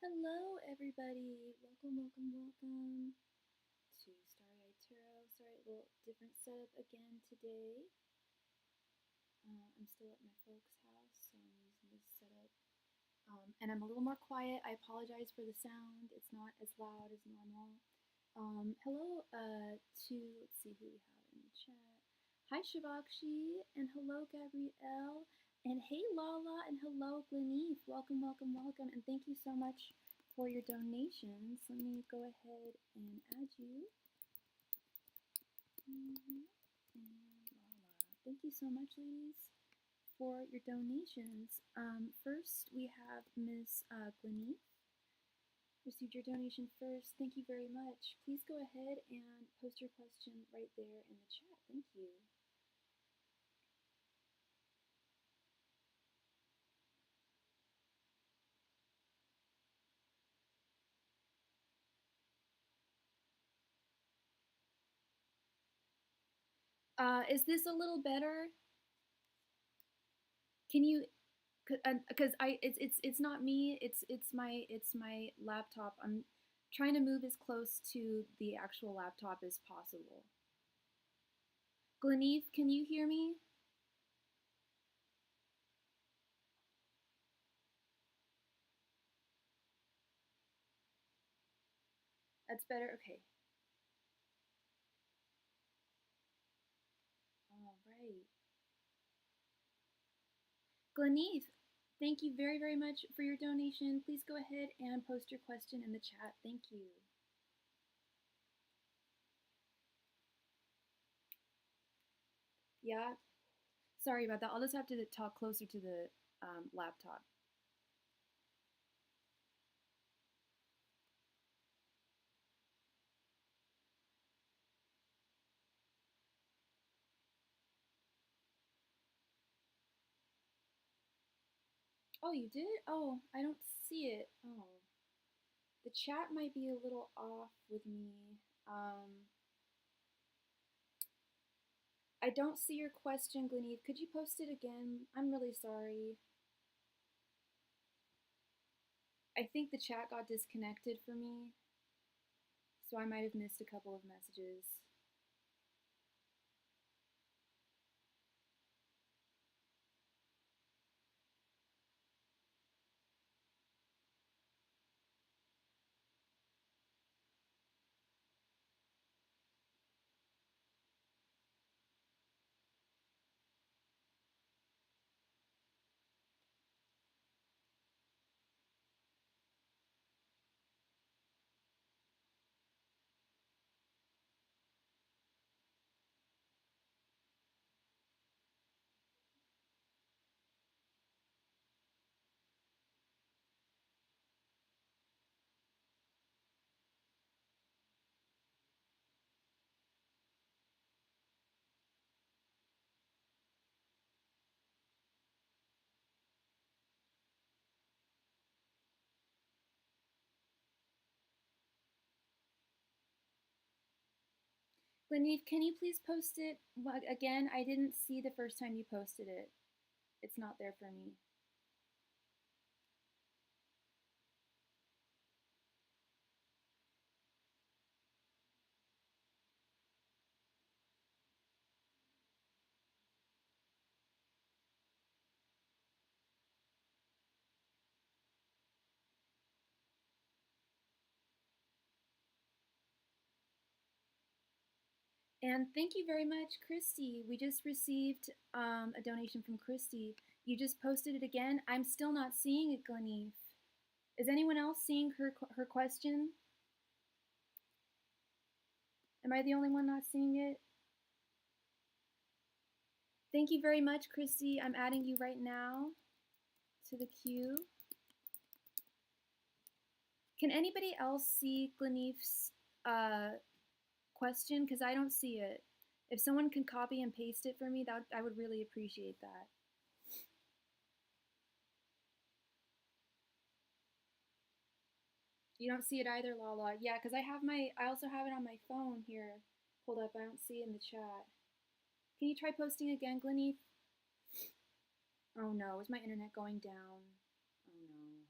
Hello, everybody. Welcome to Starry Tarot. Sorry, a little different setup again today. I'm still at my folks' house, so I'm using this setup. And I'm a little more quiet. I apologize for the sound. It's not as loud as normal. Hello let's see who we have in the chat. Hi, Shavakshi, and hello, Gabrielle. And hey, Lala, and hello, Gleneef. Welcome, and thank you so much for your donations. Let me go ahead and add you. And Lala. Thank you so much, ladies, for your donations. First, we have Miss Gleneef. Received your donation first. Thank you very much. Please go ahead and post your question right there in the chat. Thank you. Is this a little better? Can you? Because it's not me. It's my laptop. I'm trying to move as close to the actual laptop as possible. Gleneef, can you hear me? That's better. Okay. All right. Gleneef, thank you very, very much for your donation. Please go ahead and post your question in the chat. Thank you. Yeah, sorry about that. I'll just have to talk closer to the laptop. Oh, you did? Oh, I don't see it. Oh. The chat might be a little off with me. I don't see your question, Gleneef. Could you post it again? I'm really sorry. I think the chat got disconnected for me, so I might have missed a couple of messages. Gleneef, can you please post it again? I didn't see the first time you posted it. It's not there for me. And thank you very much, Christy. We just received a donation from Christy. You just posted it again. I'm still not seeing it, Gleneef. Is anyone else seeing her question? Am I the only one not seeing it? Thank you very much, Christy. I'm adding you right now to the queue. Can anybody else see Gleneef's question? Because I don't see it. If someone can copy and paste it for me, I would really appreciate that. You don't see it either, Lala. Yeah, because I also have it on my phone here pulled up. I don't see it in the chat. Can you try posting again, Gleneef? Oh no, is my internet going down? Oh no.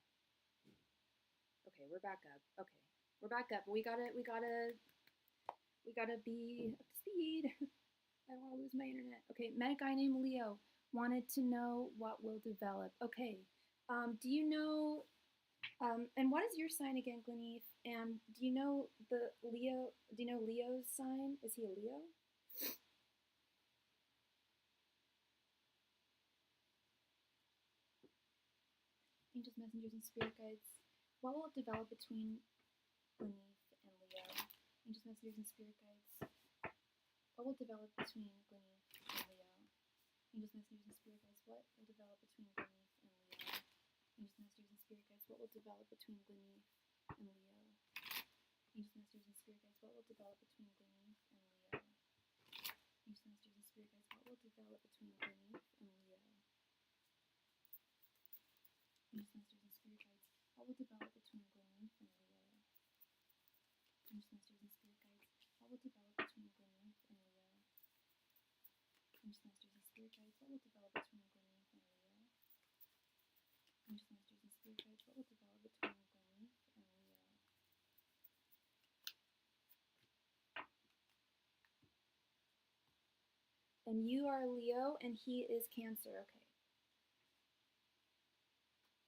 Okay, we're back up. Okay, we're back up. We gotta be up to speed. I don't want to lose my internet. Okay, met a guy named Leo. Wanted to know what will develop. Okay, do you know? And what is your sign again, Gleneve? And do you know the Leo? Do you know Leo's sign? Is he a Leo? Angels, messengers, and spirit guides. What will develop between Gleneve and Leo? Angels, messengers, and spirit guides. What will develop between Gleneve and Leo? Angels, messengers, and spirit guides. What will develop between Gleneve and Leo? Angels, messengers, and spirit guides. What will develop between Gleneve and Leo? Angels, messengers, and spirit guides. What will develop between Gleneve and Leo? Angels, messengers, and spirit guides. What will develop between Gleneve and Leo? Angels, messengers, and spirit guides. What will develop between Gleneve and Leo? Angels, messengers, and spirit guides. What will develop between Gleneve and Leo? Angels, messengers, and spirit guides. What will develop between Gleneve and Leo? Angels, messengers, and spirit guides. What will develop between Gleneve and Leo? And you are Leo, and he is Cancer. Okay.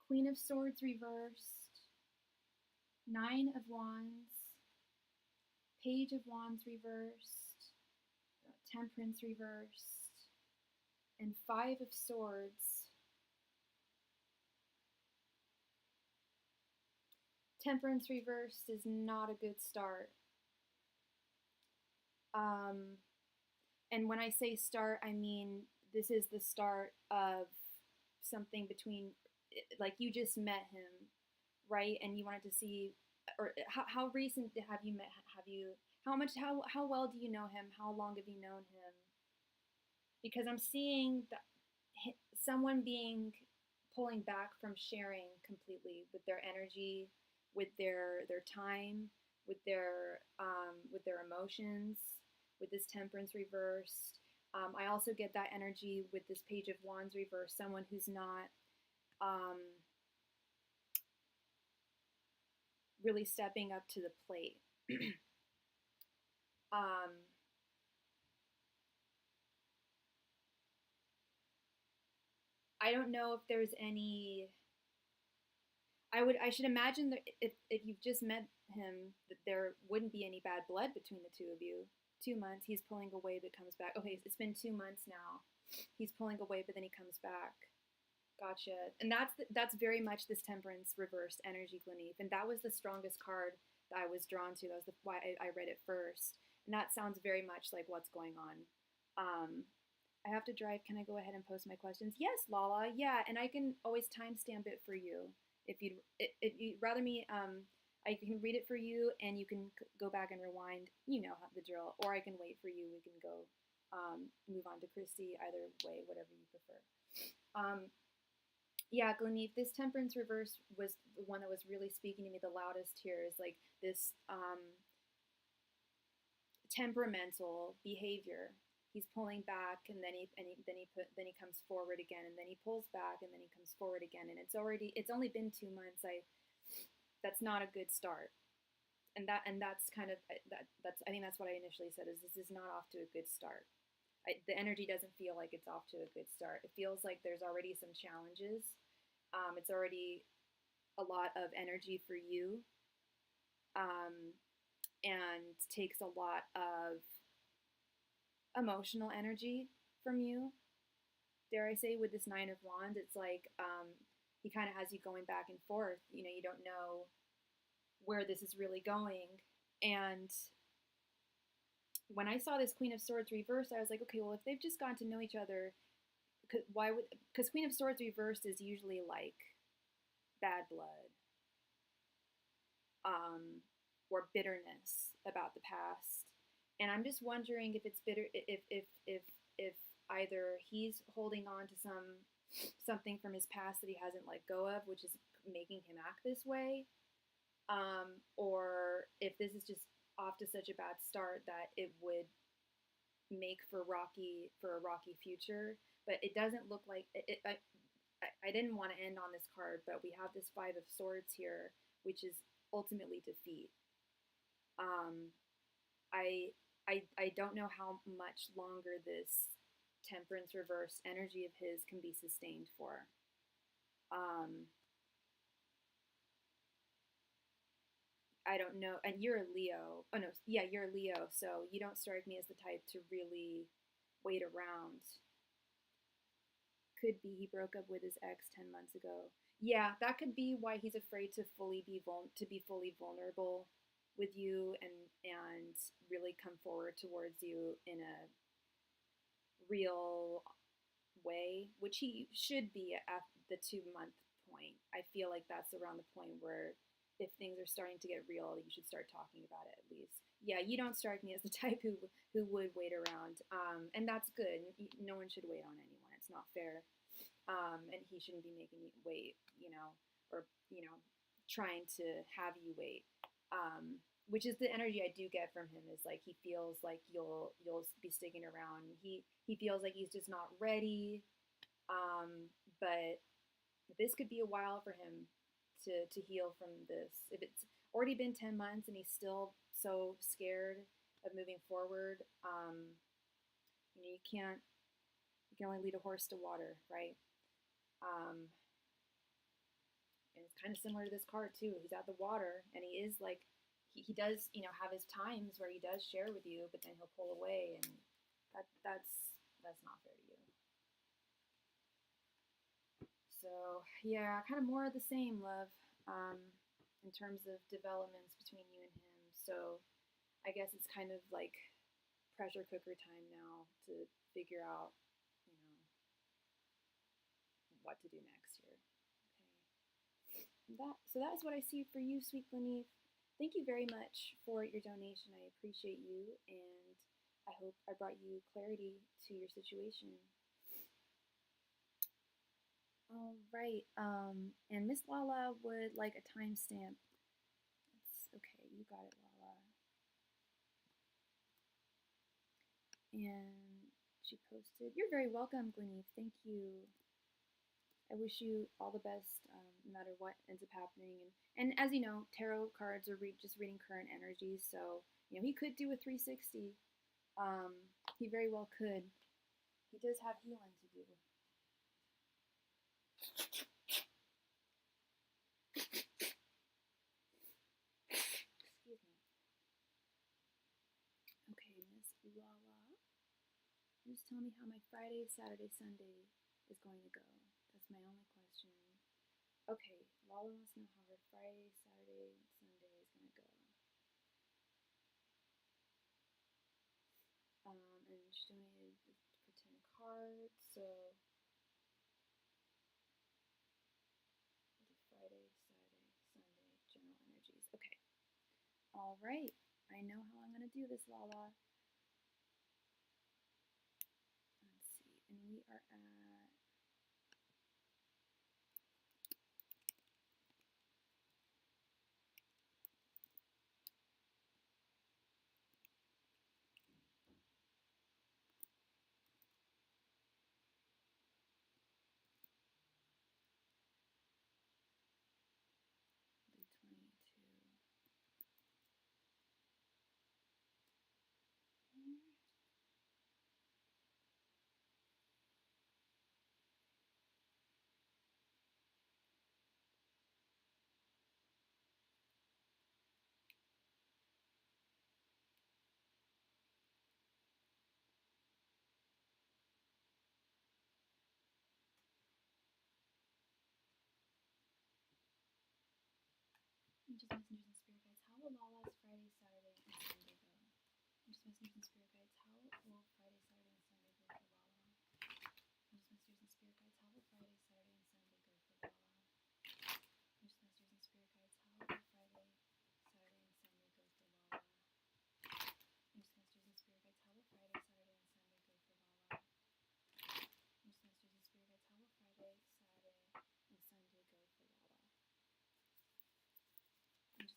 Queen of Swords reversed. 9 of Wands. Page of Wands reversed. Temperance reversed. And 5 of Swords. Temperance reversed is not a good start. And when I say start, I mean this is the start of something between, like you just met him, right? And you wanted to see, or how recent have you met? How well do you know him? How long have you known him? Because I'm seeing that someone pulling back from sharing completely with their energy, with their time, with their emotions, with this temperance reversed. I also get that energy with this page of wands reversed, someone who's not really stepping up to the plate. I don't know if there's any. I should imagine that if you've just met him, that there wouldn't be any bad blood between the two of you. 2 months, he's pulling away but comes back. Okay, it's been 2 months now. He's pulling away but then he comes back. Gotcha. And that's very much this temperance reversed energy, Gleneve. And that was the strongest card that I was drawn to. That was why I read it first. And that sounds very much like what's going on. I have to drive. Can I go ahead and post my questions? Yes, Lala. Yeah, and I can always timestamp it for you if you'd rather me. I can read it for you, and you can go back and rewind. You know the drill. Or I can wait for you. We can go move on to Christy. Either way, whatever you prefer. Yeah, Gleneve, this temperance reverse was the one that was really speaking to me the loudest here. Is like this temperamental behavior. He's pulling back, and then he comes forward again, and then he pulls back, and then he comes forward again, and it's only been 2 months. That's not a good start, and that's kind of that's I think that's what I initially said, is this is not off to a good start. The energy doesn't feel like it's off to a good start. It feels like there's already some challenges. It's already a lot of energy for you, and takes a lot of emotional energy from you. Dare I say, with this 9 of Wands, it's like he kind of has you going back and forth. You know, you don't know where this is really going. And when I saw this Queen of Swords reversed, I was like, okay, well, if they've just gotten to know each other, because Queen of Swords reversed is usually like bad blood, or bitterness about the past. And I'm just wondering if it's bitter, if either he's holding on to something from his past that he hasn't let go of, which is making him act this way, or if this is just off to such a bad start that it would make for a rocky future. But it doesn't look like it. I didn't want to end on this card, but we have this 5 of Swords here, which is ultimately defeat. Um, I don't know how much longer this temperance reverse energy of his can be sustained for. Um, I don't know. And you're a Leo. Oh, no. Yeah, you're a Leo. So you don't strike me as the type to really wait around. Could be he broke up with his ex 10 months ago. Yeah, that could be why he's afraid to be fully vulnerable with you and really come forward towards you in a real way, which he should be at the 2 month point. I feel like that's around the point where if things are starting to get real, you should start talking about it at least. Yeah, you don't strike me as the type who would wait around, and that's good. No one should wait on anyone. It's not fair, and he shouldn't be making you wait. Or trying to have you wait. Which is the energy I do get from him, is like he feels like you'll be sticking around. He feels like he's just not ready. But this could be a while for him to heal from this. If it's already been 10 months and he's still so scared of moving forward, you can only lead a horse to water, right? And it's kind of similar to this card too. He's at the water, and he is like, he does, have his times where he does share with you, but then he'll pull away, and that's not fair to you. So yeah, kind of more of the same, love, in terms of developments between you and him. So I guess it's kind of like pressure cooker time now to figure out, what to do next here. Okay. That's what I see for you, sweet Gleneve. Thank you very much for your donation. I appreciate you, and I hope I brought you clarity to your situation. All right. And Miss Lala would like a timestamp. Okay, you got it, Lala. And she posted, "You're very welcome, Gleneve. Thank you. I wish you all the best, no matter what ends up happening." And as you know, tarot cards are just reading current energies, so he could do a 360. He very well could. He does have healing to do. Excuse me. Okay, Miss Lala, just tell me how my Friday, Saturday, Sunday is going to go. That's my only question. Okay, Lala wants to know how her Friday, Saturday, Sunday is going to go. And she donated for 10 cards, so we'll do Friday, Saturday, Sunday, general energies. Okay. All right. I know how I'm going to do this, Lala. Let's see. And we are at do 22. Just messengers and spirit guides. How will Lala's Friday, Saturday, and Sunday go? Just messengers and spirit guides. How will Friday, Saturday, and Sunday go for Lala? Just messengers and spirit guides. How will Friday, Saturday, and Sunday go for Lala? Just messengers and spirit guides. How will Friday, Saturday, and Sunday go for Lala? Just messengers and spirit guides. How will Friday, Saturday, and Sunday go for Lala? Just messengers and spirit guides. How will Friday, Saturday, and Sunday go for Lala? Just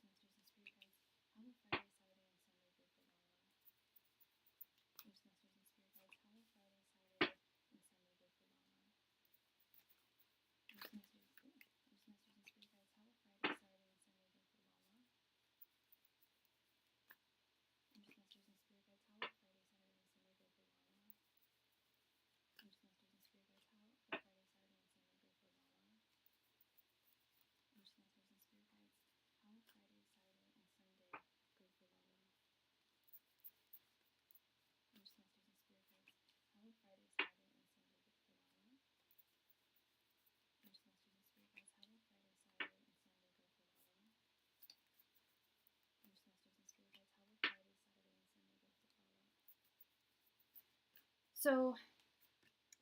So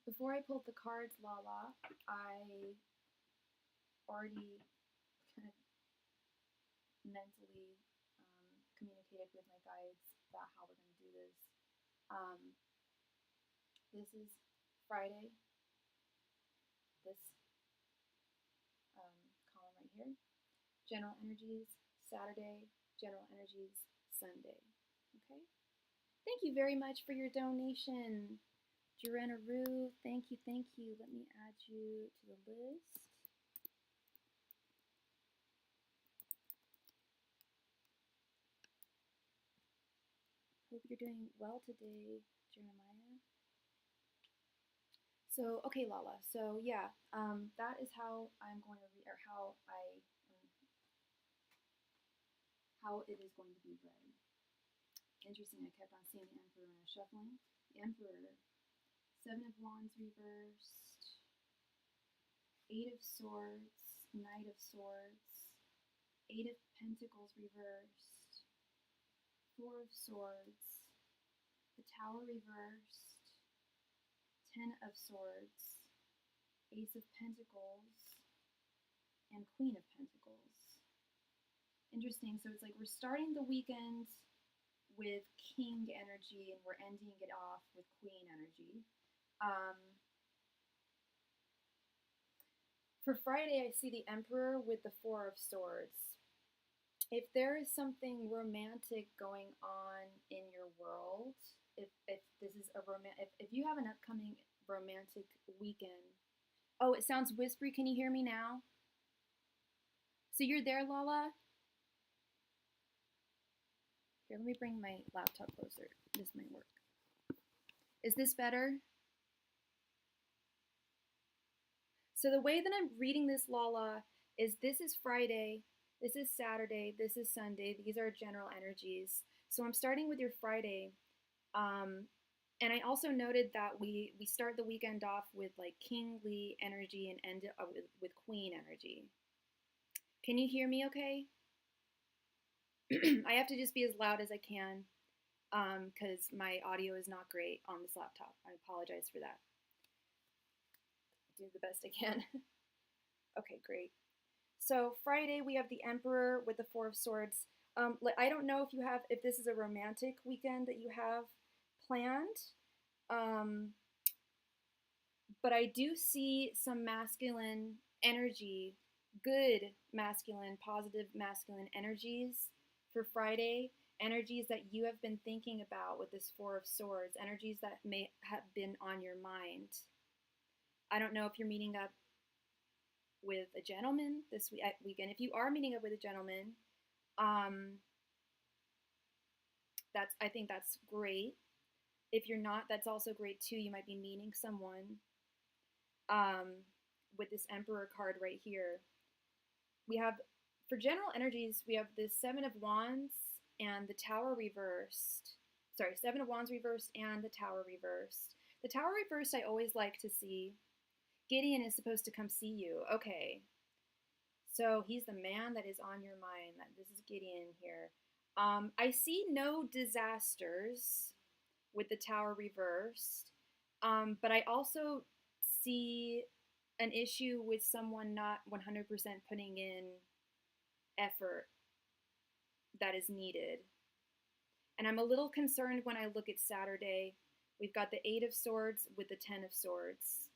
before I pulled the cards, Lala, I already kind of mentally communicated with my guides about how we're going to do this. This is Friday, this column right here. General energies, Saturday, general energies, Sunday. Okay? Thank you very much for your donation. Joanna Rue, thank you, thank you. Let me add you to the list. Hope you're doing well today, Jeremiah. So, okay, Lala. So, yeah, that is how I'm going to read, or how it is going to be read. Interesting, I kept on seeing the Emperor when I was shuffling. The Emperor, Seven of Wands reversed, Eight of Swords, Knight of Swords, Eight of Pentacles reversed, Four of Swords, the Tower reversed, Ten of Swords, Ace of Pentacles, and Queen of Pentacles. Interesting, so it's like we're starting the weekend with King energy and we're ending it off with Queen energy. For Friday, I see the Emperor with the Four of Swords. If there is something romantic going on in your world, if this is a if you have an upcoming romantic weekend. Oh, it sounds whispery. Can you hear me now? So you're there, Lala? Here, let me bring my laptop closer. This might work. Is this better? So the way that I'm reading this, Lala, is this is Friday, this is Saturday, this is Sunday. These are general energies. So I'm starting with your Friday. And I also noted that we start the weekend off with like kingly energy and end it with queen energy. Can you hear me okay? I have to just be as loud as I can because my audio is not great on this laptop. I apologize for that. Do the best I can. Okay, great. So Friday we have the Emperor with the Four of Swords. I don't know if this is a romantic weekend that you have planned, but I do see some masculine energy, good masculine, positive masculine energies for Friday. Energies that you have been thinking about with this Four of Swords. Energies that may have been on your mind. I don't know if you're meeting up with a gentleman this weekend. If you are meeting up with a gentleman, I think that's great. If you're not, that's also great too. You might be meeting someone with this Emperor card right here. We have, for general energies, we have the Seven of Wands and the Tower reversed. Sorry, Seven of Wands reversed and the Tower reversed. The Tower reversed I always like to see. Gideon is supposed to come see you. Okay. So he's the man that is on your mind. This is Gideon here. I see no disasters with the Tower reversed, but I also see an issue with someone not 100% putting in effort that is needed. And I'm a little concerned when I look at Saturday. We've got the Eight of Swords with the Ten of Swords.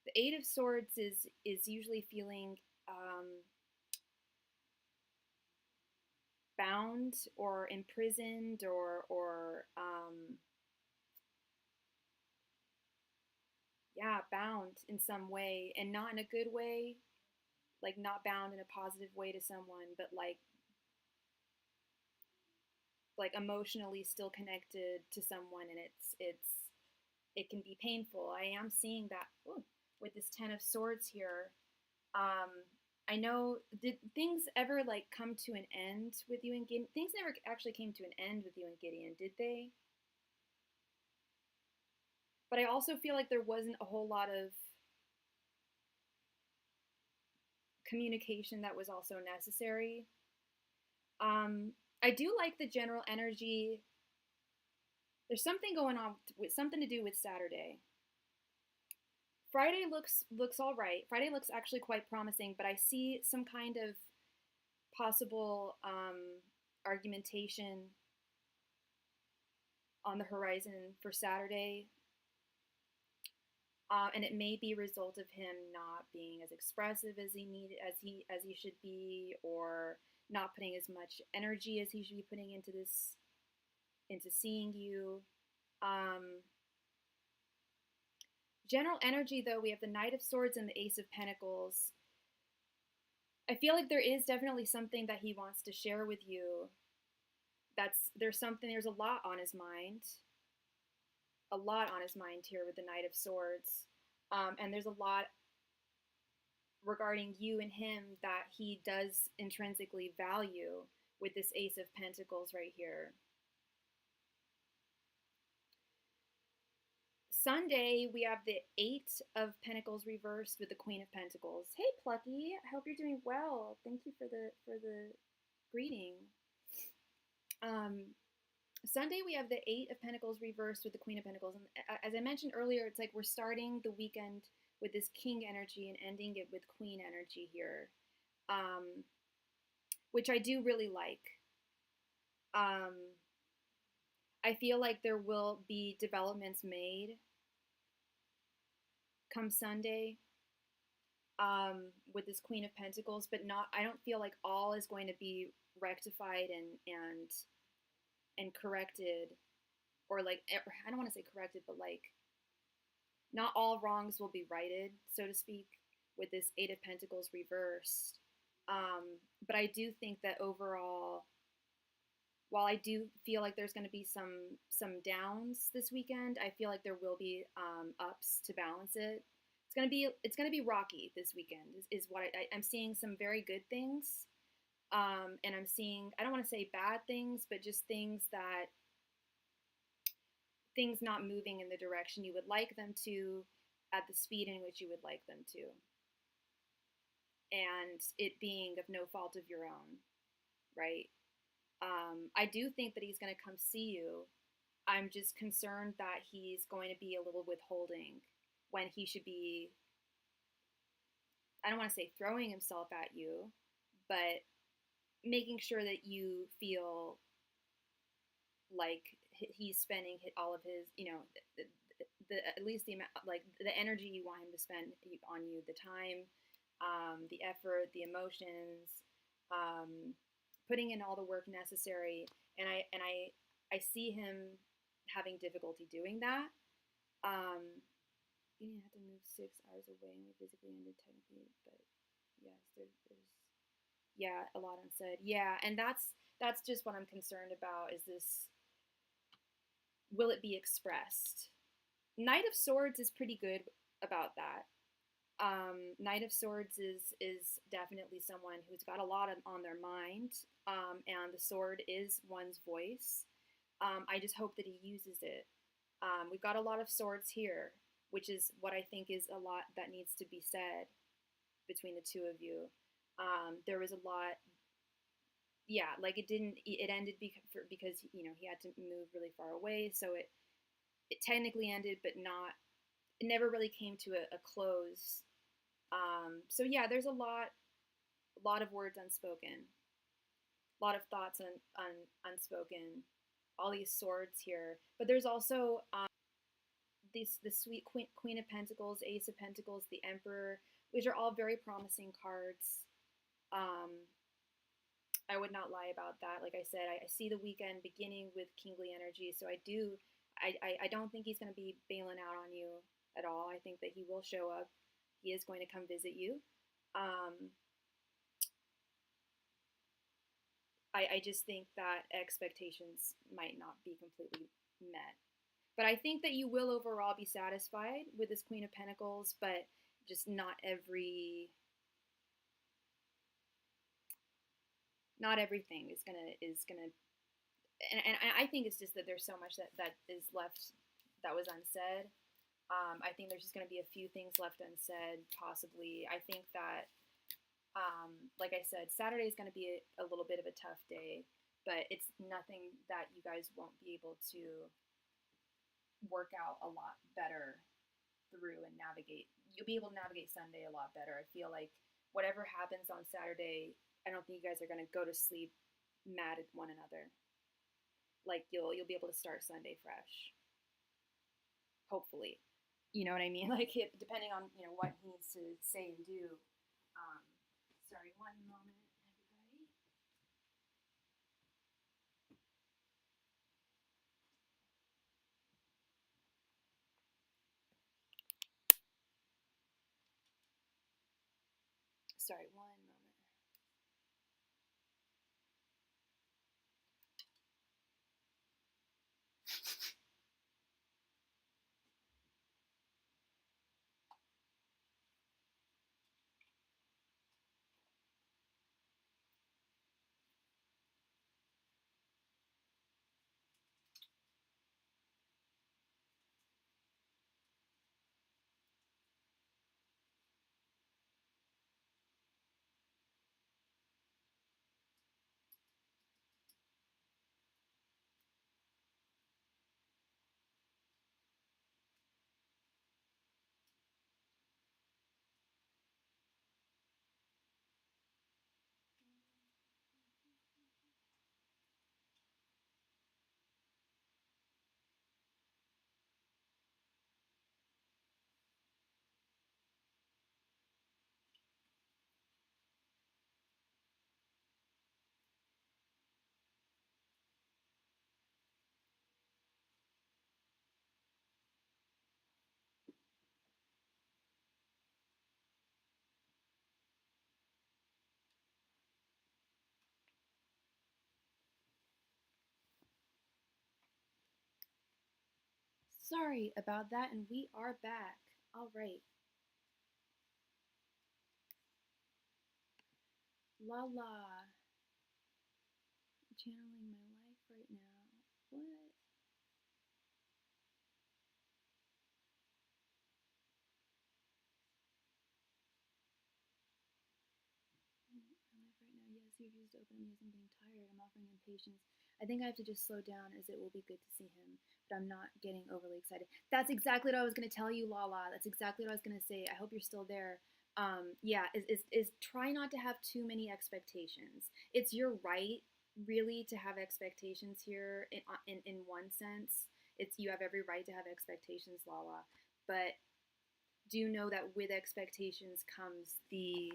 The Eight of Swords is usually feeling bound or imprisoned or bound in some way, and not in a good way, like not bound in a positive way to someone, but like emotionally still connected to someone, and it can be painful. I am seeing that with this Ten of Swords here. I know, did things ever like come to an end with you and Gideon? Things never actually came to an end with you and Gideon, did they? But I also feel like there wasn't a whole lot of communication that was also necessary. I do like the general energy There's something going on with something to do with Saturday. Friday looks all right. Friday looks actually quite promising, but I see some kind of possible argumentation on the horizon for Saturday, and it may be a result of him not being as expressive as he should be, or not putting as much energy as he should be putting into seeing you. General energy, though, we have the Knight of Swords and the Ace of Pentacles. I feel like there is definitely something that he wants to share with you. There's a lot on his mind. A lot on his mind here with the Knight of Swords. And there's a lot regarding you and him that he does intrinsically value with this Ace of Pentacles right here. Sunday, we have the Eight of Pentacles reversed with the Queen of Pentacles. Hey, Plucky, I hope you're doing well. Thank you for the greeting. Sunday, we have the Eight of Pentacles reversed with the Queen of Pentacles. And as I mentioned earlier, it's like we're starting the weekend with this King energy and ending it with Queen energy here, which I do really like. I feel like there will be developments made come Sunday with this Queen of Pentacles, but I don't feel like all is going to be rectified and corrected, or like, I don't want to say corrected, but like, not all wrongs will be righted, so to speak, with this Eight of Pentacles reversed. But I do think that overall, while I do feel like there's going to be some downs this weekend, I feel like there will be ups to balance it. It's gonna be rocky this weekend. Is what I'm seeing some very good things, and I'm seeing, I don't want to say bad things, but just things not moving in the direction you would like them to, at the speed in which you would like them to, and it being of no fault of your own, right? I do think that he's going to come see you. I'm just concerned that he's going to be a little withholding when he should be, I don't want to say throwing himself at you, but making sure that you feel like he's spending all of his, at least the amount, like the energy you want him to spend on you, the time, the effort, the emotions, putting in all the work necessary. And I see him having difficulty doing that. You didn't have to move 6 hours away and we physically ended technically, but yes, there's a lot unsaid. Yeah, and that's just what I'm concerned about, is this, will it be expressed? Knight of Swords is pretty good about that. Knight of Swords is definitely someone who's got a lot on their mind, and the sword is one's voice. I just hope that he uses it. We've got a lot of swords here, which is what I think is a lot that needs to be said between the two of you. There was a lot, yeah, like it ended because he had to move really far away, so it technically ended, but it never really came to a close. So yeah, there's a lot of words unspoken, a lot of thoughts unspoken, all these swords here, but there's also the sweet Queen of Pentacles, Ace of Pentacles, the Emperor, which are all very promising cards. I would not lie about that. Like I said, I see the weekend beginning with kingly energy, so I don't think he's going to be bailing out on you at all. I think that he will show up. He is going to come visit you. I just think that expectations might not be completely met. But I think that you will overall be satisfied with this Queen of Pentacles, but just not everything is gonna and I think it's just that there's so much that is left that was unsaid. I think there's just going to be a few things left unsaid, possibly. I think that, like I said, Saturday is going to be a little bit of a tough day, but it's nothing that you guys won't be able to work out a lot better through and navigate. You'll be able to navigate Sunday a lot better. I feel like whatever happens on Saturday, I don't think you guys are going to go to sleep mad at one another. Like you'll be able to start Sunday fresh. Hopefully. You know what I mean? Like depending on, what he needs to say and do. Um, sorry, one moment, everybody. Sorry, one moment. Sorry about that, and we are back. All right. La la. Channeling my life right now. What? My life right now. Yes, you refuse to open him. Yes, I'm getting tired. I'm offering him patience. I think I have to just slow down as it will be good to see him, but I'm not getting overly excited. That's exactly what I was going to tell you, Lala. That's exactly what I was going to say. I hope you're still there. Yeah, is try not to have too many expectations. It's your right, really, to have expectations here in one sense. It's you have every right to have expectations, Lala, but do know that with expectations comes the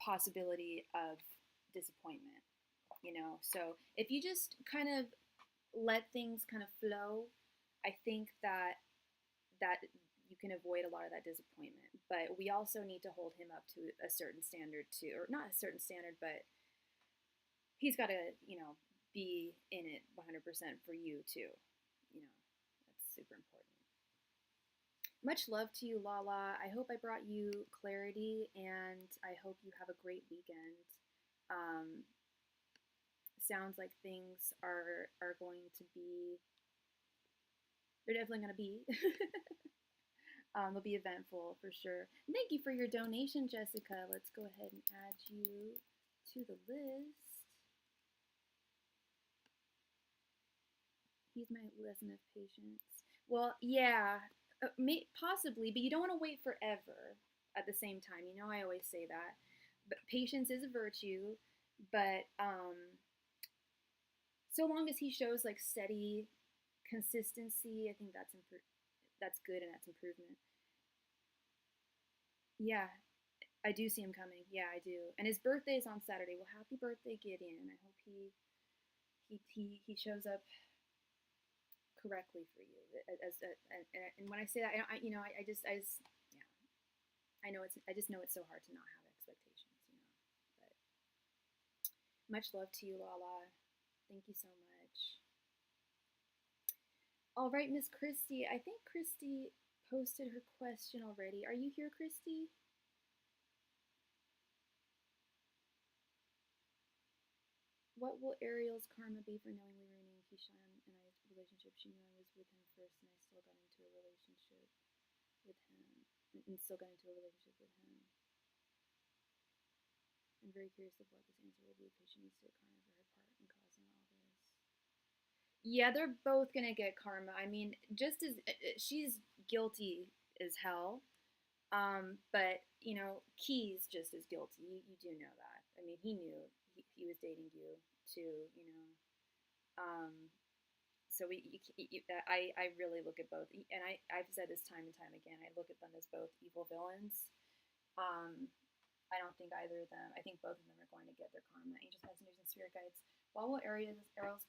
possibility of disappointment, So if you just kind of let things kind of flow, I think that you can avoid a lot of that disappointment. But we also need to hold him up to a certain standard too, or not a certain standard, but he's got to, be in it 100% for you too. That's super important. Much love to you, Lala. I hope I brought you clarity, and I hope you have a great weekend. Um, Sounds like things are going to be. They're definitely going to be. They'll be eventful for sure. And thank you for your donation, Jessica. Let's go ahead and add you to the list. He's my lesson of patience. Well, yeah, possibly, but you don't want to wait forever at the same time. I always say that. But patience is a virtue, but so long as he shows like steady consistency, I think that's good and that's improvement. Yeah, I do see him coming. Yeah, I do. And his birthday is on Saturday. Well, happy birthday, Gideon. I hope he shows up correctly for you. And when I say that, I just yeah, I just know it's so hard to not have expectations. But much love to you, Lala. Thank you so much. All right, Miss Christy. I think Christy posted her question already. Are you here, Christy? What will Ariel's karma be for knowingly ruining Keyshawn and I's relationship? She knew I was with him first, and I still got into a relationship with him, and still got into a relationship with him. I'm very curious of what this answer will be because she needs to get karma for her part in causing all this. Yeah, they're both gonna get karma. I mean, just as she's guilty as hell, but Key's just as guilty. You do know that. I mean, he knew he was dating you too. So I really look at both, and I've said this time and time again. I look at them as both evil villains. Um, I don't think either of them. I think both of them are going to get their karma. Angels, messengers, and spirit guides. What will Ariel's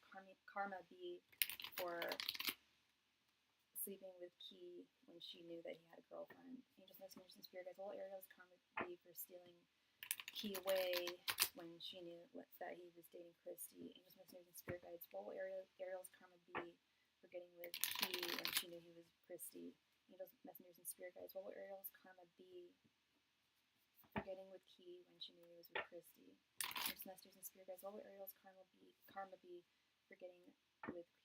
karma be for sleeping with Key when she knew that he had a girlfriend? Angels, messengers, and spirit guides. What will Ariel's karma be for stealing Key away when she knew that he was dating Christy? Angels, messengers, and spirit guides. What will Ariel's karma be for getting with Key when she knew he was Christy? Angels, messengers, and spirit guides. What will Ariel's karma be for getting with Key when she knew he was with Christy? Angels, messengers, and spirit guides. What will Ariel's karma be for getting with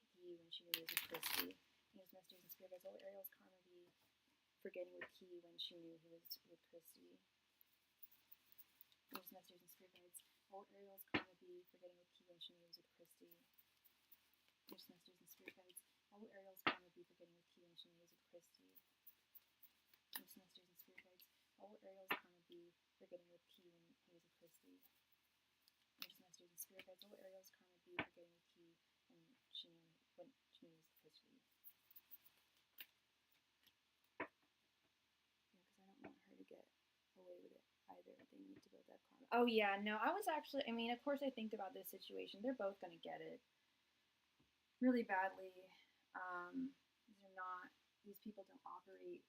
Key when she knew he was with Christy? Angels, messengers, and spirit guides. What will Ariel's karma be for getting with Key when she knew he was with Christy? Angels, messengers, and spirit guides. What will Ariel's karma be for getting with Key when she knew he was with Christy? Angels, messengers, and spirit guides. What will Ariel's karma be for getting with Key when she knew he was with Christy? Angels, messengers, and spirit guides. What will Ariel's karma be for getting with Key when he was with Christy? Angels, messengers, and spirit guides. What will Ariel's karma be for getting with Key when she knew he was with Christy? Because I don't want her to get away with it either. They need to build that karma. Oh yeah, no, I was actually. I mean, of course, I think about this situation. They're both gonna get it really badly. These are not. These people don't operate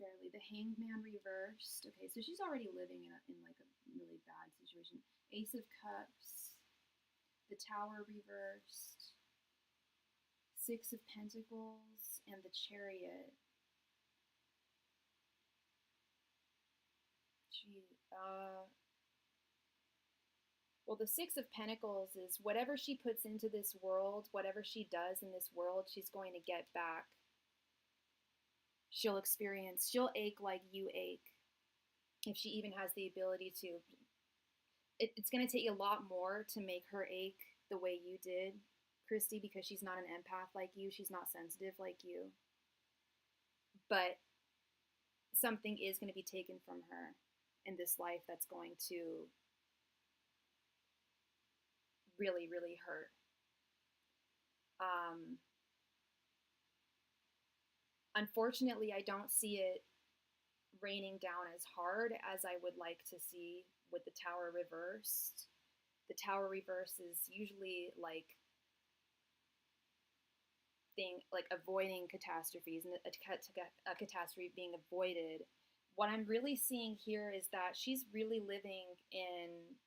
fairly. The Hanged Man reversed. Okay, so she's already living in like a really bad situation. Ace of Cups, the Tower reversed, Six of Pentacles, and the Chariot. Well, the Six of Pentacles is whatever she puts into this world, whatever she does in this world, she's going to get back. She'll ache like you ache. If she even has the ability to. It's going to take a lot more to make her ache the way you did, Christy, because she's not an empath like you. She's not sensitive like you. But something is going to be taken from her in this life that's going to really, really hurt. Unfortunately, I don't see it raining down as hard as I would like to see with the Tower reversed. The Tower reverse is usually like avoiding catastrophes and a catastrophe being avoided. What I'm really seeing here is that she's really living in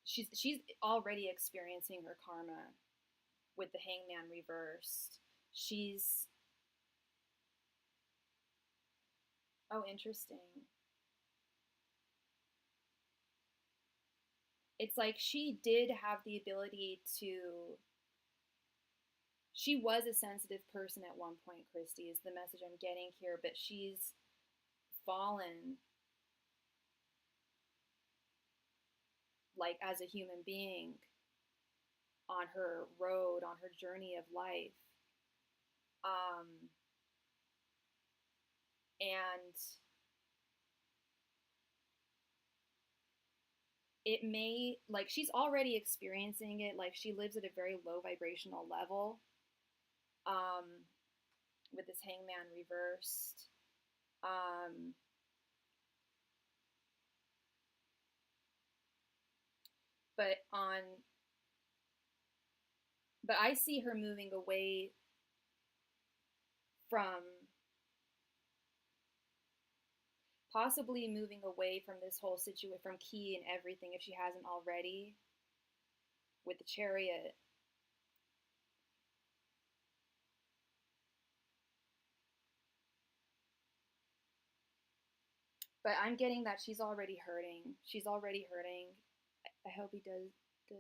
she's already experiencing her karma with the Hangman reversed. She's interesting. It's like she did have the ability to. She was a sensitive person at one point, Christy, is the message I'm getting here, but she's fallen like as a human being on her road, on her journey of life. And it may, like, she's already experiencing it. Like, she lives at a very low vibrational level with this Hangman reversed. But I see her moving away from possibly moving away from this whole situation, from Key and everything, if she hasn't already, with the Chariot. But I'm getting that she's already hurting. She's already hurting. I hope he does. I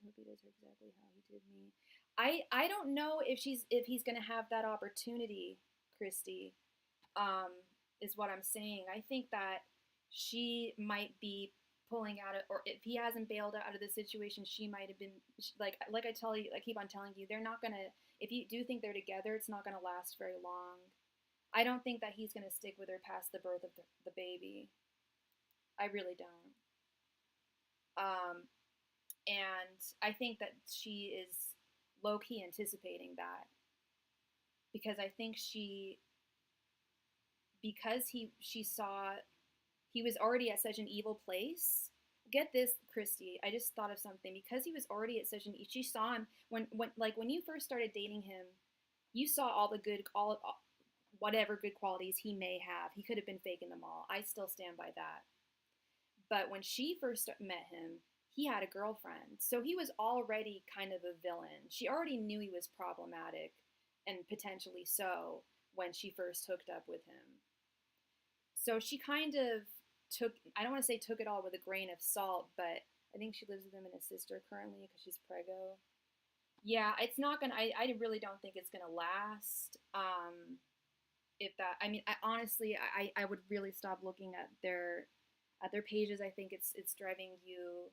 hope he does her exactly how he did me. I don't know if he's gonna have that opportunity, Christy. Is what I'm saying. I think that she might be pulling out of, or if he hasn't bailed out of the situation, she might have been like I tell you, I keep on telling you, they're not gonna. If you do think they're together, it's not gonna last very long. I don't think that he's gonna stick with her past the birth of the baby. I really don't. Um, and I think that she is low key anticipating that because I think because she saw he was already at such an evil place. Get this, Christy. I just thought of something. Because he was already at such an, she saw him when you first started dating him. You saw all the good, all whatever good qualities he may have. He could have been faking them all. I still stand by that. But when she first met him, he had a girlfriend, so he was already kind of a villain. She already knew he was problematic, and potentially so when she first hooked up with him. So she kind of took, I don't want to say took it all with a grain of salt, but I think she lives with him and his sister currently because she's preggo. Yeah, it's not gonna, I really don't think it's gonna last. If that, I mean, honestly, I would really stop looking at their pages. I think it's driving you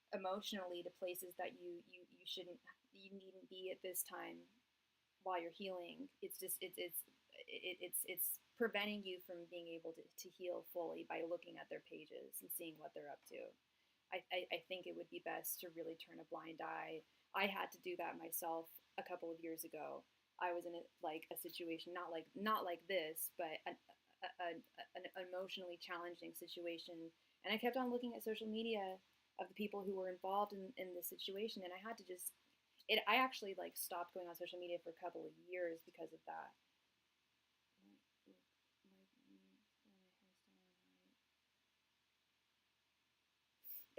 emotionally to places that you shouldn't, you needn't be at this time while you're healing. It's just it's preventing you from being able to heal fully by looking at their pages and seeing what they're up to. I think it would be best to really turn a blind eye. I had to do that myself a couple of years ago. I was in a situation not like this, but an emotionally challenging situation, and I kept on looking at social media of the people who were involved in this situation, and I had to just I actually stopped going on social media for a couple of years because of that.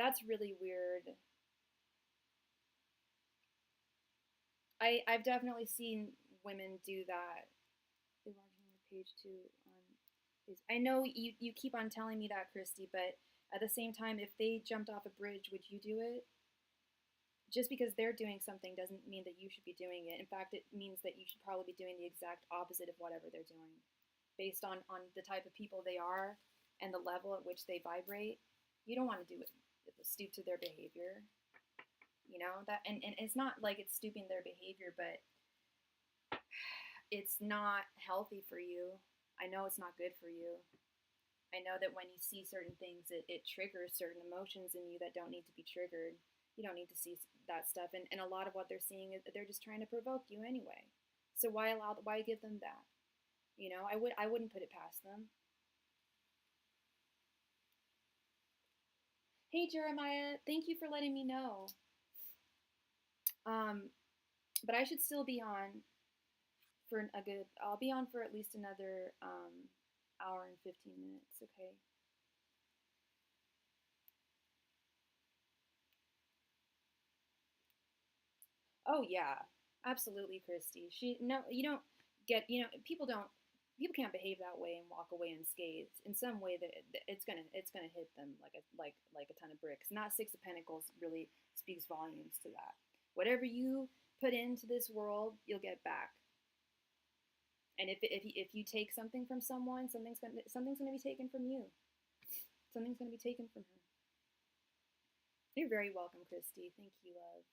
That's really weird. I've definitely seen women do that. They watch on your page too. I know you keep on telling me that, Christy, but at the same time, if they jumped off a bridge, would you do it? Just because they're doing something doesn't mean that you should be doing it. In fact, it means that you should probably be doing the exact opposite of whatever they're doing, based on the type of people they are and the level at which they vibrate. You don't want to do it, stoop to their behavior. You know that, and it's not like it's stooping their behavior, but it's not healthy for you. I know it's not good for you. I know that when you see certain things, it triggers certain emotions in you that don't need to be triggered. You don't need to see that stuff. And a lot of what they're seeing is they're just trying to provoke you anyway. So why give them that? You know, I wouldn't put it past them. Hey Jeremiah, thank you for letting me know. But I should still be on for a good. I'll be on for at least another hour and 15 minutes. Okay. Oh yeah, absolutely, Christy. She no, you don't get. People can't behave that way and walk away unscathed. In some way, that it's gonna hit them like a ton of bricks. Not Six of Pentacles really speaks volumes to that. Whatever you put into this world, you'll get back. And if you take something from someone, something's gonna be taken from you. Something's gonna be taken from her. You're very welcome, Christy. Thank you, love.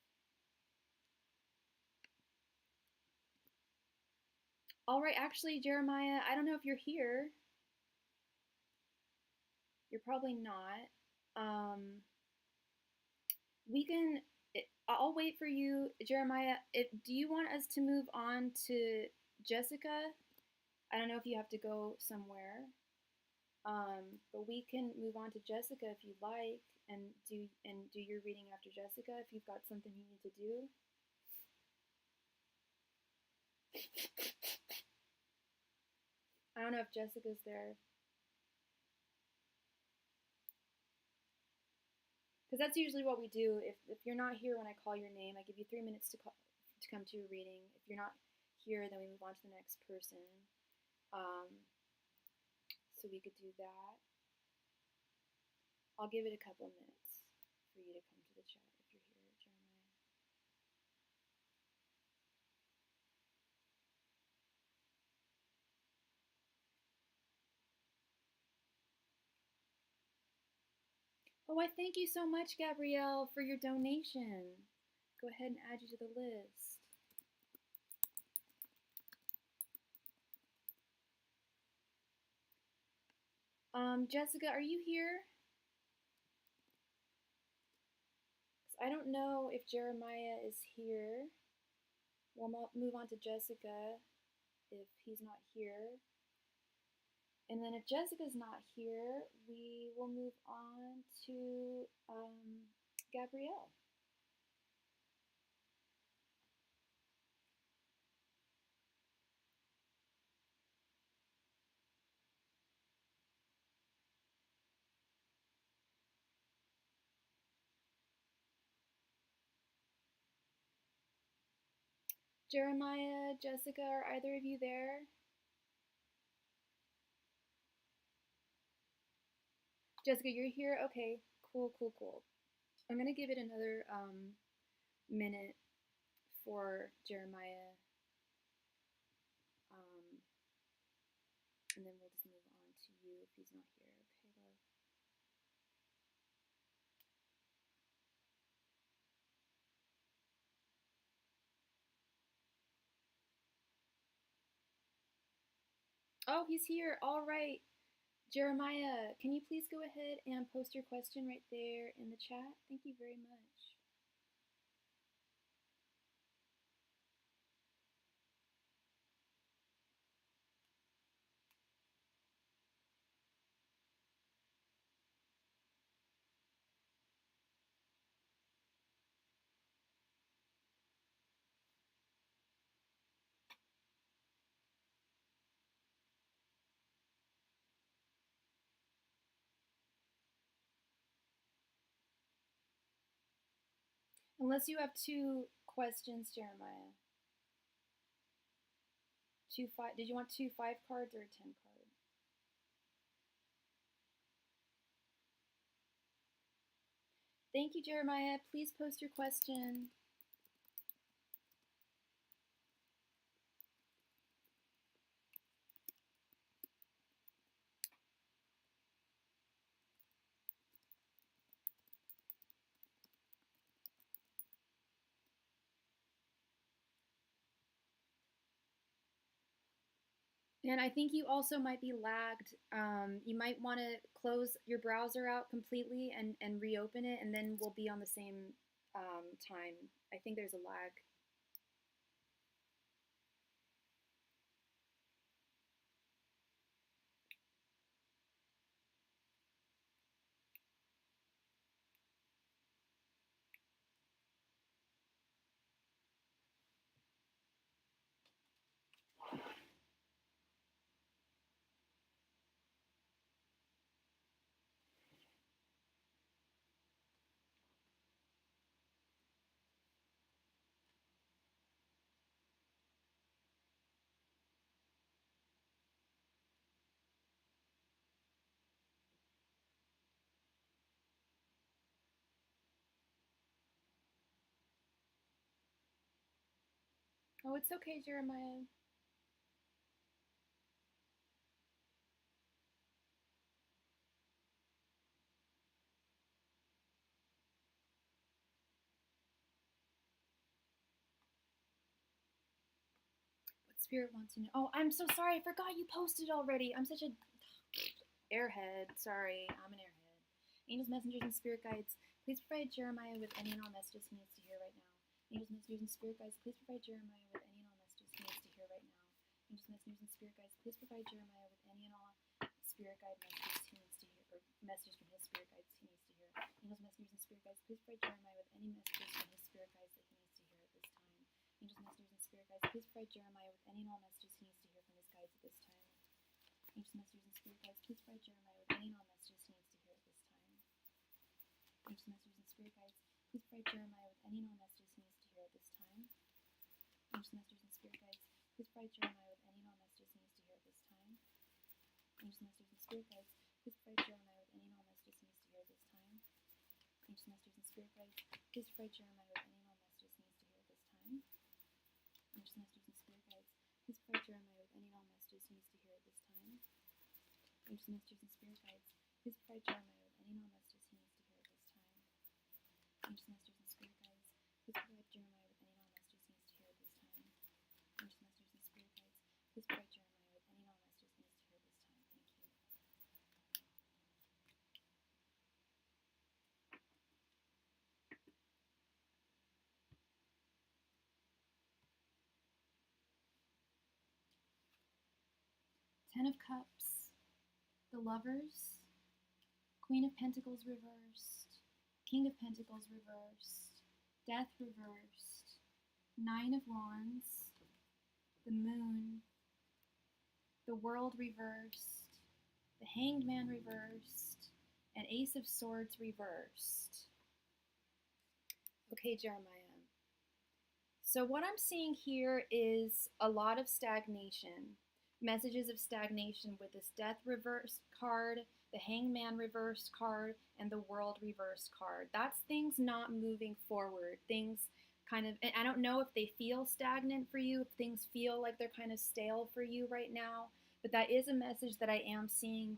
All right, actually, Jeremiah, I don't know if you're here. You're probably not. We can. I'll wait for you, Jeremiah. Do you want us to move on to Jessica? I don't know if you have to go somewhere. But we can move on to Jessica if you'd like, and do your reading after Jessica if you've got something you need to do. I don't know if Jessica's there. Because that's usually what we do. If you're not here when I call your name, I give you 3 minutes to come to your reading. If you're not here, then we move on to the next person. So we could do that. I'll give it a couple minutes for you to come to the chat if you're here, Jeremiah. Oh, I thank you so much, Gabrielle, for your donation. Go ahead and add you to the list. Jessica, are you here? I don't know if Jeremiah is here. We'll move on to Jessica if he's not here. And then if Jessica's not here, we will move on to Gabrielle. Jeremiah, Jessica, are either of you there? Jessica, you're here? Okay, cool, cool, cool. I'm going to give it another minute for Jeremiah, and then we'll just move on to you if he's not here. Okay, love. Oh, he's here. All right. Jeremiah, can you please go ahead and post your question right there in the chat? Thank you very much. Unless you have two questions, Jeremiah. Two five. Did you want two 5 cards or a 10 card? Thank you, Jeremiah. Please post your question. And I think you also might be lagged. You might want to close your browser out completely and reopen it, and then we'll be on the same time. I think there's a lag. Oh, it's okay, Jeremiah. What spirit wants to know? Oh, I'm so sorry. I forgot you posted already. I'm such a airhead. Sorry, I'm an airhead. Angels, messengers, and spirit guides, please provide Jeremiah with any and all messages he needs to hear right now. Angels, messengers, and spirit guides, please provide Jeremiah with any and all messages he needs to hear right now. Angels, messengers, and spirit guides, please provide Jeremiah with any and all spirit guide messages he needs to hear, or messages from his spirit guides he needs to hear. Angels, messengers, and spirit guides, please provide Jeremiah with any messages from his spirit guides that he needs to hear at this time. Angels, messengers, and spirit guides, please provide Jeremiah with any and all messages he needs to hear from his guides at this time. Angels, messengers, and spirit guides, please provide Jeremiah with any and all messages he needs to hear at this time. Angels, messengers, and spirit guides, please provide Jeremiah with any and all messages he needs to hear at this time. Angels, messengers, and spirit guides, please provide Jeremiah with any and all messages he needs to hear at this time. Angels, messengers, and spirit guides, please provide Jeremiah with any and all messages he needs to hear at this time. Angels, messengers, and spirit guides, please provide Jeremiah with any and all messages he needs to hear at this time. Angels, messengers, and spirit guides, please provide Jeremiah with any and all messages he needs to hear at this time. Angels, messengers, and spirit guides, please provide Jeremiah with any and all messages he needs to hear Angels, Masters, and Spirit Guides, please provide Jeremiah with any and all messages he needs to hear at this time. Angels, Masters, and Spirit Guides, please provide Jeremiah with any and all messages he needs to hear at this time. Thank you. Ten of Cups, the Lovers, Queen of Pentacles reversed, King of Pentacles reversed, Death reversed, Nine of Wands, the Moon, the World reversed, the Hanged Man reversed, and Ace of Swords reversed. Okay, Jeremiah. So what I'm seeing here is a lot of stagnation. Messages of stagnation with this Death reverse card, the Hangman reverse card, and the World reverse card. That's things not moving forward. Things kind of, and I don't know if they feel stagnant for you, if things feel like they're kind of stale for you right now, but that is a message that I am seeing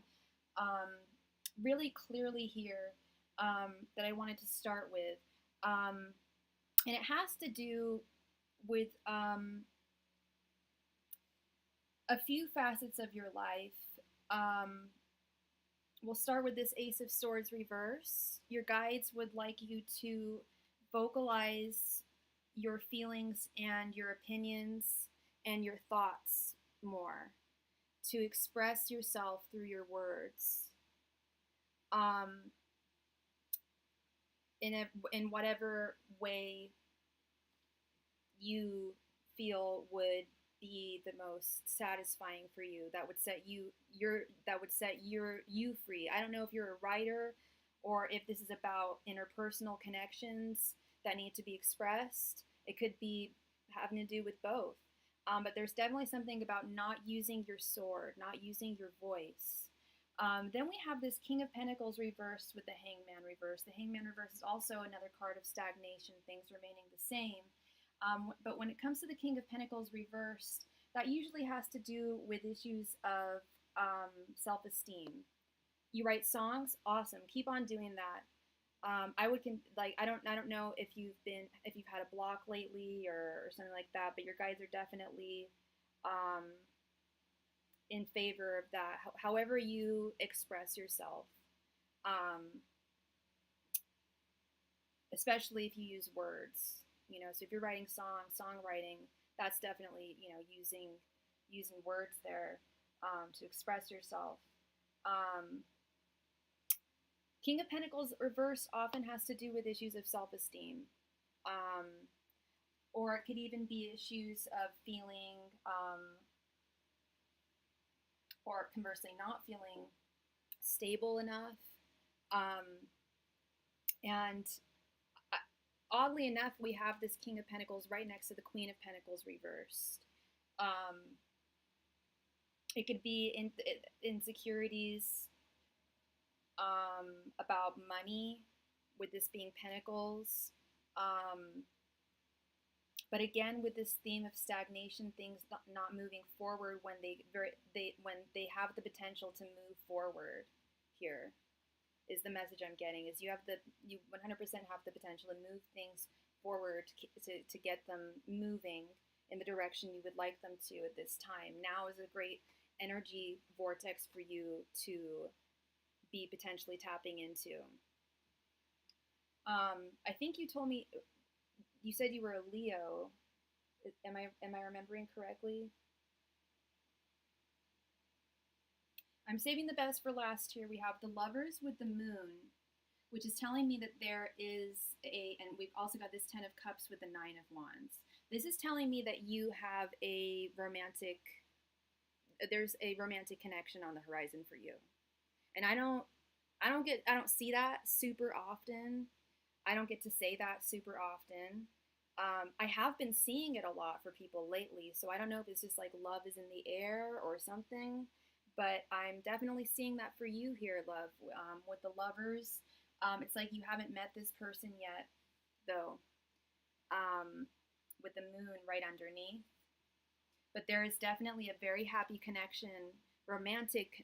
really clearly here that I wanted to start with. And it has to do with a few facets of your life. We'll start with this Ace of Swords reverse. Your guides would like you to vocalize your feelings and your opinions and your thoughts more, to express yourself through your words. In whatever way you feel would be the most satisfying for you, that would set you free. I don't know if you're a writer or if this is about interpersonal connections that need to be expressed. It could be having to do with both. But there's definitely something about not using your sword, not using your voice. Then we have this King of Pentacles reversed with the Hangman reverse. The Hangman reverse is also another card of stagnation, things remaining the same. But when it comes to the King of Pentacles reversed, that usually has to do with issues of self-esteem. You write songs, awesome, keep on doing that. I don't know if you've had a block lately or something like that, but your guides are definitely in favor of that. However you express yourself, especially if you use words. So if you're writing songwriting, that's definitely, using words there to express yourself. King of Pentacles reverse often has to do with issues of self-esteem. Or it could even be issues of feeling, or conversely not feeling stable enough. And oddly enough, we have this King of Pentacles right next to the Queen of Pentacles reversed. It could be insecurities about money, with this being Pentacles. But again, with this theme of stagnation, things not moving forward when they have the potential to move forward. Here is the message I'm getting: is you 100% have the potential to move things forward, to get them moving in the direction you would like them to at this time. Now is a great energy vortex for you to be potentially tapping into. I think you told me, you said you were a Leo. Am I remembering correctly? I'm saving the best for last here. We have the Lovers with the Moon, which is telling me that there is and we've also got this Ten of Cups with the Nine of Wands. This is telling me that you have there's a romantic connection on the horizon for you. And I don't see that super often. I don't get to say that super often. I have been seeing it a lot for people lately, so I don't know if it's just like love is in the air or something, but I'm definitely seeing that for you here, love. With the Lovers, it's like you haven't met this person yet, though, with the Moon right underneath. But there is definitely a very happy connection,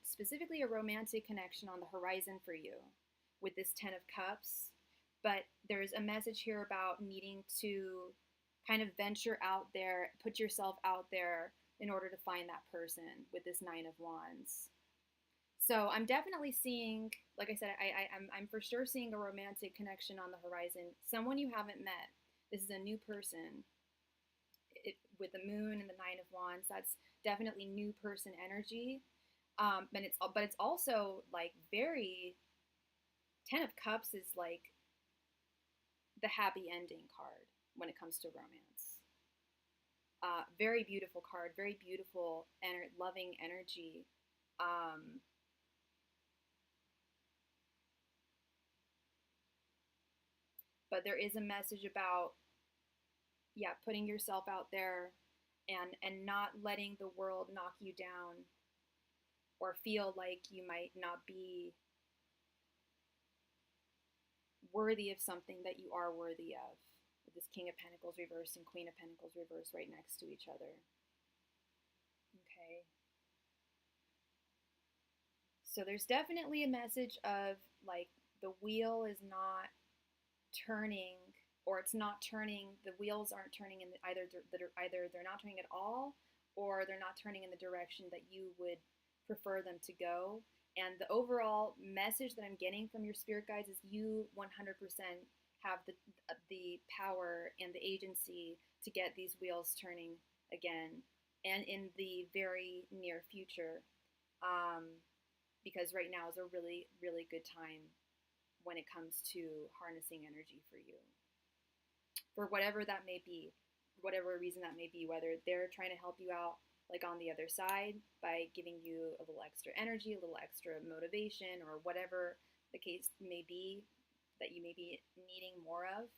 specifically a romantic connection on the horizon for you with this Ten of Cups. But there's a message here about needing to kind of venture out there, put yourself out there in order to find that person with this Nine of Wands. So I'm definitely seeing, like I said, I'm for sure seeing a romantic connection on the horizon. Someone you haven't met. This is a new person. With the Moon and the Nine of Wands, that's definitely new person energy. But it's also like very, Ten of Cups is like the happy ending card when it comes to romance. Very beautiful card, very beautiful, loving energy. But there is a message about, yeah, putting yourself out there and not letting the world knock you down or feel like you might not be worthy of something that you are worthy of. With this King of Pentacles reversed and Queen of Pentacles reversed right next to each other. Okay. So there's definitely a message of like the wheel is not turning, or it's not turning, the wheels aren't turning in either they're not turning at all, or they're not turning in the direction that you would prefer them to go. And the overall message that I'm getting from your spirit guides is you 100% have the power and the agency to get these wheels turning again, and in the very near future. Because right now is a really, really good time when it comes to harnessing energy for you. For whatever that may be, whatever reason that may be, whether they're trying to help you out like on the other side by giving you a little extra energy, a little extra motivation, or whatever the case may be that you may be needing more of.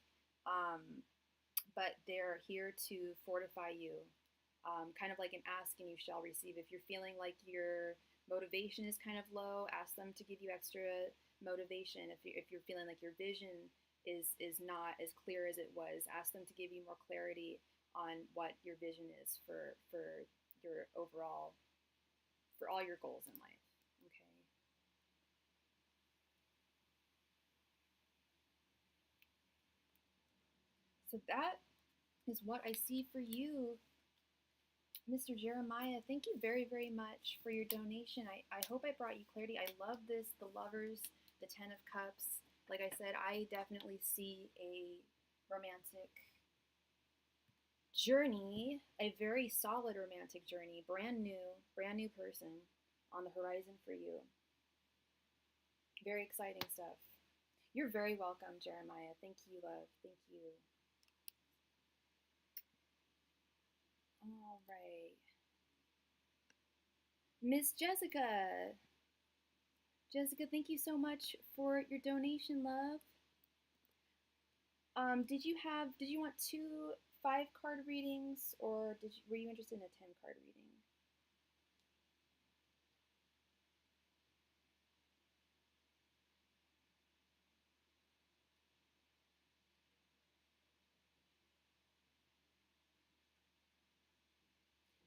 But they're here to fortify you. Kind of like an ask and you shall receive. If you're feeling like your motivation is kind of low, ask them to give you extra motivation. If you're feeling like your vision is not as clear as it was, ask them to give you more clarity on what your vision is for your overall, for all your goals in life. Okay. So that is what I see for you, Mr. Jeremiah. Thank you very, very much for your donation. I hope I brought you clarity. I love this, the Lovers, the Ten of Cups. Like I said, I definitely see a romantic journey, a very solid romantic journey, brand new person on the horizon for you. Very exciting stuff. You're very welcome, Jeremiah. Thank you, love. Thank you. All right. Miss Jessica. Jessica, thank you so much for your donation, love. Did you want 2 5-card readings, or were you interested in a 10-card reading?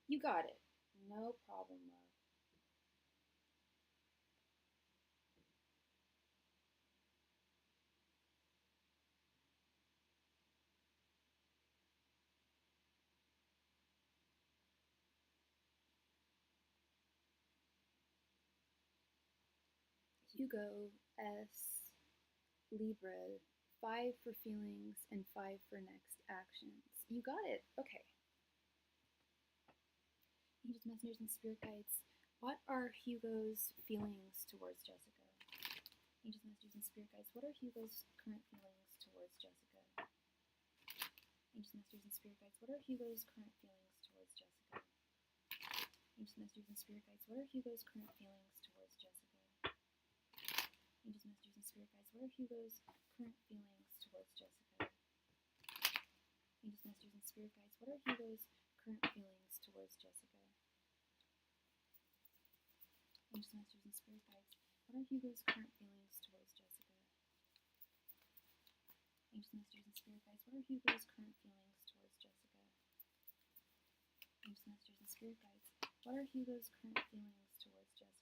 You got it. No problem, love. Hugo S. Libra, 5 for feelings and 5 for next actions. You got it. Okay. Angels, messengers, and spirit guides. What are Hugo's feelings towards Jessica? Angels, messengers, and spirit guides. What are Hugo's current feelings towards Jessica? Angels, messengers, and spirit guides. What are Hugo's current feelings towards Jessica? Angels, messengers, and spirit guides. What are Hugo's current feelings towards Jessica? Angels, messengers, and spirit guides. What are Hugo's current feelings towards Jessica? Angels, messengers, and spirit guides. What are Hugo's current feelings towards Jessica? Angels, messengers, and spirit guides. What are Hugo's current feelings towards Jessica? Angels, messengers, and spirit guides. What are Hugo's current feelings towards Jessica? Angels, messengers, and spirit guides. What are Hugo's current feelings towards Jessica?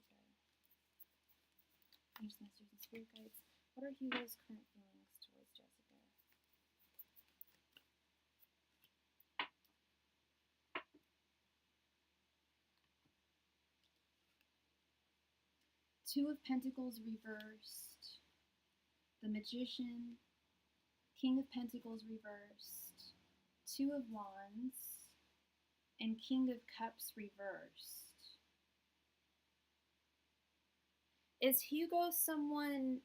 Angels, messengers, and spirit guides. What are Hugo's current feelings towards Jessica? Two of Pentacles reversed, the Magician, King of Pentacles reversed, Two of Wands, and King of Cups reversed. Is Hugo someone,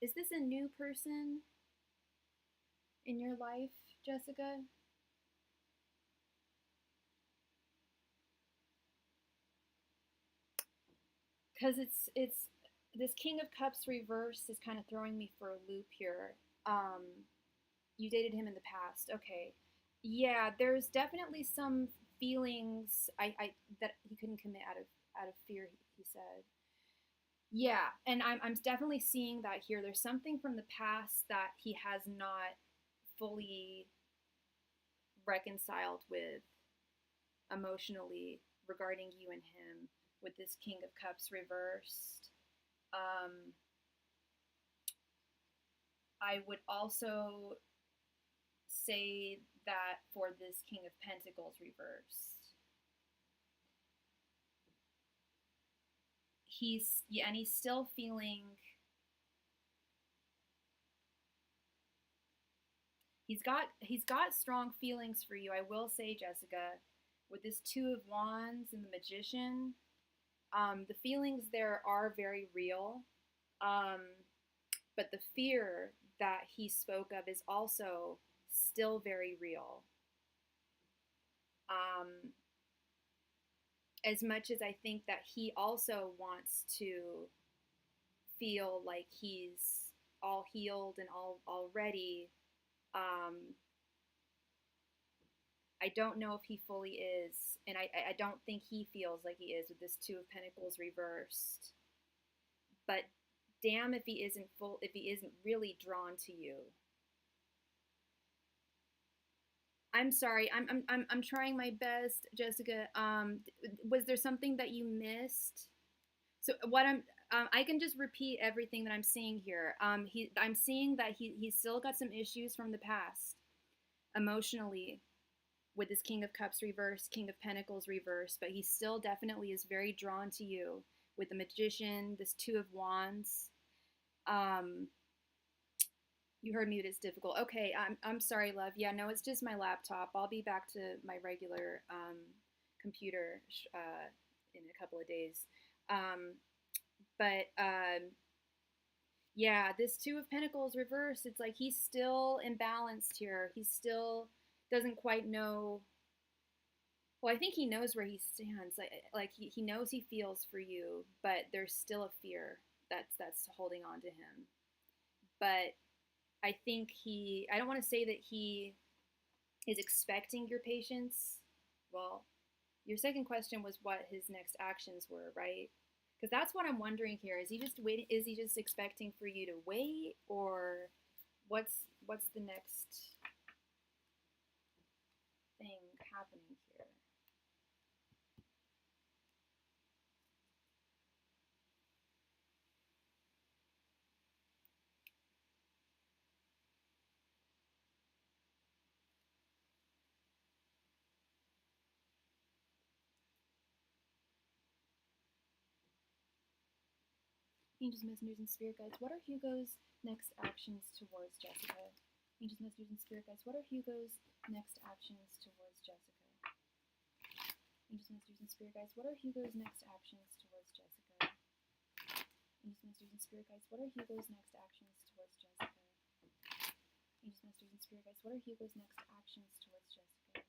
is this a new person in your life, Jessica? Because it's this King of Cups reverse is kind of throwing me for a loop here. You dated him in the past, okay? Yeah, there's definitely some feelings I that he couldn't commit out of fear. He said, yeah, and I'm definitely seeing that here. There's something from the past that he has not fully reconciled with emotionally regarding you and him with this King of Cups reversed. I would also say that for this King of Pentacles reversed, he's still feeling, he's got strong feelings for you. I will say, Jessica, with this Two of Wands and the Magician, the feelings there are very real. But the fear that he spoke of is also still very real. As much as I think that he also wants to feel like he's all healed and all ready, I don't know if he fully is, and I don't think he feels like he is with this Two of Pentacles reversed. But damn if he isn't really drawn to you. I'm sorry. I'm trying my best, Jessica. Was there something that you missed? So what I can just repeat everything that I'm seeing here. I'm seeing that he's still got some issues from the past, emotionally, with this King of Cups reversed, King of Pentacles reversed, but he still definitely is very drawn to you with the Magician, this Two of Wands. You heard me, but it's difficult. Okay, I'm sorry, love. Yeah, no, it's just my laptop. I'll be back to my regular computer in a couple of days. But yeah, this Two of Pentacles reversed, it's like he's still imbalanced here. He still doesn't quite know. Well, I think he knows where he stands. Like he knows he feels for you, but there's still a fear that's holding on to him. But I think I don't want to say that he is expecting your patience. Well, your second question was what his next actions were, right? Because that's what I'm wondering here. Is he just waiting? Is he just expecting for you to wait, or what's the next thing happening here? Angels, messengers, and spirit guides. What are Hugo's next actions towards Jessica? Angels, messengers, and spirit guides. What are Hugo's next actions towards Jessica? Angels, messengers, and spirit guides. What are Hugo's next actions towards Jessica? Angels, messengers, and spirit guides. What are Hugo's next actions towards Jessica? Angels, messengers, and spirit guides. What are Hugo's next actions towards Jessica?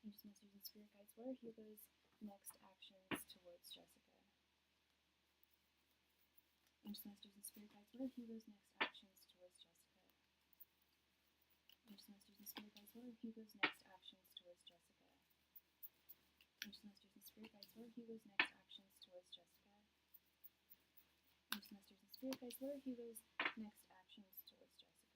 Angels, messengers, and spirit guides. What are Hugo's next actions towards Jessica? Angels, messengers, and spirit guides. What are Hugo's next actions towards Jessica? Angels, messengers, and spirit guides. What are Hugo's next actions towards Jessica? Angels, messengers, and spirit guides. What are Hugo's next actions towards Jessica? Angels, messengers, and spirit guides. What are Hugo's next actions towards Jessica?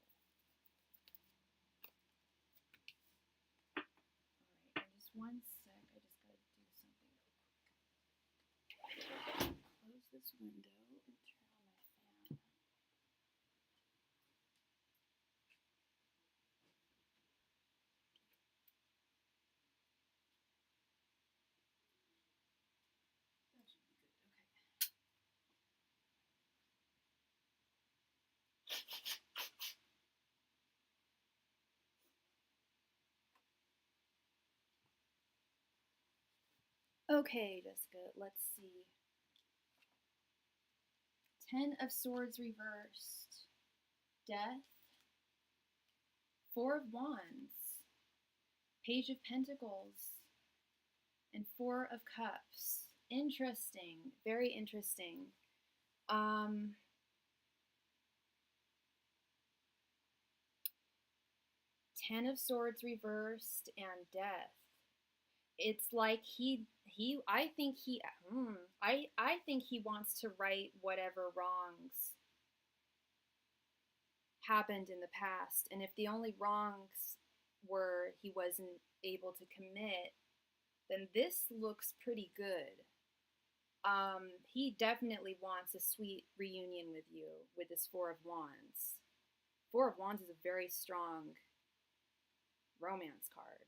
All right, and just one sec. I just gotta do something real quick. Close this window and turn on my fan. That should be good. Okay. Okay, Jessica, let's see. 10 of Swords reversed. Death. 4 of Wands. Page of Pentacles. And 4 of Cups. Interesting. Very interesting. 10 of Swords reversed and death. It's like I think he wants to right whatever wrongs happened in the past, and if the only wrongs were he wasn't able to commit, then this looks pretty good. He definitely wants a sweet reunion with you with this 4 of Wands. 4 of Wands is a very strong romance card.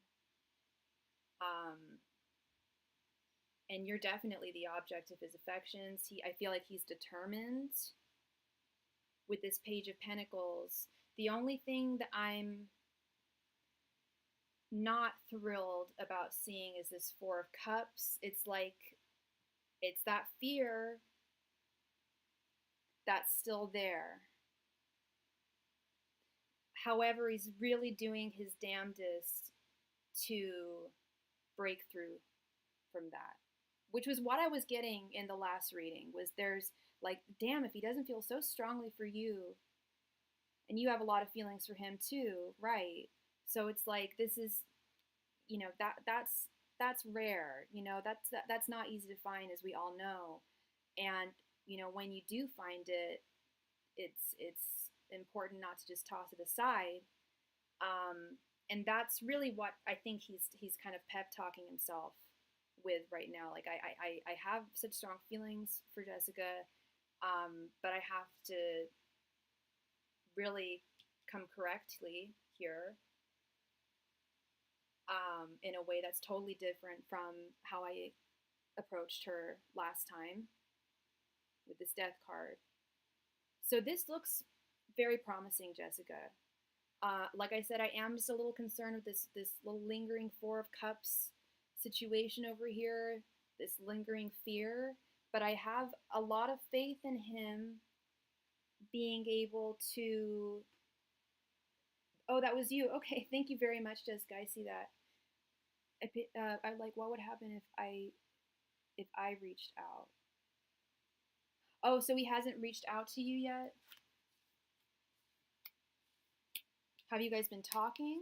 And you're definitely the object of his affections. I feel like he's determined with this Page of Pentacles. The only thing that I'm not thrilled about seeing is this 4 of Cups. It's like, it's that fear that's still there. However, he's really doing his damnedest to break through from that, which was what I was getting in the last reading. Was there's like, damn, if he doesn't feel so strongly for you, and you have a lot of feelings for him too, right? So it's like, this is, you know, that's rare, you know, that's not easy to find, as we all know. And you know, when you do find it, it's important not to just toss it aside. And that's really what I think he's kind of pep talking himself with right now. Like, I have such strong feelings for Jessica, but I have to really come correctly here, in a way that's totally different from how I approached her last time with this death card. So this looks very promising, Jessica. Like I said, I am just a little concerned with this little lingering 4 of Cups situation over here, this lingering fear. But I have a lot of faith in him being able to. Oh, that was you. Okay, thank you very much, Jessica. I see that. I like. What would happen if I reached out? Oh, so he hasn't reached out to you yet? Have you guys been talking?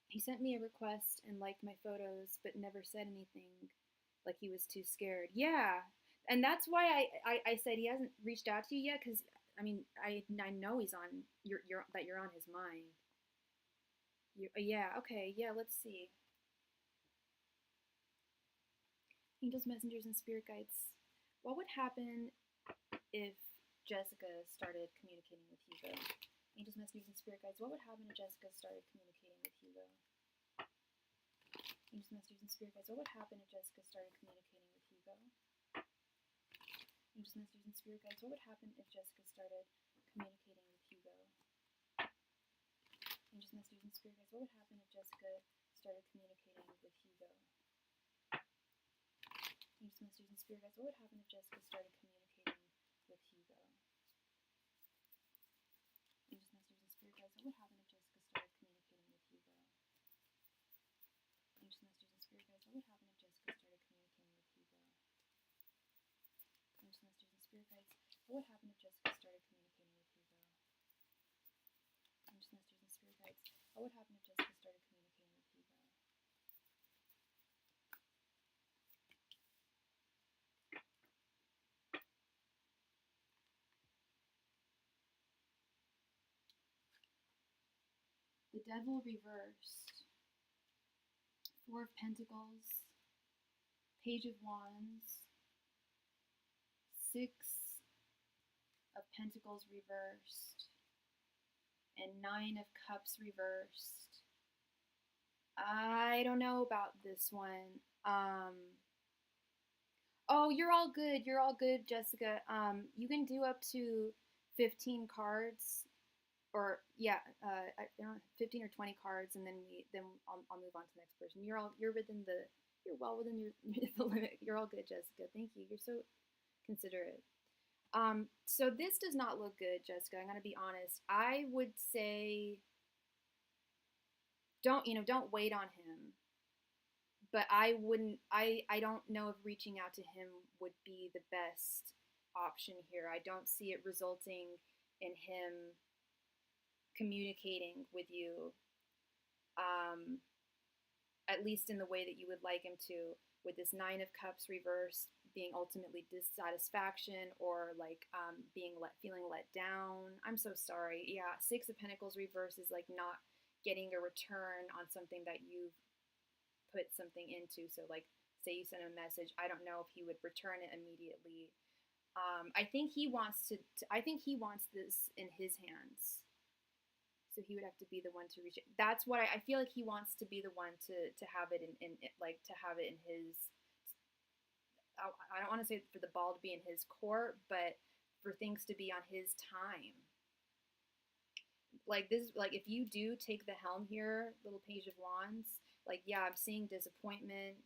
He sent me a request and liked my photos, but never said anything, like he was too scared. Yeah, and that's why I said he hasn't reached out to you yet, because I mean, I know he's on that you're on his mind. Yeah, okay, yeah. Let's see. Angels, messengers, and spirit guides. What would happen if Jessica started communicating with Hugo? Angels, messengers, and spirit guides. What would happen if Jessica started communicating with Hugo? Angels, messengers, and spirit guides. What would happen if Jessica started communicating with Hugo? Angels, messengers, and spirit guides. What would happen if Jessica started communicating with Hugo? Angels, messengers, and spirit guides. What would happen if Jessica started communicating with Hugo? Angels, messengers, and spirit guides. What would happen if Jessica started communicating with Hugo? Angels, messengers, and spirit guides. What would happen if Jessica started communicating with Hugo? Angels, messengers, and spirit guides. What would happen if Jessica started communicating with Hugo? Angels, messengers, and spirit guides. What would happen if Jessica started communicating with Hugo? Angels, messengers, and spirit guides. What would happen if Jessica started communicating with Hugo? The Devil reversed. Four of Pentacles, Page of Wands, Six of Pentacles reversed, and Nine of Cups reversed. I don't know about this one. Oh, you're all good. You're all good, Jessica. You can do up to 15 cards, or yeah, I don't know, 15 or 20 cards, and then I'll move on to the next person. You're well within the limit. You're all good, Jessica. Thank you. You're so considerate. So this does not look good, Jessica. I'm gonna be honest. I would say don't wait on him. But I wouldn't. I don't know if reaching out to him would be the best option here. I don't see it resulting in him communicating with you, at least in the way that you would like him to. With this Nine of Cups reversed being ultimately dissatisfaction, or like feeling let down. I'm so sorry. Yeah, Six of Pentacles reversed is like not getting a return on something that you've put something into. So like, say you send him a message, I don't know if he would return it immediately. I think he wants I think he wants this in his hands. So he would have to be the one to reach it. That's what I feel like he wants to be the one to have it in like to have it in his. I don't want to say for the ball to be in his court, but for things to be on his time. Like this, like if you do take the helm here, little Page of Wands, like yeah, I'm seeing disappointment,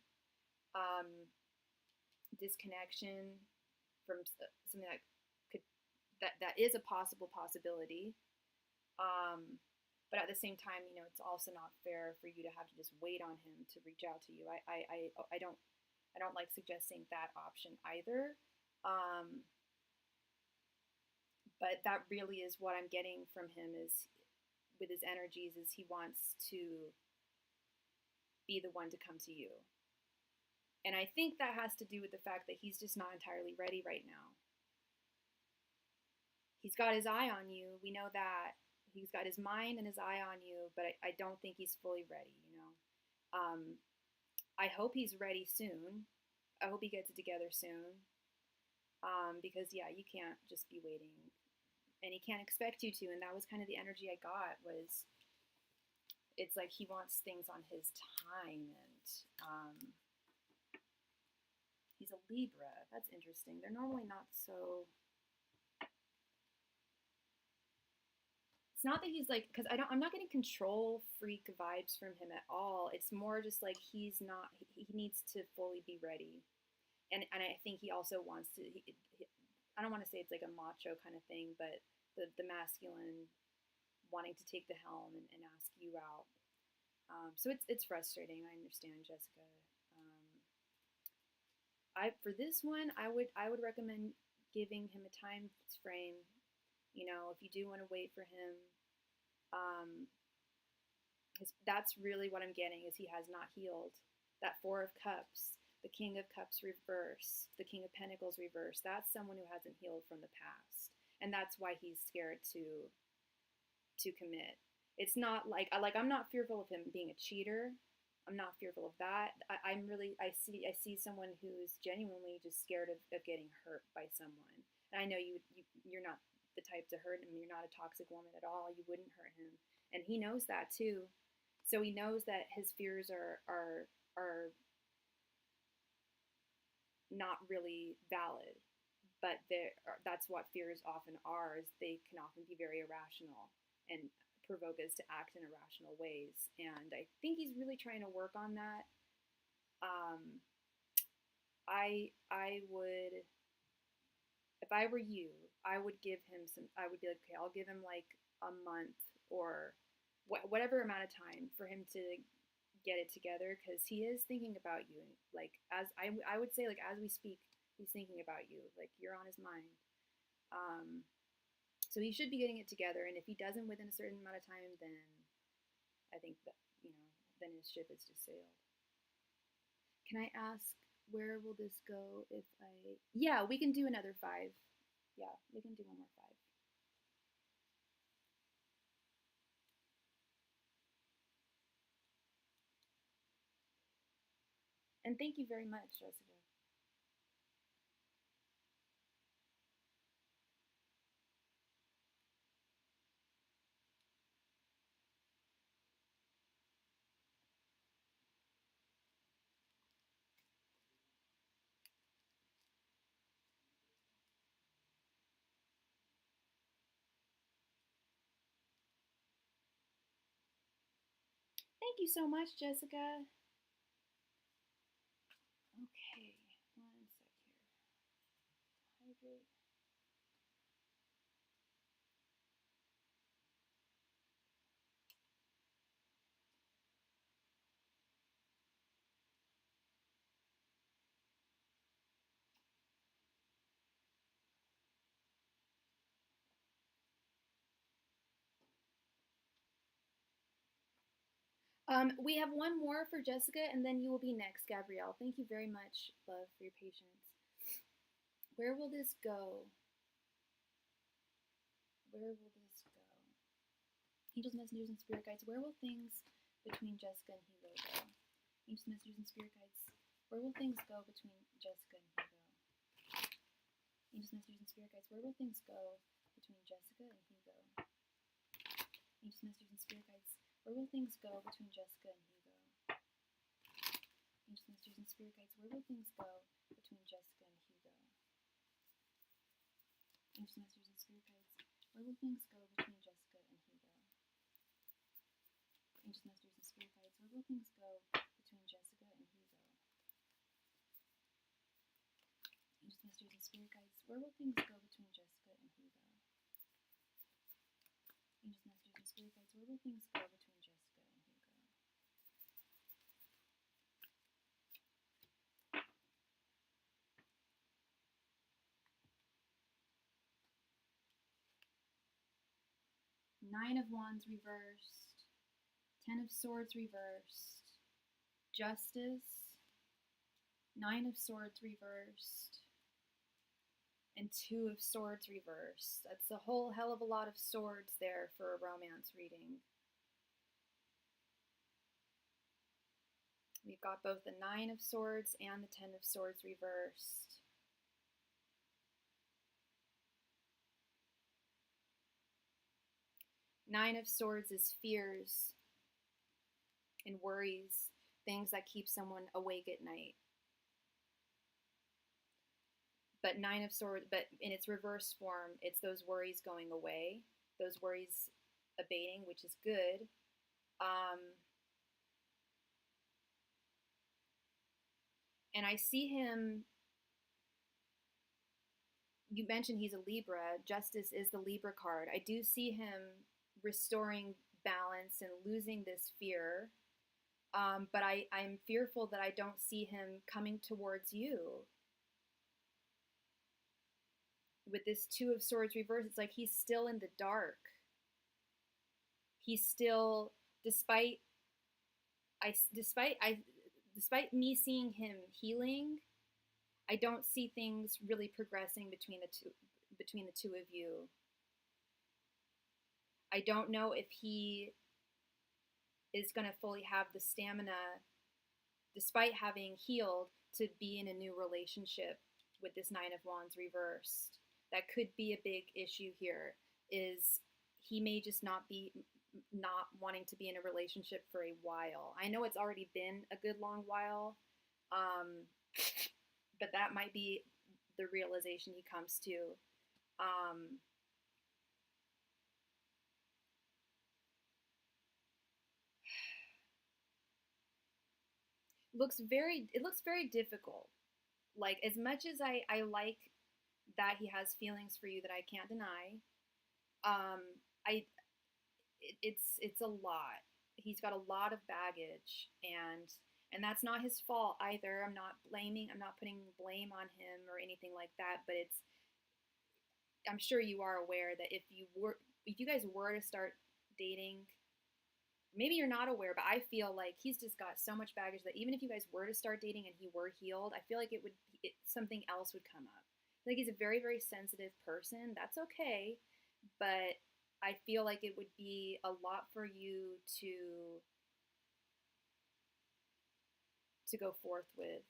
disconnection from something that is a possibility. But at the same time, it's also not fair for you to have to just wait on him to reach out to you. I don't like suggesting that option either. But that really is what I'm getting from him, is with his energies, is he wants to be the one to come to you. And I think that has to do with the fact that he's just not entirely ready right now. He's got his eye on you. We know that. He's got his mind and his eye on you, but I don't think he's fully ready, I hope he's ready soon. I hope he gets it together soon. Because, yeah, you can't just be waiting. And he can't expect you to. And that was kind of the energy I got, was it's like he wants things on his time. And he's a Libra. That's interesting. They're normally not so... It's not that he's like, because I'm not getting control freak vibes from him at all. It's more just like he needs to fully be ready. And I think he also wants to, I don't want to say it's like a macho kind of thing, but the masculine wanting to take the helm and ask you out. So it's frustrating. I understand, Jessica. For this one, I would recommend giving him a time frame. If you do want to wait for him, that's really what I'm getting, is he has not healed. That Four of Cups, the King of Cups reverse, the King of Pentacles reverse, that's someone who hasn't healed from the past. And that's why he's scared to commit. It's not like I'm not fearful of him being a cheater. I'm not fearful of that. I see someone who's genuinely just scared of getting hurt by someone. And I know you're not the type to hurt him. You're not a toxic woman at all. You wouldn't hurt him. And he knows that too. So he knows that his fears are not really valid. But that's what fears often are, is they can often be very irrational and provoke us to act in irrational ways. And I think he's really trying to work on that. I would, if I were you, I would be like, okay, I'll give him like a month or whatever amount of time for him to get it together, because he is thinking about you. Like, as I would say, like, as we speak, he's thinking about you. Like, you're on his mind. So he should be getting it together, and if he doesn't within a certain amount of time, then I think that, then his ship has just sailed. Can I ask, where will this go if yeah, we can do another 5. Yeah, we can do one more 5. And thank you very much, Jessica. Thank you so much, Jessica. Okay, 1 sec here. Hydrate. We have one more for Jessica, and then you will be next, Gabrielle. Thank you very much, love, for your patience. Where will this go? Where will this go? Angels, messengers, and spirit guides. Where will things between Jessica and Hugo go? Angels, messengers, and spirit guides. Where will things go between Jessica and Hugo? Angels, messengers, and spirit guides. Where will things go between Jessica and Hugo? Angels, messengers, and spirit guides. Where will things go between Jessica and Hugo? Angels, messengers, and spirit guides. Where will things go between Jessica and Hugo? Angels, messengers, and spirit guides. Where will things go between Jessica and Hugo? Angels, messengers, and spirit guides. Where will things go between Jessica and Hugo? Angels, messengers, and spirit guides. Where will things go between Jessica and Hugo? Angels, messengers, and spirit guides. Where will things go between Jessica and Hugo? 9 of Wands reversed, 10 of Swords reversed, Justice, 9 of Swords reversed, and 2 of Swords reversed. That's a whole hell of a lot of swords there for a romance reading. We've got both the 9 of Swords and the 10 of Swords reversed. Nine of Swords is fears and worries, things that keep someone awake at night. But 9 of Swords, but in its reverse form, it's those worries going away, those worries abating, which is good. And I see him, you mentioned he's a Libra. Justice is the Libra card. I do see him restoring balance and losing this fear. But I'm fearful that I don't see him coming towards you. With this 2 of Swords reverse, it's like he's still in the dark. He's still, despite me seeing him healing, I don't see things really progressing between the two of you. I don't know if he is going to fully have the stamina, despite having healed, to be in a new relationship with this 9 of Wands reversed. That could be a big issue here, is he may just not wanting to be in a relationship for a while. I know it's already been a good long while, but that might be the realization he comes to. It looks very difficult. Like, as much as I like that he has feelings for you that I can't deny, I it's a lot. He's got a lot of baggage, and that's not his fault either. I'm not putting blame on him or anything like that, but I'm sure you are aware that if you guys were to start dating, maybe you're not aware, but I feel like he's just got so much baggage that even if you guys were to start dating and he were healed, I feel like something else would come up. Like, he's a very, very sensitive person. That's okay, but I feel like it would be a lot for you to go forth with.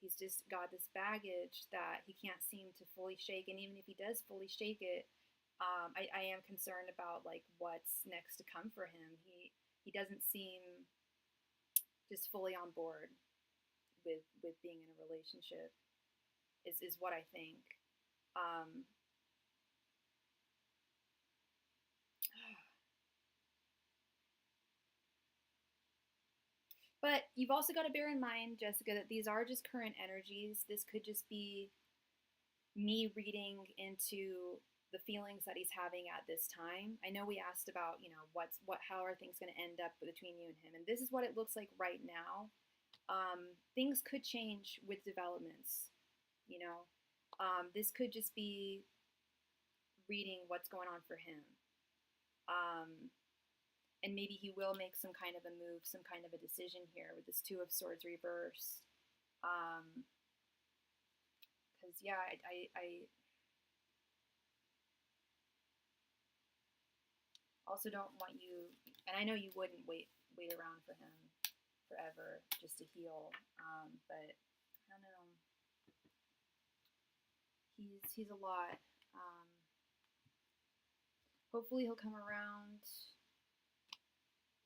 He's just got this baggage that he can't seem to fully shake, and even if he does fully shake it, I am concerned about like what's next to come for him. He doesn't seem just fully on board with being in a relationship. Is what I think. Um, but you've also got to bear in mind, Jessica, that these are just current energies. This could just be me reading into the feelings that he's having at this time. I know we asked about, how are things going to end up between you and him, and this is what it looks like right now. Things could change with developments. You know, this could just be reading what's going on for him. And maybe he will make some kind of a move, some kind of a decision here with this Two of Swords reverse. Because yeah, I also don't want you, and I know you wouldn't wait around for him forever just to heal. But I don't know. He's a lot. Hopefully he'll come around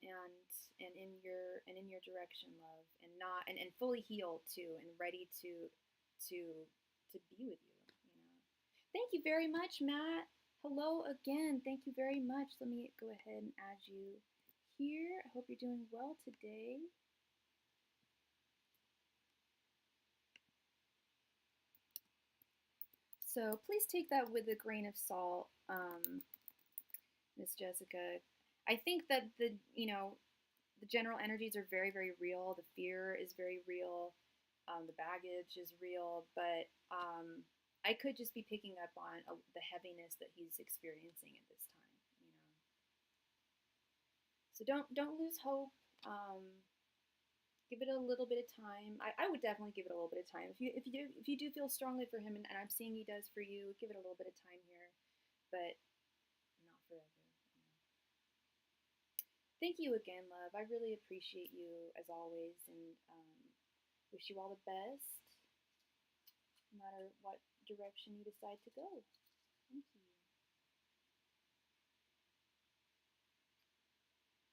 and in your direction, love, and not and fully healed too, and ready to be with you. Thank you very much, Matt. Hello again. Thank you very much. Let me go ahead and add you here. I hope you're doing well today. So please take that with a grain of salt, Miss Jessica. I think that the general energies are very, very real. The fear is very real. The baggage is real, but I could just be picking up on the heaviness that he's experiencing at this time. So don't lose hope. Give it a little bit of time. I would definitely give it a little bit of time. If you do feel strongly for him, and I'm seeing he does for you, give it a little bit of time here, but not forever. Thank you again, love. I really appreciate you as always, and wish you all the best, no matter what direction you decide to go. Thank you.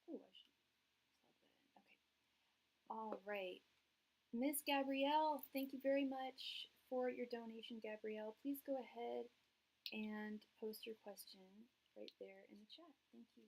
Oh, I should plug that in. Okay. All right. Miss Gabrielle, thank you very much for your donation, Gabrielle. Please go ahead and post your question right there in the chat. Thank you.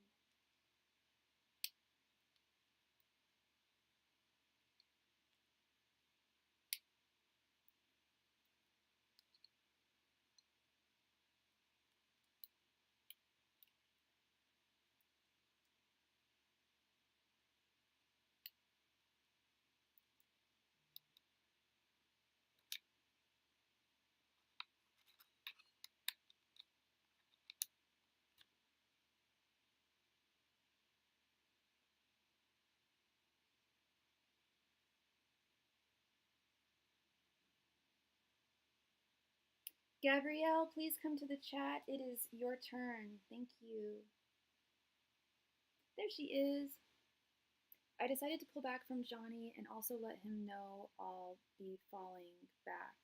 Gabrielle, please come to the chat. It is your turn. Thank you. There she is. I decided to pull back from Johnny and also let him know I'll be falling back.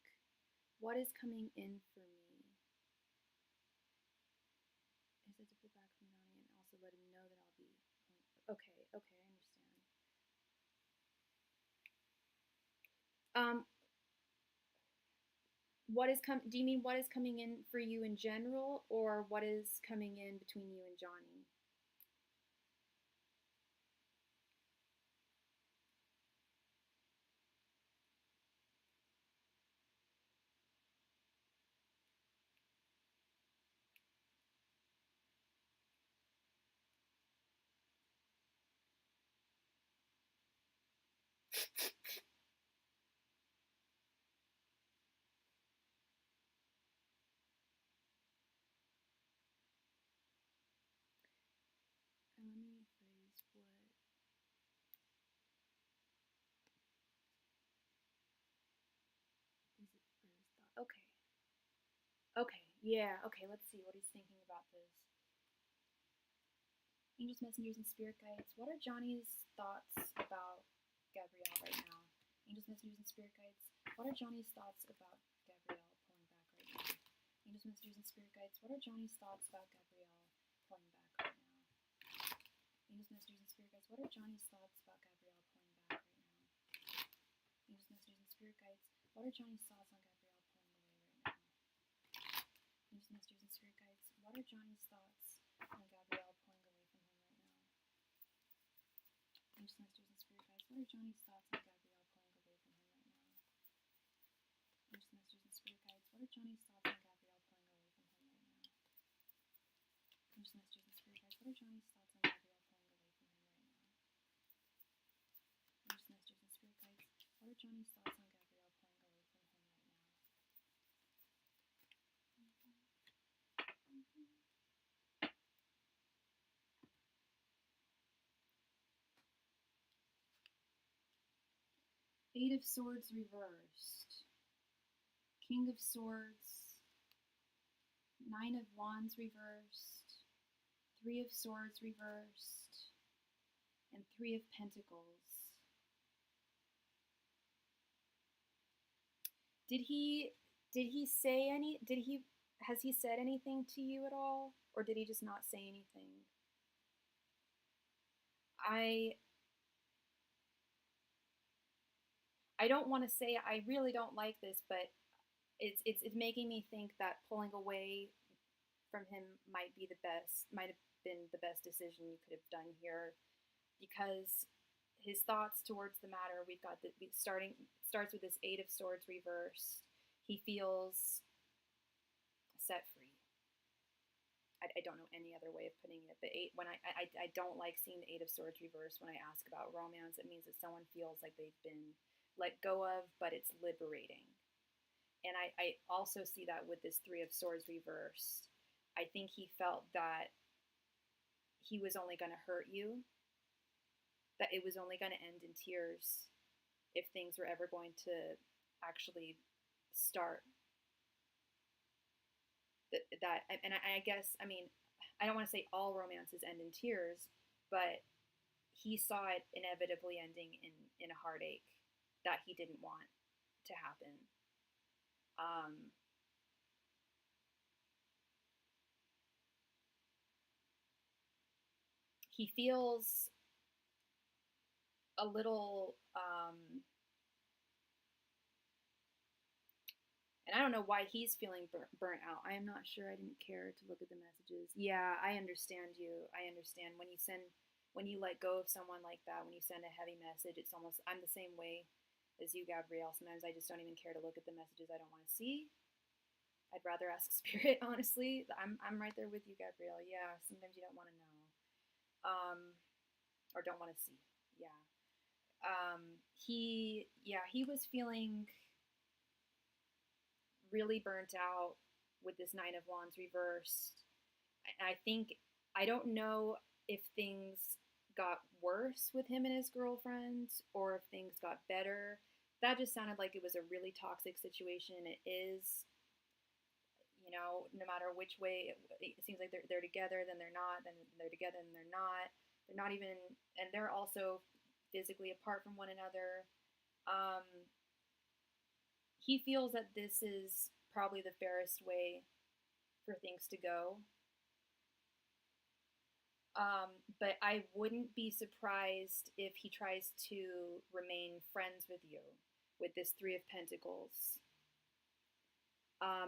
What is coming in for me? I decided to pull back from Johnny and also let him know that I'll be falling. Okay, I understand. Do you mean what is coming in for you in general, or what is coming in between you and Johnny? Let me phrase what is it for his thought. Okay. Okay, yeah, okay, let's see what he's thinking about this. Angels, messengers, and spirit guides. What are Johnny's thoughts about Gabrielle right now? Angels, messengers, and spirit guides. What are Johnny's thoughts about Gabrielle pulling back right now? Angels, messengers, and spirit guides. What are Johnny's thoughts about Gabrielle pulling back right now? Angels, messengers, and spirit guides. What are Johnny's thoughts about Gabrielle pulling back right now? Angels, messengers, and spirit guides. What are Johnny's thoughts on Gabrielle pulling away right now? Angels, messengers, and spirit guides. What are Johnny's thoughts on Gabrielle pulling away from him right now? Angels, messengers, and spirit guides. What are Johnny's thoughts on Gabrielle pulling away from him right now? Angels, messengers, and spirit guides. What are Johnny's thoughts on Gabrielle pulling away from him right now? Angels, messengers, and spirit guides. What are Johnny's thoughts on Gabrielle pulling away from him right now? Angels, messengers, and spirit guides. What are Johnny's thoughts on Gabrielle pulling away from him right now? 8 of Swords reversed. King of Swords. 9 of Wands reversed. 3 of Swords reversed. And 3 of Pentacles. Has he said anything to you at all? Or did he just not say anything? I don't want to say I really don't like this, but it's making me think that pulling away from him might have been the best decision you could have done here, because his thoughts towards the matter, starts with this 8 of Swords reversed. He feels set free. I don't know any other way of putting it, but I don't like seeing the 8 of Swords reversed when I ask about romance. It means that someone feels like they've been let go of, but it's liberating. And I also see that with this 3 of Swords reversed. I think he felt that he was only going to hurt you, that it was only going to end in tears if things were ever going to actually start. I guess, I mean, I don't want to say all romances end in tears, but he saw it inevitably ending in a heartache that he didn't want to happen. He feels a little, and I don't know why he's feeling burnt out. I am not sure. I didn't care to look at the messages. Yeah, I understand you. I understand when you let go of someone like that, when you send a heavy message, it's almost, I'm the same way as you, Gabrielle. Sometimes I just don't even care to look at the messages I don't want to see. I'd rather ask spirit, honestly. I'm right there with you, Gabrielle. Yeah, sometimes you don't want to know. Or don't want to see. Yeah. He was feeling really burnt out with this 9 of Wands reversed. I don't know if things got worse with him and his girlfriend or if things got better. That just sounded like it was a really toxic situation. It is, no matter which way, it seems like they're together, then they're not, then they're together, and they're not. They're not even, and they're also physically apart from one another. He feels that this is probably the fairest way for things to go. But I wouldn't be surprised if he tries to remain friends with you with this 3 of Pentacles.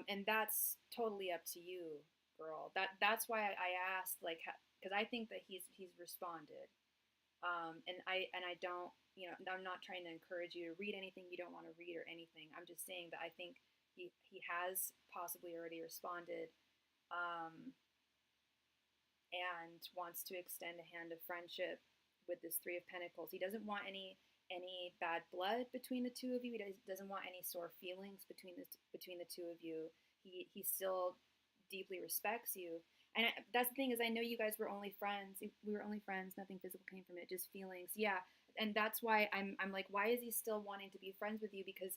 And that's totally up to you, girl. That's why I asked, like, because I think that he's responded. And I don't, I'm not trying to encourage you to read anything you don't want to read or anything. I'm just saying that I think he has possibly already responded, and wants to extend a hand of friendship with this 3 of Pentacles. He doesn't want any bad blood between the two of you. He doesn't want any sore feelings between the two of you. He still deeply respects you. And that's the thing, is I know you guys were only friends. We were only friends. Nothing physical came from it, just feelings. Yeah, and that's why I'm like, why is he still wanting to be friends with you? Because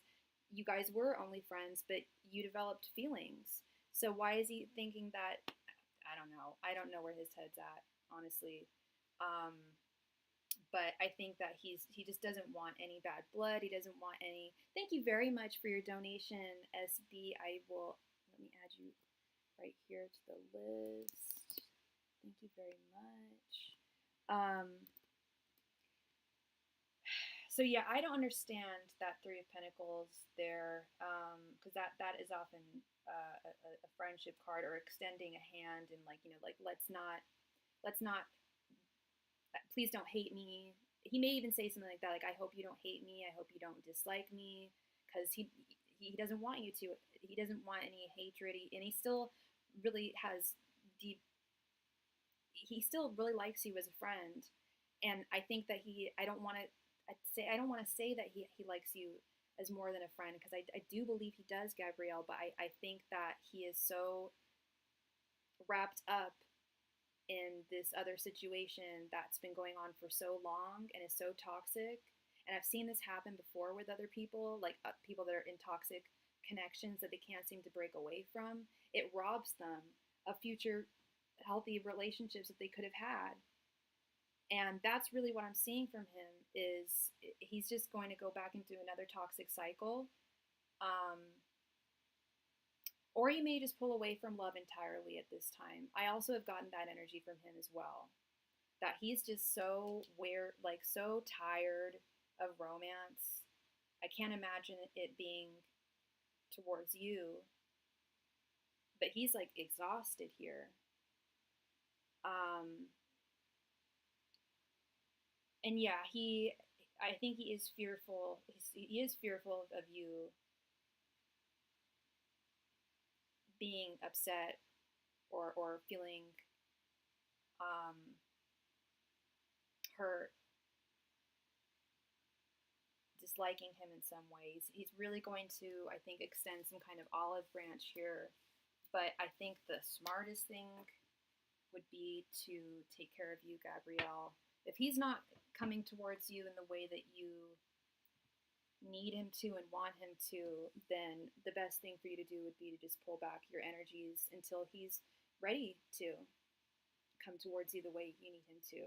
you guys were only friends, but you developed feelings. So why is he thinking that? I don't know. I don't know where his head's at, honestly. but I think that he just doesn't want any bad blood. He doesn't want any. Thank you very much for your donation, SB. I will let me add you right here to the list. Thank you very much. So yeah, I don't understand that Three of Pentacles there, because that is often a friendship card or extending a hand and like like let's not please don't hate me. He may even say something like that, like I hope you don't hate me, I hope you don't dislike me, because he doesn't want you to. He doesn't want any hatred, and he still really has deep. He still really likes you as a friend, and I think that he. I don't want to say that he likes you as more than a friend because I do believe he does, Gabrielle, but I think that he is so wrapped up in this other situation that's been going on for so long and is so toxic. And I've seen this happen before with other people, like people that are in toxic connections that they can't seem to break away from. It robs them of future healthy relationships that they could have had. And that's really what I'm seeing from him is he's just going to go back into another toxic cycle. Um, or he may just pull away from love entirely at this time. I also have gotten that energy from him as well. That he's just so so tired of romance. I can't imagine it being towards you, but he's like exhausted here. Um, and yeah, I think he is fearful. He is fearful of you being upset or feeling um, hurt, disliking him in some ways. He's really going to, I think, extend some kind of olive branch here. But I think the smartest thing would be to take care of you, Gabrielle. If he's not coming towards you in the way that you need him to and want him to, then the best thing for you to do would be to just pull back your energies until he's ready to come towards you the way you need him to.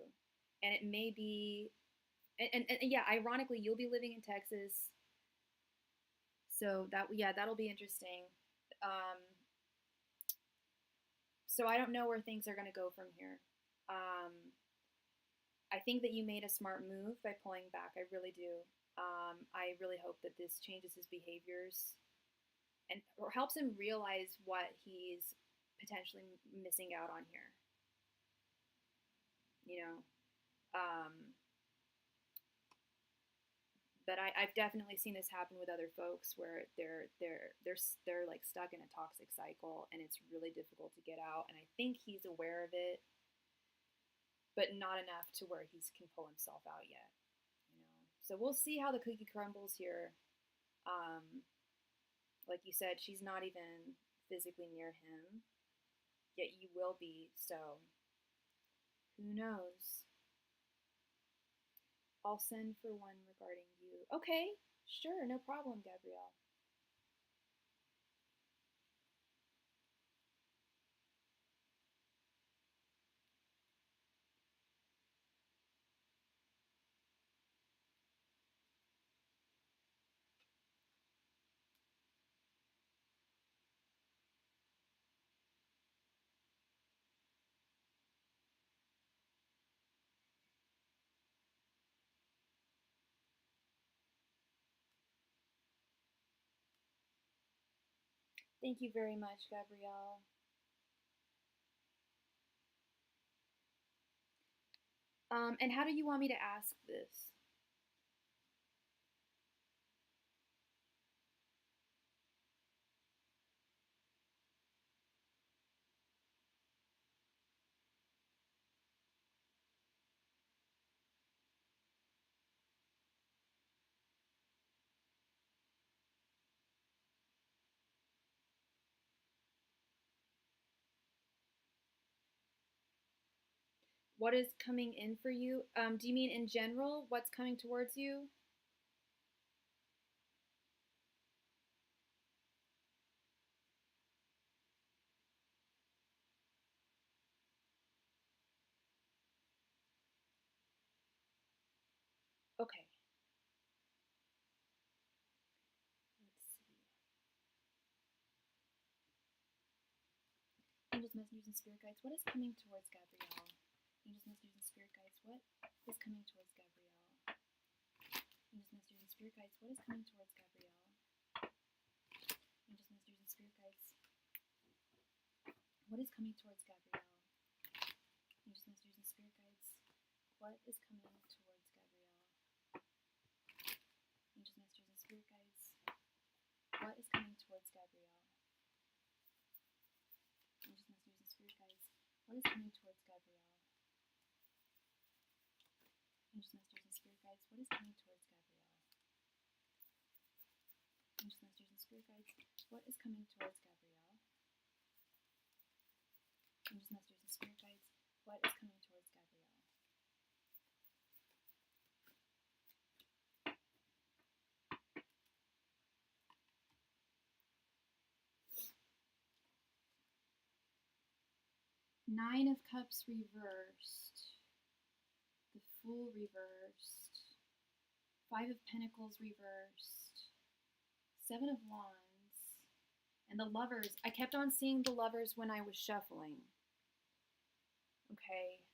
And it may be, and yeah, ironically, you'll be living in Texas. So that'll be interesting. Um, so I don't know where things are going to go from here. Um, I think that you made a smart move by pulling back. I really do. I really hope that this changes his behaviors and or helps him realize what he's potentially missing out on here. You know, um, but I've definitely seen this happen with other folks where they're like stuck in a toxic cycle and it's really difficult to get out. And I think he's aware of it, but not enough to where he can pull himself out yet. You know, so we'll see how the cookie crumbles here. Um, like you said, she's not even physically near him, yet you will be. So who knows? I'll send for one regarding you. Okay, sure, no problem, Gabrielle. Thank you very much, Gabrielle. And how do you want me to ask this? What is coming in for you? Do you mean in general what's coming towards you? Okay. Let's see. Angels, messengers, and spirit guides. What is coming towards Gabrielle? Angels, messengers, and spirit guides. What is coming towards Gabrielle? Angels, messengers, and spirit guides. What is coming towards Gabrielle? Angels, messengers, and spirit guides. What is coming towards Gabrielle? Angels, messengers, and spirit guides. What is coming towards Gabrielle? Angels, messengers, and spirit guides. What is coming towards Gabrielle? Angels, messengers, and spirit guides. What is coming towards Gabrielle? Angels, messengers, and spirit guides. What is coming towards Gabrielle? Angels, messengers, and spirit guides. What is coming towards Gabrielle? Angels, messengers, and spirit guides. What is coming towards Gabrielle? 9 of Cups reversed. The Fool reversed. 5 of Pentacles reversed. 7 of Wands. And the Lovers. I kept on seeing the Lovers when I was shuffling. Okay.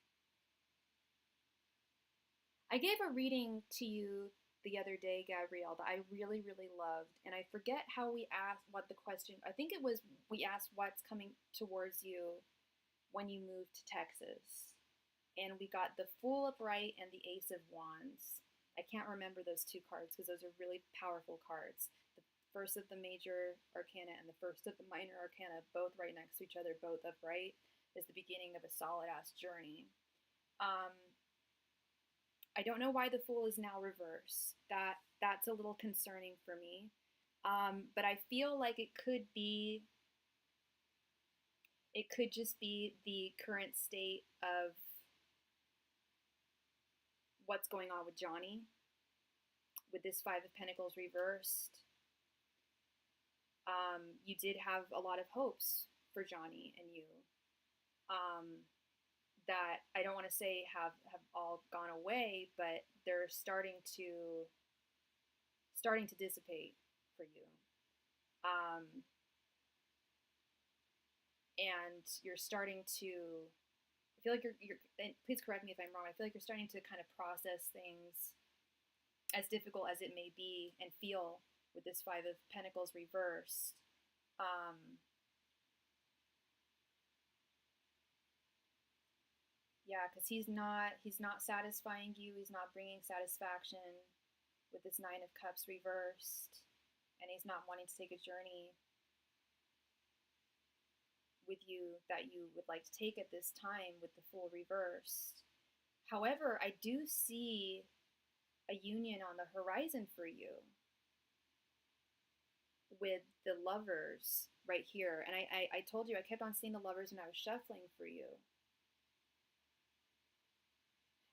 I gave a reading to you the other day, Gabrielle, that I really, really loved. And I forget how we asked what the question, I think it was we asked what's coming towards you when you moved to Texas. And we got the Fool upright and the Ace of Wands. I can't remember those two cards because those are really powerful cards. The first of the major arcana and the first of the minor arcana, both right next to each other, both upright, is the beginning of a solid-ass journey. I don't know why the Fool is now reversed. That's a little concerning for me. But I feel like it could just be the current state of what's going on with Johnny, with this 5 of Pentacles reversed. You did have a lot of hopes for Johnny and you, that I don't want to say have all gone away, but they're starting to dissipate for you. And you're starting to, I feel like you're, and please correct me if I'm wrong, I feel like you're starting to kind of process things, as difficult as it may be and feel with this 5 of Pentacles reversed. Yeah, because he's not satisfying you. He's not bringing satisfaction with this 9 of Cups reversed, and he's not wanting to take a journey with you that you would like to take at this time with the Fool reversed. However, I do see a union on the horizon for you with the Lovers right here. And I told you I kept on seeing the Lovers when I was shuffling for you.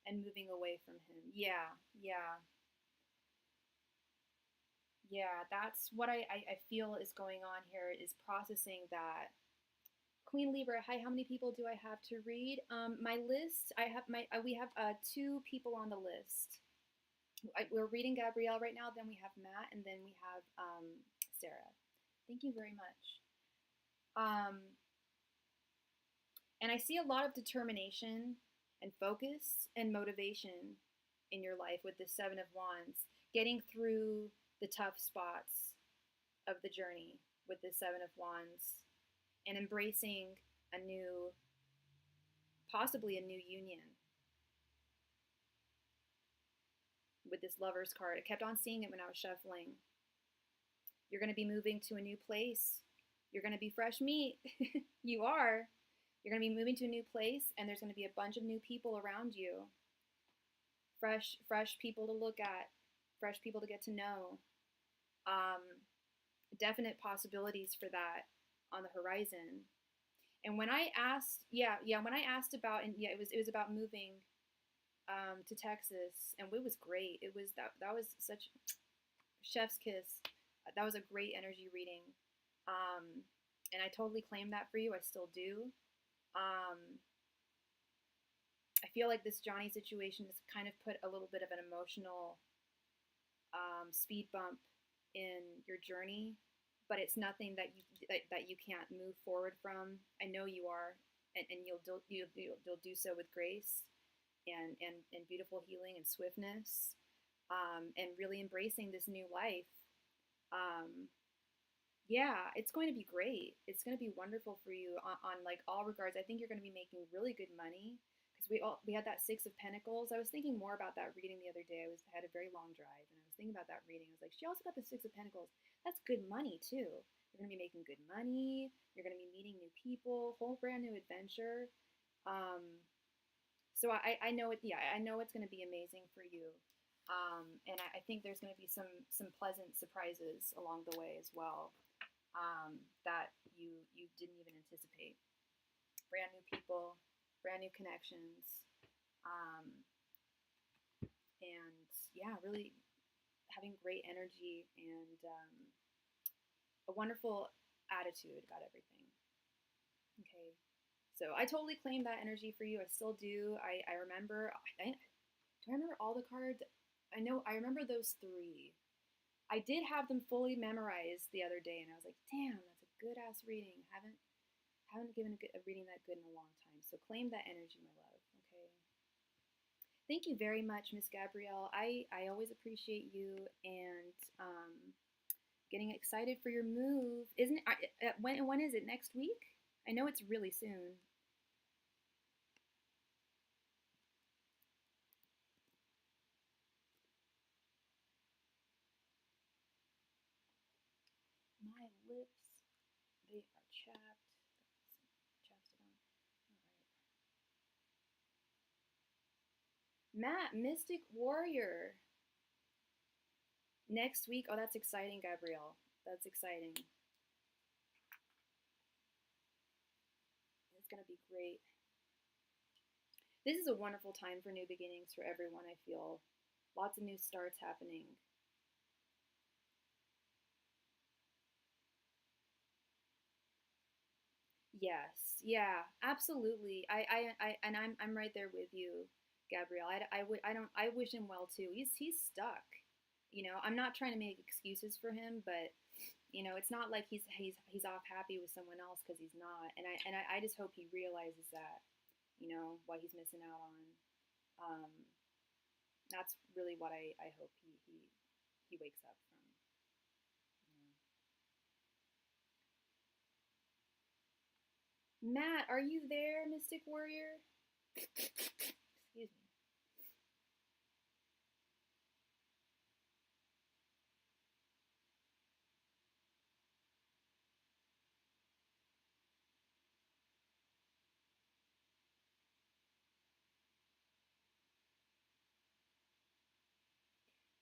And moving away from him. Yeah. That's what I feel is going on here, is processing that. Queen Libra, hi, how many people do I have to read? My list, we have 2 people on the list. We're reading Gabrielle right now, then we have Matt, and then we have Sarah. Thank you very much. And I see a lot of determination and focus and motivation in your life with the 7 of Wands, getting through the tough spots of the journey with the 7 of Wands, and embracing possibly a new union with this Lovers card. I kept on seeing it when I was shuffling. You're going to be moving to a new place. You're going to be fresh meat. You are. You're going to be moving to a new place, and there's going to be a bunch of new people around you. Fresh people to look at, fresh people to get to know. Definite possibilities for that on the horizon. And when I asked, when I asked about, and it was about moving to Texas, and it was great. It was that was such chef's kiss. That was a great energy reading, and I totally claim that for you. I still do. I feel like this Johnny situation has kind of put a little bit of an emotional speed bump in your journey, but it's nothing that you can't move forward from. I know you are, and you'll do so with grace and beautiful healing and swiftness, and really embracing this new life. Um, yeah, it's going to be great. It's going to be wonderful for you on like all regards. I think you're going to be making really good money because we had that Six of Pentacles. I was thinking more about that reading the other day. I had a very long drive and I was thinking about that reading. I was like, she also got the Six of Pentacles. That's good money too. You're going to be making good money. You're going to be meeting new people, whole brand new adventure. Um, so I know it. Yeah, I know it's going to be amazing for you. And I think there's going to be some pleasant surprises along the way as well, that you didn't even anticipate. Brand new people, brand new connections, um, and yeah, really having great energy and a wonderful attitude about everything. Okay, so I totally claim that energy for you. I still do. I remember. Do I remember all the cards? I know. I remember those three. I did have them fully memorized the other day, and I was like, "Damn, that's a good ass reading." Haven't given a reading that good in a long time. So claim that energy, my love. Okay. Thank you very much, Miss Gabrielle. I always appreciate you and getting excited for your move. Isn't it, when is it? Next week? I know it's really soon. My lips, they are chapped. Got some chapstick on. All right. Matt, Mystic Warrior. Next week. Oh, that's exciting, Gabrielle. That's exciting. It's going to be great. This is a wonderful time for new beginnings for everyone, I feel. Lots of new starts happening. Yes, yeah, absolutely. And I'm right there with you, Gabrielle. I don't, I wish him well too. He's stuck. You know, I'm not trying to make excuses for him, but you know, it's not like he's off happy with someone else because he's not. And I just hope he realizes that, you know, what he's missing out on. Um, that's really what I hope he wakes up from. You know. Matt, are you there, Mystic Warrior? Excuse me.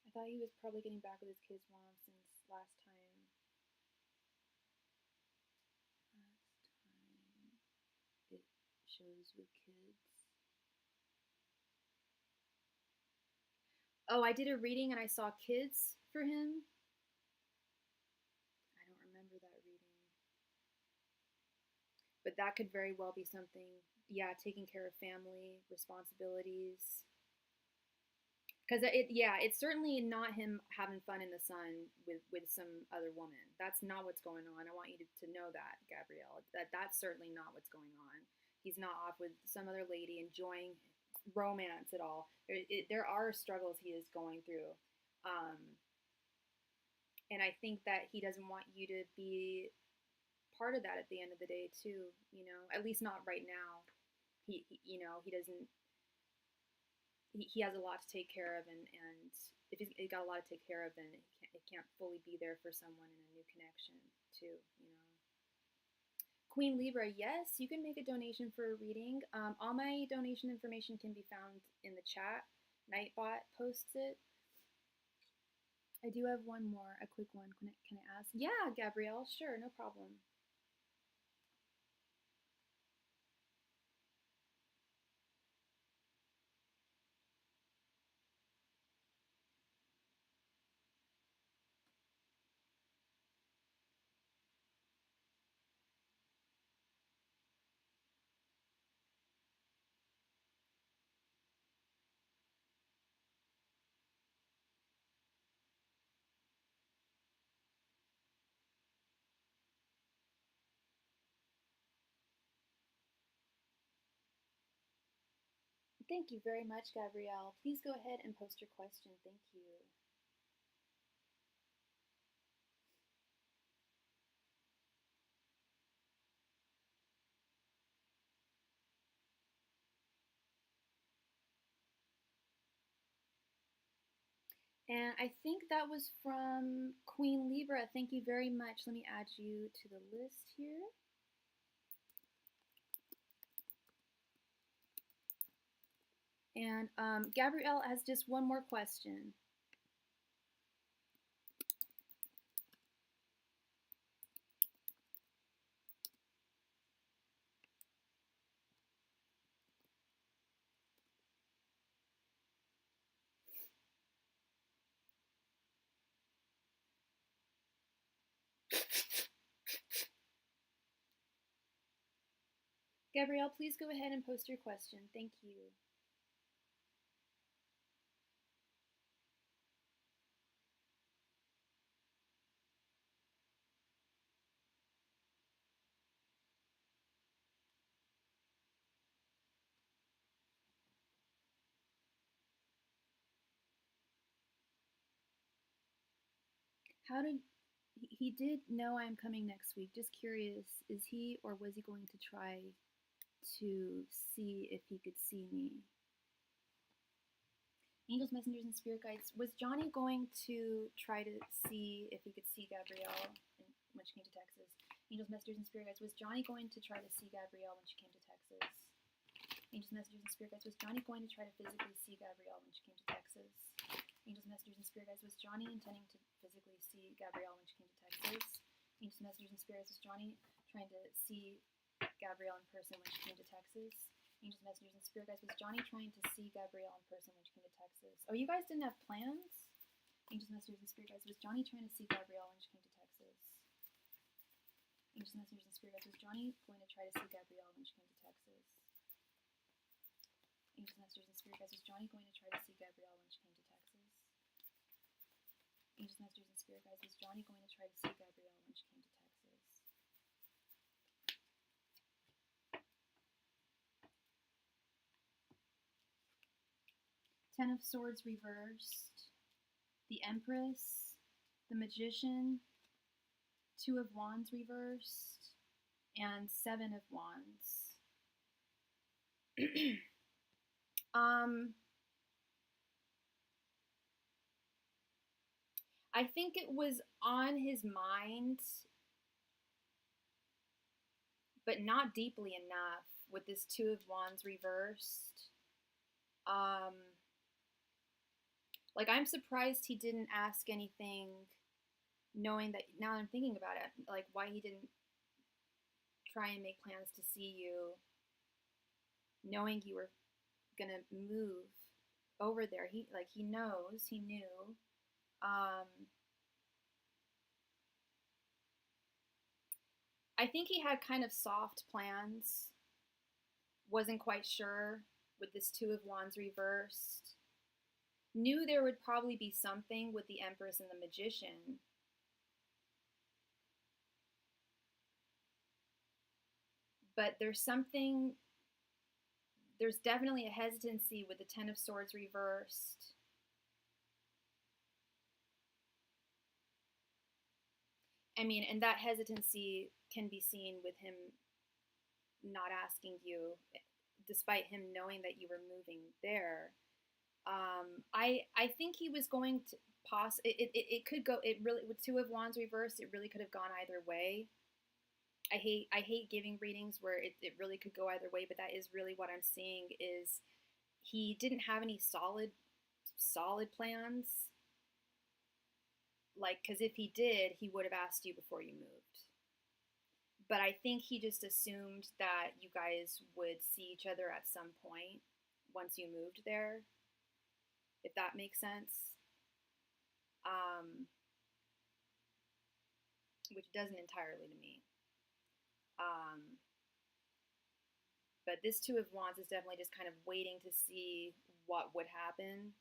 I thought he was probably getting back with his kids' mom since last time. It shows with kids. Oh, I did a reading and I saw kids for him. I don't remember that reading. But that could very well be something. Yeah, taking care of family responsibilities. Because yeah, it's certainly not him having fun in the sun with some other woman. That's not what's going on. I want you to know that, Gabrielle. That's certainly not what's going on. He's not off with some other lady enjoying romance at all. There are struggles he is going through, um, and I think that he doesn't want you to be part of that at the end of the day too. You know, at least not right now. You know, he doesn't he has a lot to take care of, and if he's got a lot to take care of, then it can't fully be there for someone in a new connection too, you know. Queen Libra, yes, you can make a donation for a reading. All my donation information can be found in the chat. Nightbot posts it. I do have one more, a quick one. Can I ask? Yeah, Gabrielle, sure, no problem. Thank you very much, Gabrielle. Please go ahead and post your question. Thank you. And I think that was from Queen Libra. Thank you very much. Let me add you to the list here. And Gabrielle has just one more question. Gabrielle, please go ahead and post your question. Thank you. How did he did know I'm coming next week? Just curious, is he or was he going to try to see if he could see me? Angels, messengers, and spirit guides. Was Johnny going to try to see if he could see Gabrielle when she came to Texas? Angels, messengers, and spirit guides. Was Johnny going to try to see Gabrielle when she came to Texas? Angels, messengers, and spirit guides. Was Johnny going to try to physically see Gabrielle when she came to Texas? Angels, messengers, and spirit guides. Was Johnny intending to physically see Gabrielle when she came to Texas? Angels, messengers, and spirit guides. Was Johnny trying to see Gabrielle in person when she came to Texas? Angels, messengers, and spirit guides. Was Johnny trying to see Gabrielle in person when she came to Texas? Oh, you guys didn't have plans? Angels, messengers, and spirit guides. Was Johnny trying to see Gabrielle when she came to Texas? Angels, messengers, and spirit guides. Was Johnny going to try to see Gabrielle when she came to Texas? Angels, messengers, and spirit guides. Was Johnny going to try to see Gabrielle when she came to Texas? Angels, messengers, and spirit guides. Was Johnny going to try to see Gabrielle when she came to Texas? Ten of Swords reversed, the Empress, the Magician, Two of Wands reversed, and Seven of Wands. I think it was on his mind, but not deeply enough with this Two of Wands reversed. Like, I'm surprised he didn't ask anything, knowing that, now I'm thinking about it, like, why he didn't try and make plans to see you, knowing you were gonna move over there. He knew. I think he had kind of soft plans, wasn't quite sure with this Two of Wands reversed. Knew there would probably be something with the Empress and the Magician. But there's definitely a hesitancy with the Ten of Swords reversed. I mean, and that hesitancy can be seen with him not asking you, despite him knowing that you were moving there. I think he was going to it could go, it really, with Two of Wands reversed, it really could have gone either way. I hate giving readings where it really could go either way, but that is really what I'm seeing, is he didn't have any solid plans. Like, because if he did, he would have asked you before you moved. But I think he just assumed that you guys would see each other at some point once you moved there, if that makes sense. Which doesn't entirely to me. But this Two of Wands is definitely just kind of waiting to see what would happen.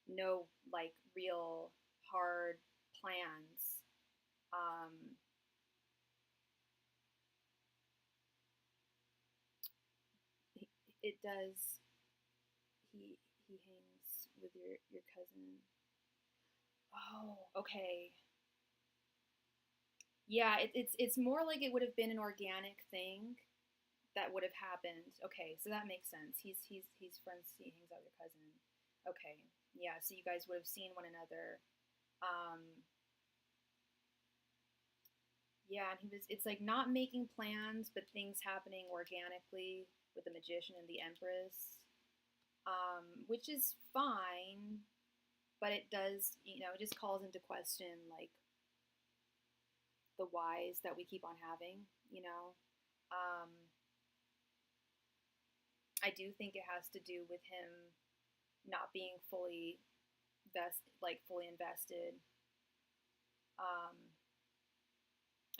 No, like, real hard plans. It does he hangs with your cousin. Oh, okay. Yeah, it's more like it would have been an organic thing that would have happened. Okay, so that makes sense. He's friends. He hangs out with your cousin. Okay, yeah. So you guys would have seen one another. Um, yeah, and he was. It's like not making plans, but things happening organically with the magician and the empress, which is fine. But it does, it just calls into question like the whys that we keep on having. You know, um, I do think it has to do with him not being fully invested um,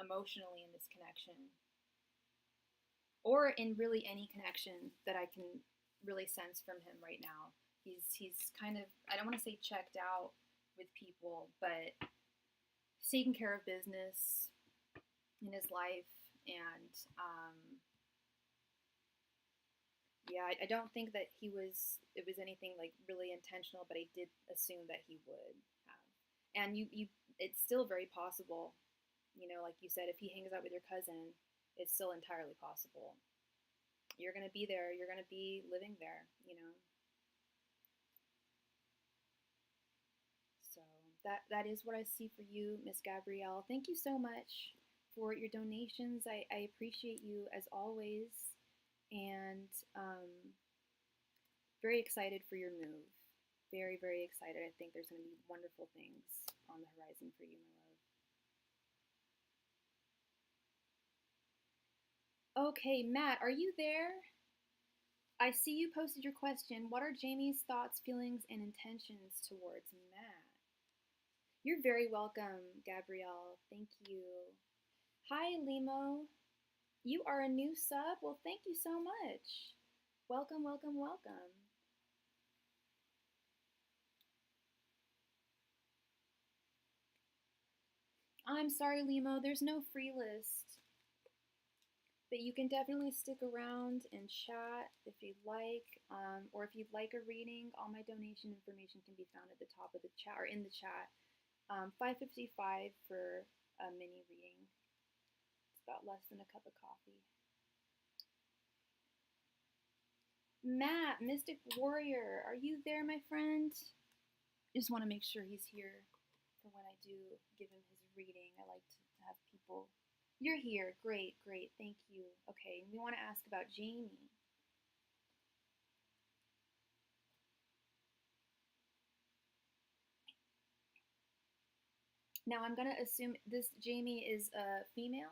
emotionally in this connection, or in really any connection that I can really sense from him right now. He's kind of, I don't want to say checked out with people, but he's taking care of business in his life, and yeah, I don't think that it was anything like really intentional, but I did assume that he would have. And it's still very possible, like you said, if he hangs out with your cousin, it's still entirely possible. You're going to be there, you're going to be living there. So that is what I see for you, Miss Gabrielle. Thank you so much for your donations. I appreciate you as always, and very excited for your move. Very, very excited. I think there's going to be wonderful things on the horizon for you, my love. Okay, Matt, are you there? I see you posted your question. What are Jamie's thoughts, feelings, and intentions towards Matt? You're very welcome, Gabrielle. Thank you. Hi, Limo. You are a new sub? Well, thank you so much. Welcome, welcome, welcome. I'm sorry, Limo, there's no free list. But you can definitely stick around and chat if you'd like, or if you'd like a reading. All my donation information can be found at the top of the chat or in the chat. $5.55 for a mini reading. It's about less than a cup of coffee. Matt, Mystic Warrior, are you there, my friend? Just want to make sure he's here for when I do give him his reading. I like to have people. You're here. Great, great. Thank you. Okay, we want to ask about Jamie. Now I'm gonna assume this Jamie is a female.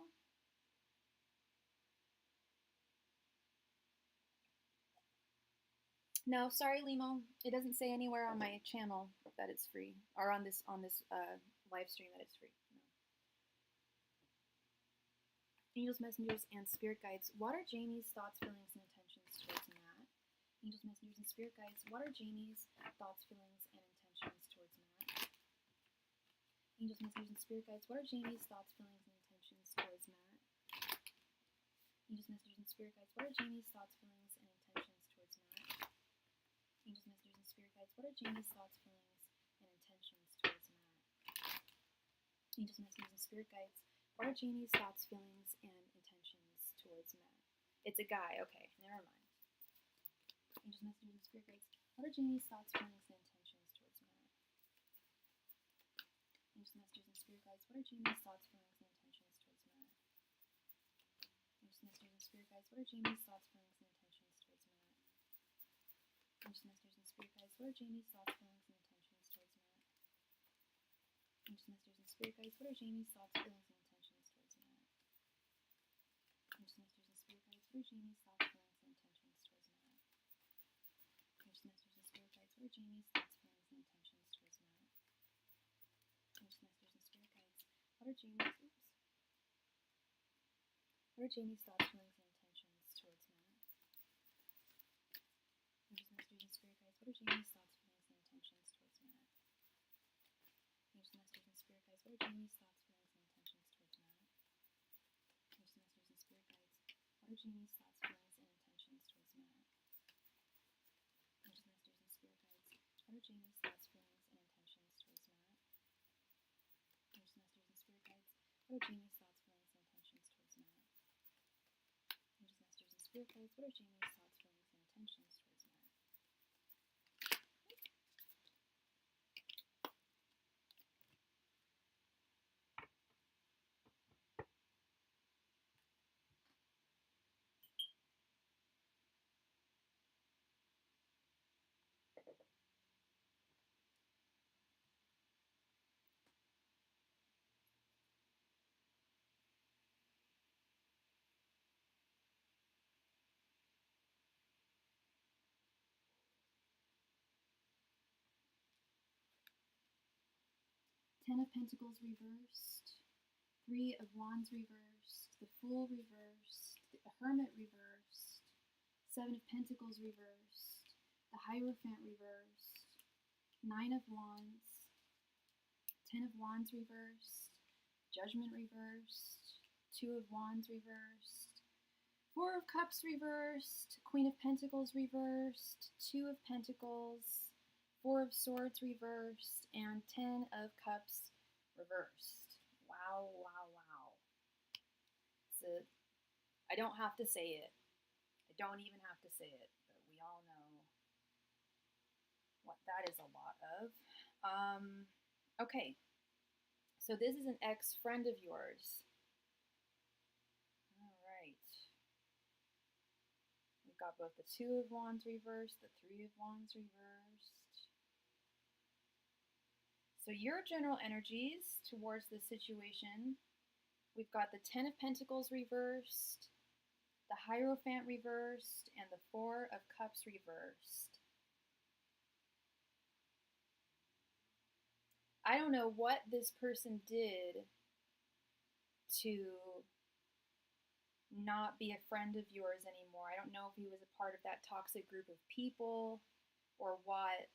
No, sorry, Limo. It doesn't say anywhere on my channel that it's free, or on this live stream that it's free. No. Angels, messengers, and spirit guides. What are Jamie's thoughts, feelings, and intentions towards Matt? Angels, messengers, and spirit guides. What are Jamie's thoughts, feelings, and intentions towards Matt? Angels, messengers, and spirit guides. What are Jamie's thoughts, feelings, and intentions towards Matt? Angels, messengers, and spirit guides. What are Jamie's thoughts, feelings, and intentions towards Matt? Angels, messengers, and spirit guides. What are Jamie's thoughts, feelings, and intentions towards Matt? Angels, messengers, and spirit guides. What are Jamie's thoughts, feelings, and intentions towards Matt? It's a guy. Okay, never mind. Angels, messengers, and spirit guides. What are Jamie's thoughts, feelings, and intentions towards Matt? Angels, messengers, and spirit guides. What are Jamie's thoughts, feelings, and intentions towards Matt? Angels, messengers, and spirit guides. What are Jamie's thoughts, feelings, and intentions towards Matt? Angels, messengers, and spirit guides. What are Jamie's thoughts, feelings, and intentions towards Matt? Angels, messengers, and spirit guides. What are Jamie's thoughts, feelings, and intentions towards Matt? Angels, messengers, and spirit guides. What are Jamie's thoughts, feelings, and intentions towards Matt? Angels, messengers, and spirit guides. What are Jamie's thoughts, feelings, and intentions towards Matt? Angels, messengers, and spirit guides. What are Jamie's What are Jamie's thoughts, feelings, and intentions towards Matt? Angels, messengers, and spirit guides. What are Jamie's thoughts, feelings, and intentions towards Matt? Angels, messengers, and spirit guides. What are Jamie's thoughts, feelings, and intentions towards Matt? Angels, messengers, and spirit guides. What are Jamie's thoughts, feelings, and intentions towards Matt? Angels, messengers, are Jamie's thoughts, feelings, and intentions towards Matt? There's Masters and Spirit Guides. What are Jamie's thoughts, feelings, and intentions towards Matt? There's Masters and Spirit Guides. What are Jamie's thoughts, feelings, and intentions towards Matt? Ten of Pentacles reversed, Three of Wands reversed, the Fool reversed, the Hermit reversed, Seven of Pentacles reversed, the Hierophant reversed, Nine of Wands, Ten of Wands reversed, Judgment reversed, Two of Wands reversed, Four of Cups reversed, Queen of Pentacles reversed, Two of Pentacles, Four of Swords reversed, and Ten of Cups reversed. Wow, wow, wow. So, I don't have to say it. I don't even have to say it, but we all know what that is a lot of. Okay. So this is an ex-friend of yours. All right. We've got both the Two of Wands reversed, the Three of Wands reversed. So your general energies towards this situation, we've got the Ten of Pentacles reversed, the Hierophant reversed, and the Four of Cups reversed. I don't know what this person did to not be a friend of yours anymore. I don't know if he was a part of that toxic group of people or what.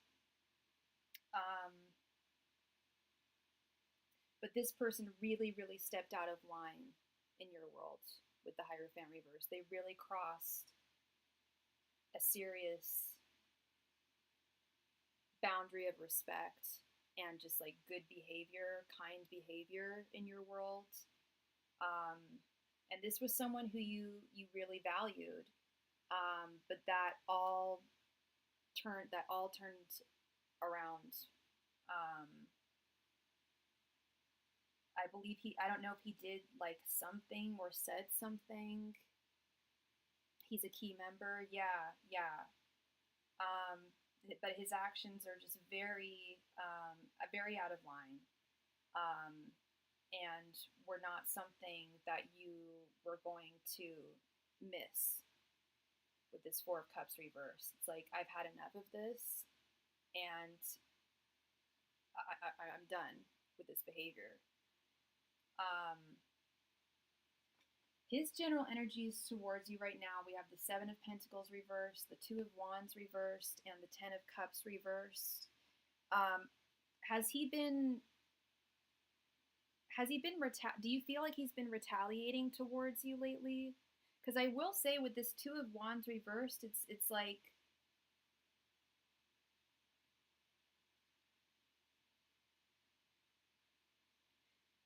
But this person really, really stepped out of line in your world with the Hierophant reverse. They really crossed a serious boundary of respect and just like good behavior, kind behavior in your world. And this was someone who you really valued. But that all turned around. I believe I don't know if he did like something or said something. He's a key member. Yeah. But his actions are just very out of line. And were not something that you were going to miss with this Four of Cups reverse. It's like, I've had enough of this, and I'm done with this behavior. His general energies towards you right now, we have the Seven of Pentacles reversed, the Two of Wands reversed, and the Ten of Cups reversed. Do you feel like he's been retaliating towards you lately? Because I will say with this Two of Wands reversed, it's like,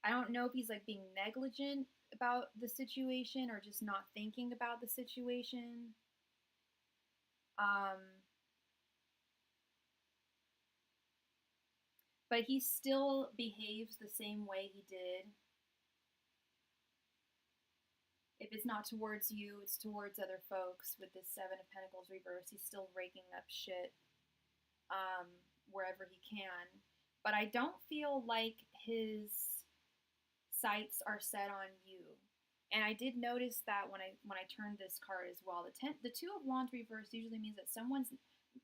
I don't know if he's like being negligent about the situation or just not thinking about the situation. But he still behaves the same way he did. If it's not towards you, it's towards other folks. With this Seven of Pentacles reversed, he's still raking up shit wherever he can. But I don't feel like his sights are set on you. And I did notice that when I turned this card as well. The Two of Wands reversed usually means that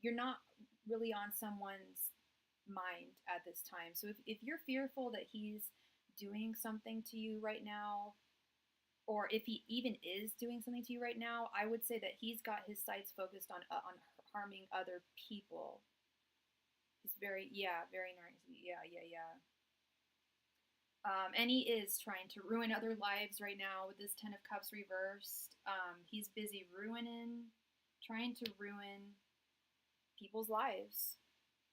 you're not really on someone's mind at this time. So if you're fearful that he's doing something to you right now, or if he even is doing something to you right now, I would say that he's got his sights focused on harming other people. He's very narcissistic. Yeah. And he is trying to ruin other lives right now with this Ten of Cups reversed. He's busy trying to ruin people's lives.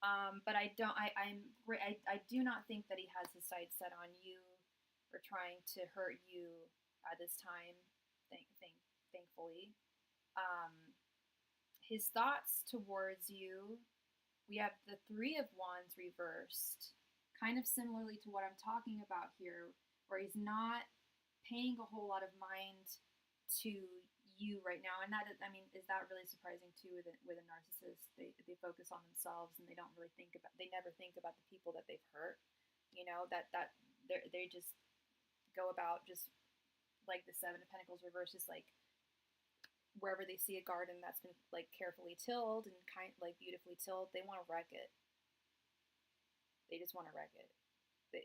But I don't. I do not think that he has his sights set on you or trying to hurt you at this time. Thankfully, um, his thoughts towards you. We have the Three of Wands reversed, kind of similarly to what I'm talking about here, where he's not paying a whole lot of mind to you right now. And that is, I mean, is that really surprising too with a narcissist? They focus on themselves and they don't really think about, they never think about the people that they've hurt. You know, that they just go about just like the Seven of Pentacles reverse, just like wherever they see a garden that's been like carefully tilled and like beautifully tilled, they want to wreck it. They just want to wreck it.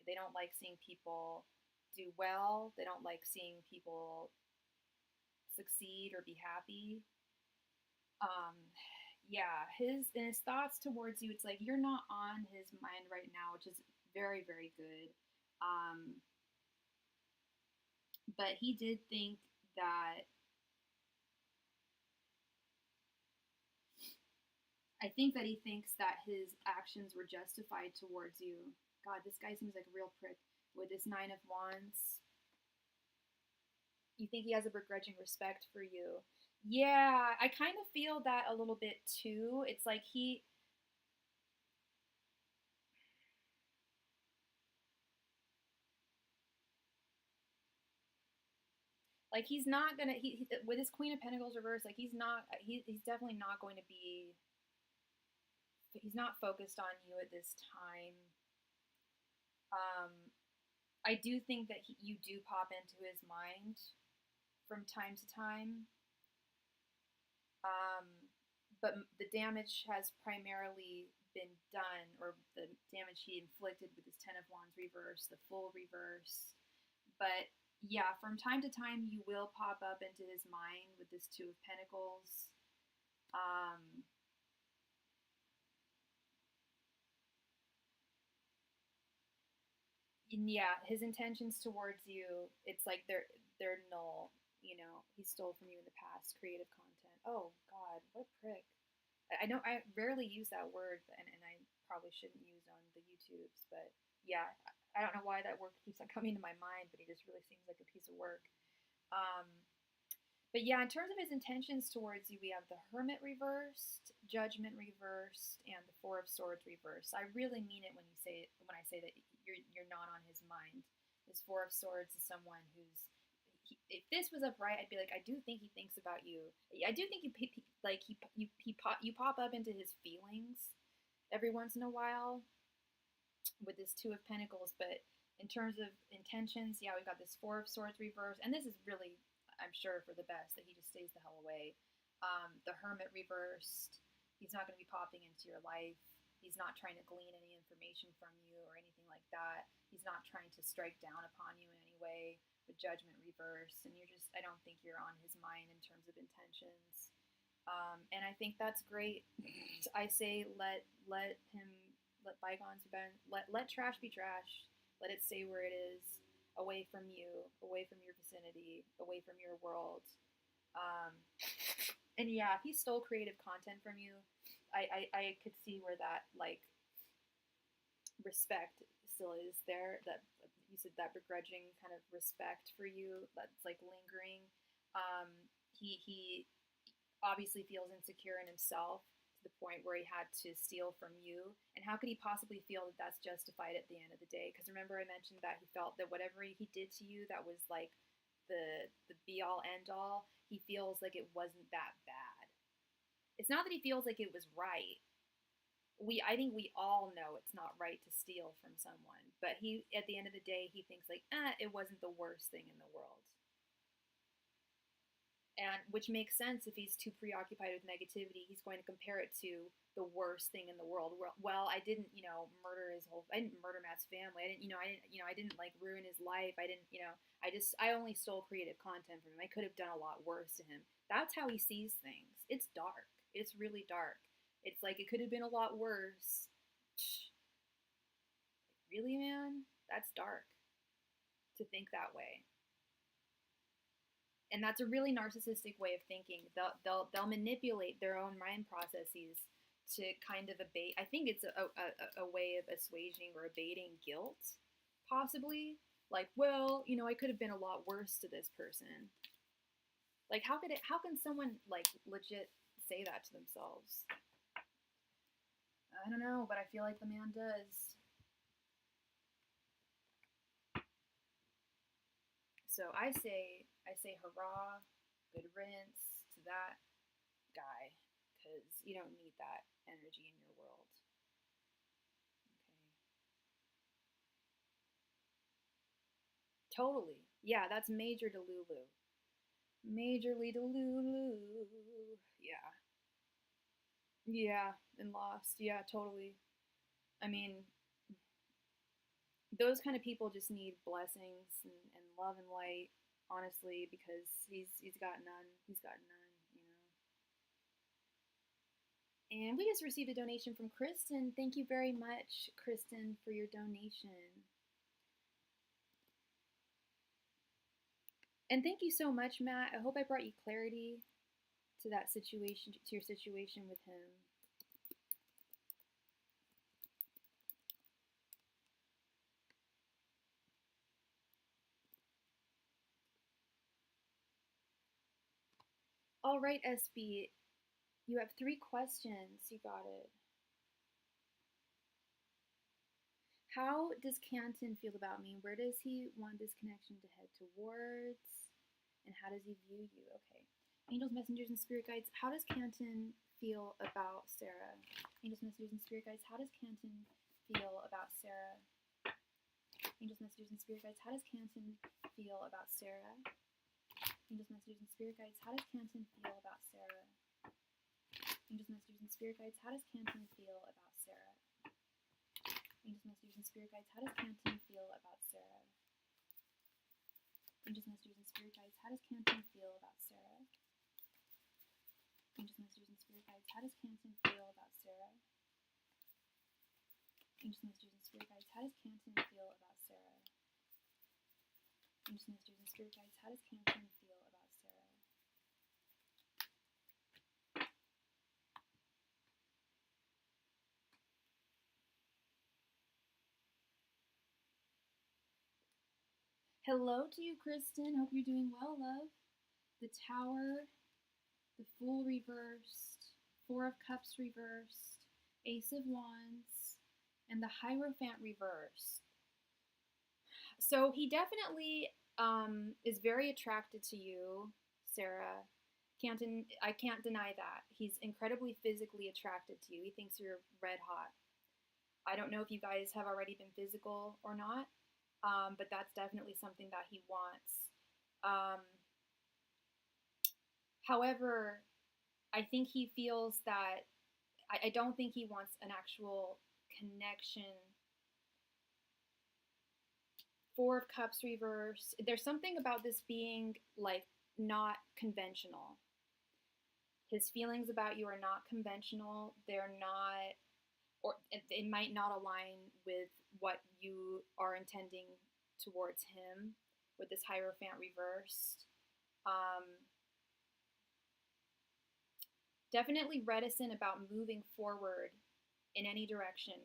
They don't like seeing people do well. They don't like seeing people succeed or be happy. Yeah, his thoughts towards you, it's like you're not on his mind right now, which is very, very good. But he did think that, I think that he thinks that his actions were justified towards you. God, this guy seems like a real prick with this Nine of Wands. You think he has a begrudging respect for you. Yeah, I kind of feel that a little bit too. It's like he's not gonna, he with his Queen of Pentacles reverse, like he's definitely not going to be, he's not focused on you at this time. I do think that you do pop into his mind from time to time. But the damage has primarily been done, or the damage he inflicted with his Ten of Wands reverse, the full reverse. But yeah, from time to time, you will pop up into his mind with this Two of Pentacles. And yeah, his intentions towards you, it's like they're null. You know, he stole from you in the past creative content. Oh God, what a prick! I know I rarely use that word, and I probably shouldn't use on the YouTubes, but yeah, I don't know why that word keeps on coming to my mind, but he just really seems like a piece of work. Um, but yeah, in terms of his intentions towards you, we have the Hermit reversed, Judgment reversed, and the Four of Swords reversed. I really mean it when I say that you're not on his mind. This Four of Swords is someone who's, if this was upright, I'd be like, I do think he thinks about you. I do think you pop up into his feelings every once in a while with this Two of Pentacles, but in terms of intentions, yeah, we've got this Four of Swords reversed, and this is really, I'm sure, for the best, that he just stays the hell away. The Hermit reversed, he's not going to be popping into your life. He's not trying to glean any information from you or anything like that. He's not trying to strike down upon you in any way. With Judgment reversed, and I don't think you're on his mind in terms of intentions. And I think that's great. I say let bygones be bygones. Let trash be trash. Let it stay where it is, away from you, away from your vicinity, away from your world. And yeah, if he stole creative content from you, I could see where that like respect still is there. That you said, that begrudging kind of respect for you that's like lingering. He obviously feels insecure in himself to the point where he had to steal from you. And how could he possibly feel that that's justified at the end of the day? Because remember, I mentioned that he felt that whatever he did to you, that was like the be all end all. He feels like it wasn't that bad. It's not that he feels like it was right. I think we all know it's not right to steal from someone, but he, at the end of the day, he thinks like, it wasn't the worst thing in the world. And which makes sense. If he's too preoccupied with negativity, he's going to compare it to the worst thing in the world. Well, I didn't, I didn't murder Matt's family. I didn't like ruin his life. I only stole creative content from him. I could have done a lot worse to him. That's how he sees things. It's dark. It's really dark. It's like, it could have been a lot worse. Really, man? That's dark to think that way. And that's a really narcissistic way of thinking. They'll manipulate their own mind processes to kind of abate. I think it's a way of assuaging or abating guilt, possibly. Like, well, you know, I could have been a lot worse to this person. Like, how can someone, like, legit say that to themselves? I don't know, but I feel like the man does. So I say hurrah, good riddance to that guy, because you don't need that energy in your world. Okay. Totally. Yeah, that's major Delulu. Majorly Delulu. Yeah. Yeah, and lost. Yeah, totally. I mean, those kind of people just need blessings and love and light, honestly, because he's got none. He's got none, you know. And we just received a donation from Kristen. Thank you very much, Kristen, for your donation. And thank you so much, Matt. I hope I brought you clarity to that situation, to your situation with him. All right, SB, you have 3 questions. You got it. How does Canton feel about me? Where does he want this connection to head towards? And how does he view you? Okay. Angels, messengers, and spirit guides, how does Canton feel about Sarah? Angels, messengers, and spirit guides, how does Canton feel about Sarah? Angels, messengers, and spirit guides, how does Canton feel about Sarah? Angels, messengers, and spirit guides, how does Canton feel about Sarah? Angels, messengers, and spirit guides, how does Canton feel about Sarah? Angels, messengers, and spirit guides, how does Canton feel about Sarah? Angels, messengers, and spirit guides, how does Canton feel about Sarah? Angels, messengers, and spirit guides, how does Canton feel about Sarah? Angels, messengers, and spirit guides, how does Canton feel about Sarah? Angels, messengers, and spirit guides, how does Canton feel about Sarah? Hello to you, Kristen. Hope you're doing well, love. The Tower, the Fool reversed, Four of Cups reversed, Ace of Wands, and the Hierophant reversed. So he definitely is very attracted to you, Sarah. Canton, I can't deny that. He's incredibly physically attracted to you. He thinks you're red hot. I don't know if you guys have already been physical or not, but that's definitely something that he wants. However, I think he feels that I don't think he wants an actual connection. Four of Cups reversed. There's something about this being like not conventional. His feelings about you are not conventional. They're not, or it might not align with what you are intending towards him with this Hierophant reversed. Definitely reticent about moving forward in any direction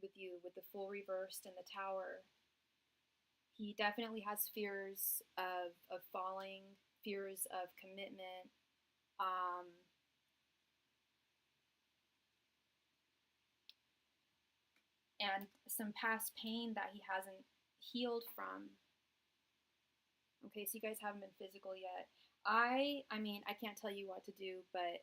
with you with the Fool reversed and the Tower. He definitely has fears of falling, fears of commitment. And some past pain that he hasn't healed from. Okay, so you guys haven't been physical yet. I mean, I can't tell you what to do, but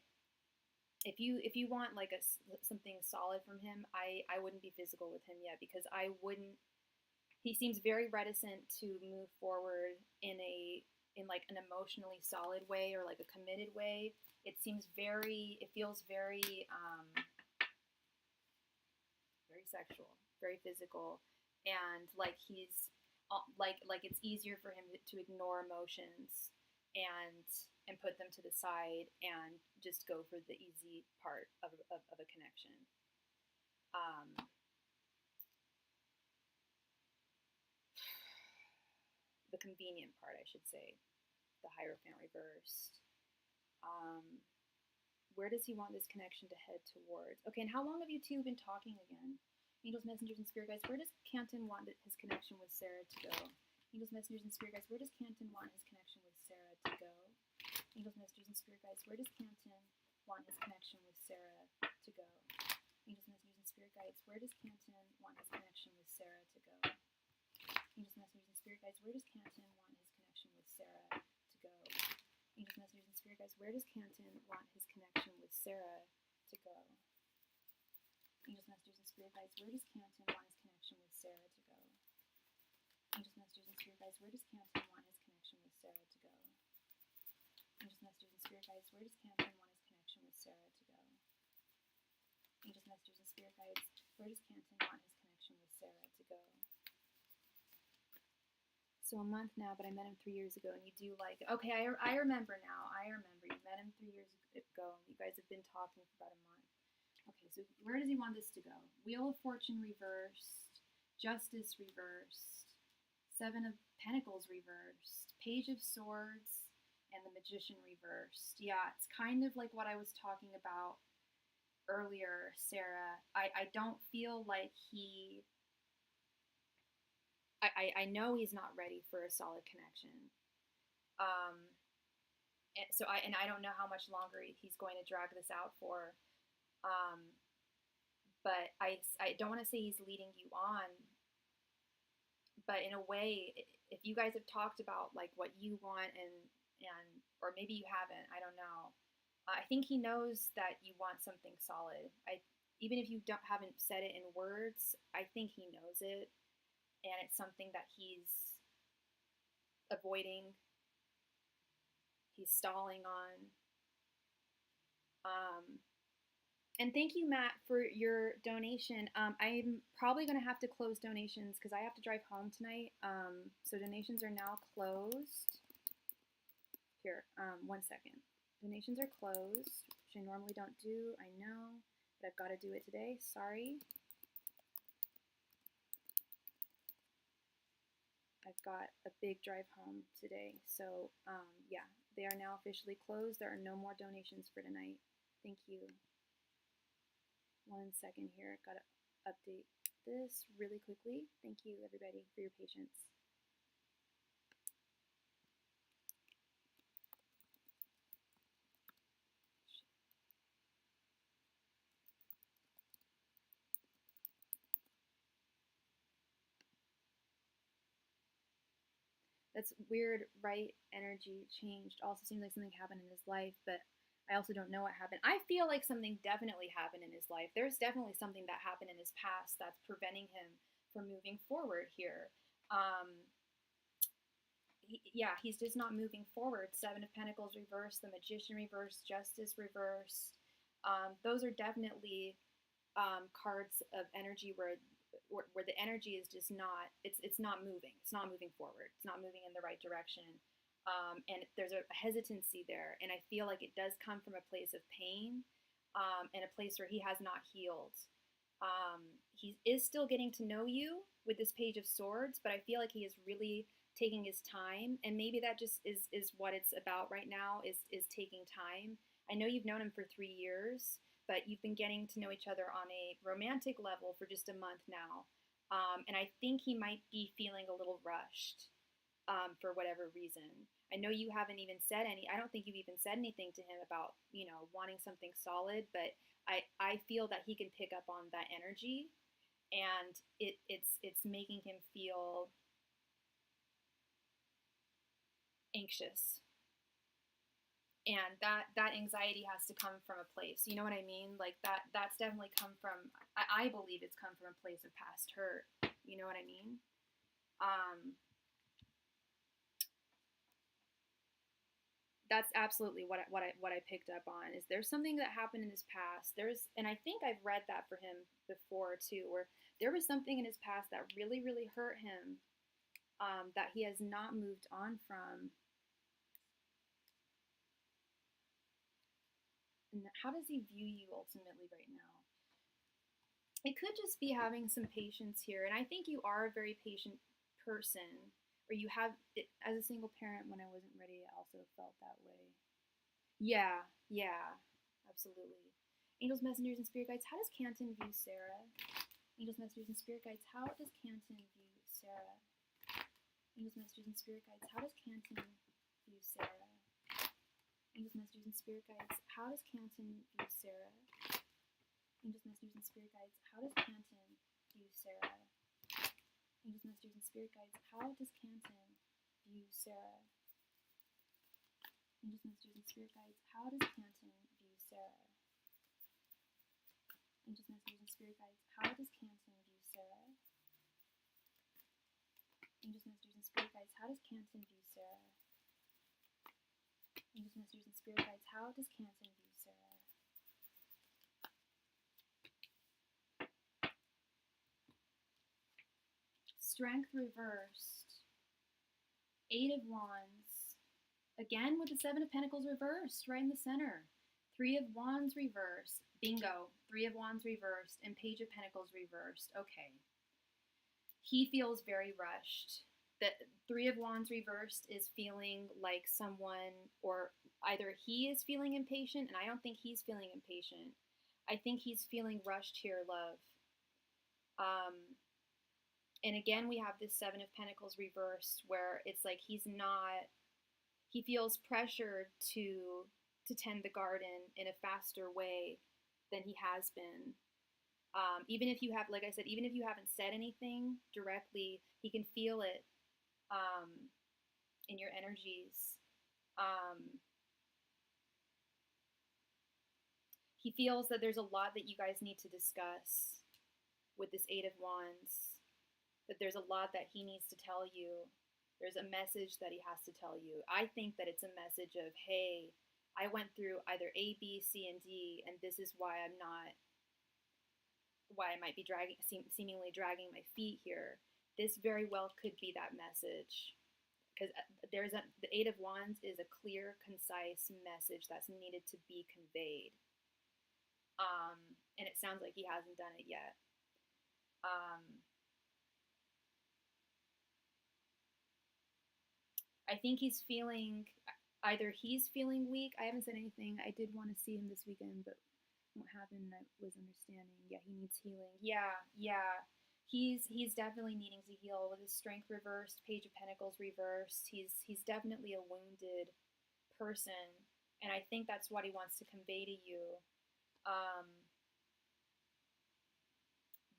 if you want like something solid from him, I wouldn't be physical with him yet, because I wouldn't. He seems very reticent to move forward in like an emotionally solid way or like a committed way. It feels very very sexual, very physical, and like he's like it's easier for him to ignore emotions and put them to the side and just go for the easy part of a connection. The convenient part, I should say, the Hierophant reversed. Where does he want this connection to head towards? Okay, and how long have you two been talking again? Angels, messengers, and spirit guides, where does Canton want his connection with Sarah to go? Angels, messengers, and spirit guides, where does Canton want his connection with Sarah to go? Angels, messengers, and spirit guides, where does Canton want his connection with Sarah to go? Angels, messengers, and spirit guides, where does Canton want his connection with Sarah to go? Angels, messengers, and spirit guides, where does Canton want his connection with Sarah to go? Angels, messengers, and spirit guides, where does Canton want his connection with Sarah to go? Angels, messengers, and spirit guides, where does Canton want his connection with Sarah to go? Angels, messengers, and spirit guides, where does Canton want his connection with Sarah to go? Angels, messengers, and spirit guides, where does Canton want his connection with Sarah to go? Angels, messengers, and spirit guides, where does Canton want his connection with Sarah to go? So a month now, but I met him 3 years ago, and you do like it. Okay, I remember now. I remember. You met him 3 years ago, and you guys have been talking for about a month. Okay, so where does he want this to go? Wheel of Fortune reversed, Justice reversed, Seven of Pentacles reversed, Page of Swords, and the Magician reversed. Yeah, it's kind of like what I was talking about earlier, Sarah. I don't feel like he... I know he's not ready for a solid connection. And I don't know how much longer he's going to drag this out for. But I don't want to say he's leading you on, but in a way, if you guys have talked about like what you want and or maybe you haven't, I don't know. I think he knows that you want something solid. Even if you haven't said it in words, I think he knows it, and it's something that he's avoiding. He's stalling on. And thank you, Matt, for your donation. I'm probably going to have to close donations because I have to drive home tonight. So donations are now closed. Here, 1 second. Donations are closed, which I normally don't do. I know, but I've got to do it today. Sorry. I've got a big drive home today. So, yeah, they are now officially closed. There are no more donations for tonight. Thank you. 1 second here. Got to update this really quickly. Thank you, everybody, for your patience. That's weird, right? Energy changed. Also seems like something happened in his life, but I also don't know what happened. I feel like something definitely happened in his life. There's definitely something that happened in his past that's preventing him from moving forward here. He's just not moving forward. Seven of Pentacles reversed, the Magician reversed, Justice reversed. Those are definitely cards of energy where the energy is just not, it's not moving. It's not moving forward. It's not moving in the right direction. And there's a hesitancy there. And I feel like it does come from a place of pain and a place where he has not healed. He is still getting to know you with this Page of Swords, but I feel like he is really taking his time. And maybe that just is what it's about right now, is taking time. I know you've known him for 3 years, but you've been getting to know each other on a romantic level for just a month now. And I think he might be feeling a little rushed for whatever reason. I know you haven't even said I don't think you've even said anything to him about, wanting something solid, but I feel that he can pick up on that energy, and it's making him feel anxious. And that anxiety has to come from a place, you know what I mean? Like that's definitely come from, I believe it's come from a place of past hurt, you know what I mean? That's absolutely what I picked up on. Is there's something that happened in his past. And I think I've read that for him before too, where there was something in his past that really, really hurt him, that he has not moved on from. And how does he view you ultimately right now? It could just be having some patience here. And I think you are a very patient person, or you have, as a single parent, when I wasn't ready, I also felt that way. Yeah, yeah. Absolutely. Angels, messengers, and spirit guides, how does Canton view Sarah? Angels, messengers, and spirit guides, how does Canton view Sarah? Angels, messengers, and spirit guides, how does Canton view Sarah? Angels, messengers, and spirit guides, how does Canton view Sarah? Angels, messengers, and spirit guides, how does Canton view Sarah? Angels, messengers, and spirit guides, how does Canton view Sarah? Angels, messengers, and spirit guides, how does Canton view Sarah? Angels, messengers, and spirit guides, how does Canton view Sarah? Angels, messengers, and spirit guides, how does Canton view Sarah? Angels, messengers, and spirit guides, how does Canton view Sarah? Strength reversed. 8 of Wands. Again with the 7 of Pentacles reversed, right in the center. 3 of Wands reversed. Bingo. 3 of Wands reversed and Page of Pentacles reversed. Okay. He feels very rushed. The 3 of Wands reversed is feeling like someone, or either he is feeling impatient, and I don't think he's feeling impatient. I think he's feeling rushed here, love. And again, we have this 7 of Pentacles reversed, where it's like he feels pressured to tend the garden in a faster way than he has been. Even if you have, like I said, even if you haven't said anything directly, he can feel it in your energies. He feels that there's a lot that you guys need to discuss with this 8 of Wands, that there's a lot that he needs to tell you. There's a message that he has to tell you. I think that it's a message of, hey, I went through either A, B, C, and D, and this is why I might be seemingly dragging my feet here. This very well could be that message. Because the 8 of Wands is a clear, concise message that's needed to be conveyed. And it sounds like he hasn't done it yet. I think he's feeling weak. I haven't said anything. I did want to see him this weekend, but what happened, I was understanding. Yeah, he needs healing. Yeah. He's definitely needing to heal with his strength reversed, Page of Pentacles reversed. He's definitely a wounded person, and I think that's what he wants to convey to you.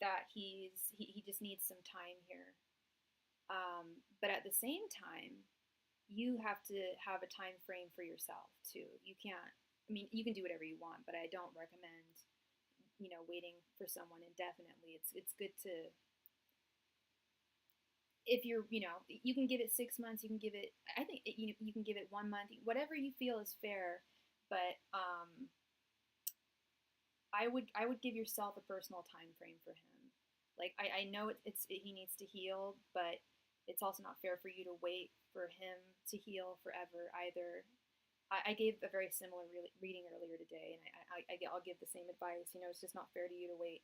That he just needs some time here. But at the same time, you have to have a time frame for yourself too. You can't, I mean, you can do whatever you want, but I don't recommend, waiting for someone indefinitely. It's good to, if you're, you can give it 6 months, you can give it, I think, you can give it 1 month, whatever you feel is fair. But I would give yourself a personal time frame for him. Like, I know he needs to heal, but it's also not fair for you to wait for him to heal forever either. I gave a very similar reading earlier today, and I'll give the same advice. It's just not fair to you to wait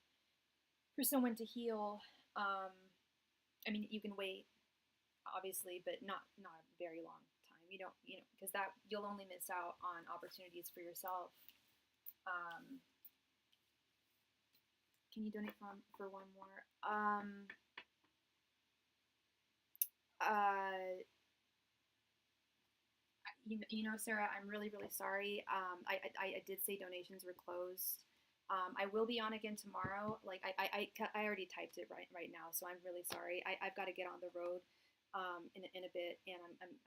for someone to heal. I mean, you can wait, obviously, but not a very long time. You don't, because that you'll only miss out on opportunities for yourself. Can you donate for one more? Sarah, I'm really, really sorry. I did say donations were closed. I will be on again tomorrow. Like I already typed it right now, so I'm really sorry. I've got to get on the road in a bit, and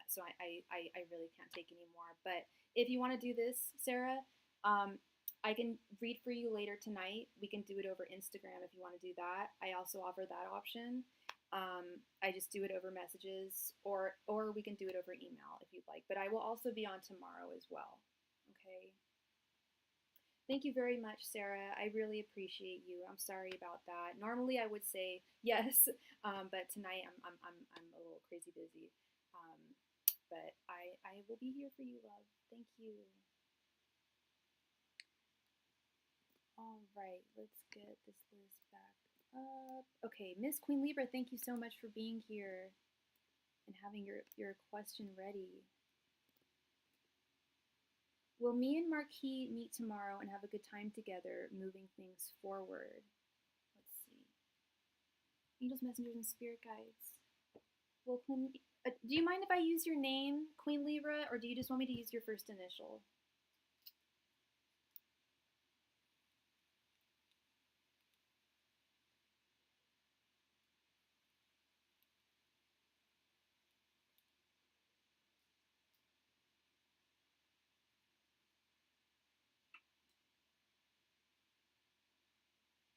so I really can't take any more. But if you want to do this, Sarah, I can read for you later tonight. We can do it over Instagram if you want to do that. I also offer that option. I just do it over messages, or we can do it over email if you'd like. But I will also be on tomorrow as well. Okay. Thank you very much, Sarah. I really appreciate you. I'm sorry about that. Normally I would say yes, but tonight I'm a little crazy busy. But I will be here for you, love. Thank you. All right, let's get this list back up. Okay, Miss Queen Libra, thank you so much for being here and having your question ready. Will me and Marquis meet tomorrow and have a good time together, moving things forward? Let's see. Angels, messengers, and spirit guides. Well, do you mind if I use your name, Queen Libra, or do you just want me to use your first initial?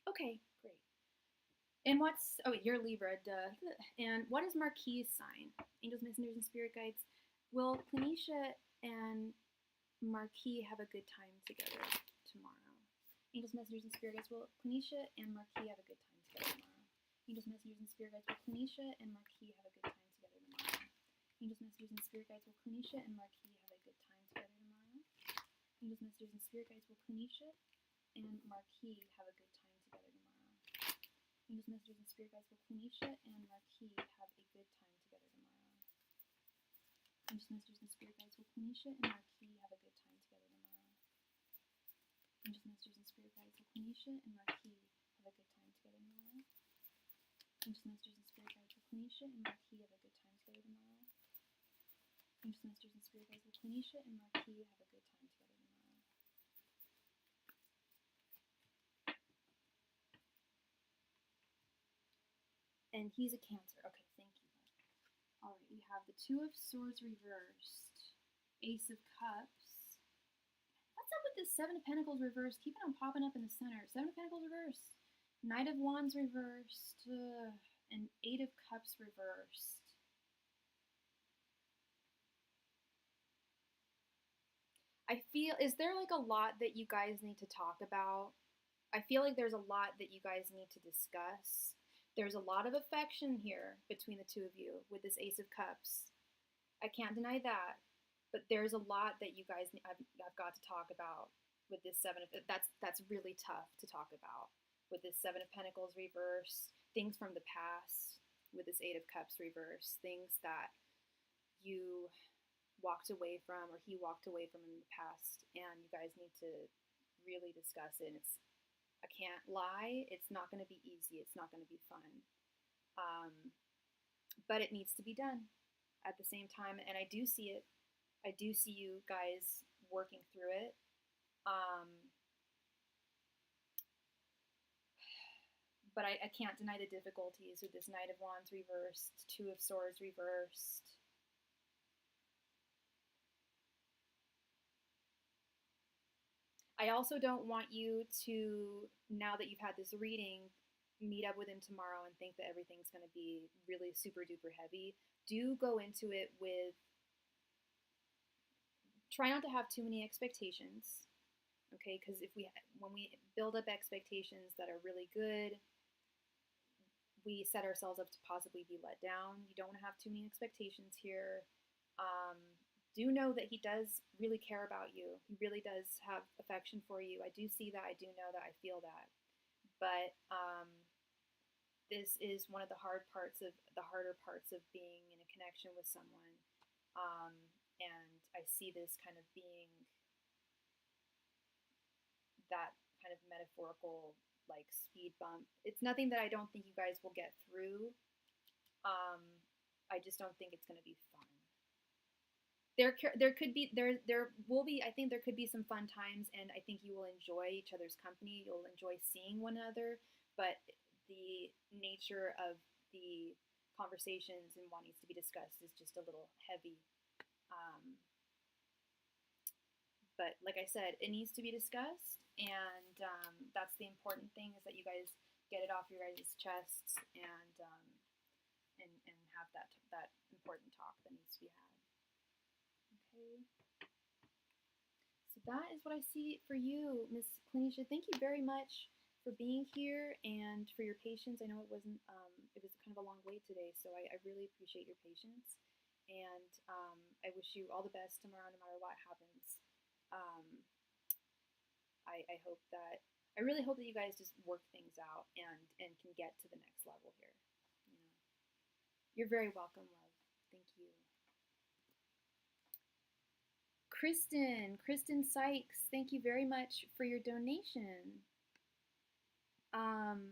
Okay, great. And you're Libra, duh. And what is Marquis' sign? Angels, messengers, and spirit guides. Will Quenisha and Marquis have a good time together tomorrow? Angels, messengers, and spirit guides. Will Quenisha and Marquis have a good time together tomorrow? Angels, messengers, and spirit guides. Will Quenisha and Marquis have a good time together tomorrow? Angels, messengers, and spirit guides. Will Quenisha and Marquis have a good time together tomorrow? Angels, messengers, and spirit guides. Will Quenisha and Marquis have a good time together tomorrow? Angels, messengers, and spirit guides. Will Quenisha and Marquis have a good time together tomorrow? Angels, messengers, and spirit guides. Will Quenisha and Marquis have a good time together tomorrow? Angels, messengers, and spirit guides. Will Quenisha and Marquis have a good time together tomorrow? Angels, messengers, and spirit guides. Will Quenisha and Marquis have a good time together tomorrow? Angels, messengers, and spirit guides. Will Quenisha and Marquis have a good time together tomorrow? And he's a Cancer. Okay, thank you. All right, we have the Two of Swords reversed, Ace of Cups. What's up with this Seven of Pentacles reversed? Keeping on popping up in the center. Seven of Pentacles reversed, Knight of Wands reversed, and Eight of Cups reversed. I feel, is there like a lot that you guys need to talk about? I feel like there's a lot that you guys need to discuss. There's a lot of affection here between the two of you with this Ace of Cups. I can't deny that. But there's a lot that you guys have got to talk about with this that's really tough to talk about with this Seven of Pentacles reverse, things from the past with this Eight of Cups reverse, things that you walked away from or he walked away from in the past, and you guys need to really discuss it. I can't lie, it's not going to be easy, it's not going to be fun, but it needs to be done at the same time, and I do see it. I do see you guys working through it. But I can't deny the difficulties with this Knight of Wands reversed, Two of Swords reversed. I also don't want you to, now that you've had this reading, meet up with him tomorrow and think that everything's going to be really super duper heavy. Do go into it with, try not to have too many expectations, okay? Because when we build up expectations that are really good, we set ourselves up to possibly be let down. You don't want to have too many expectations here. Do know that he does really care about you. He really does have affection for you. I do see that. I do know that. I feel that. But this is one of the harder parts of being in a connection with someone. And I see this kind of being that kind of metaphorical like speed bump. It's nothing that I don't think you guys will get through. I just don't think it's going to be fun. There will be, I think there could be some fun times, and I think you will enjoy each other's company. You'll enjoy seeing one another, but the nature of the conversations and what needs to be discussed is just a little heavy. But like I said, it needs to be discussed, and that's the important thing, is that you guys get it off your guys' chests and have that important talk that needs to be had. Okay. So that is what I see for you, Miss Quenisha. Thank you very much for being here and for your patience. I know it was kind of a long wait today, so I really appreciate your patience. And I wish you all the best tomorrow, no matter what happens. I really hope that you guys just work things out and can get to the next level here. You know, you're very welcome, love. Thank you. Kristen Sykes, thank you very much for your donation. I'm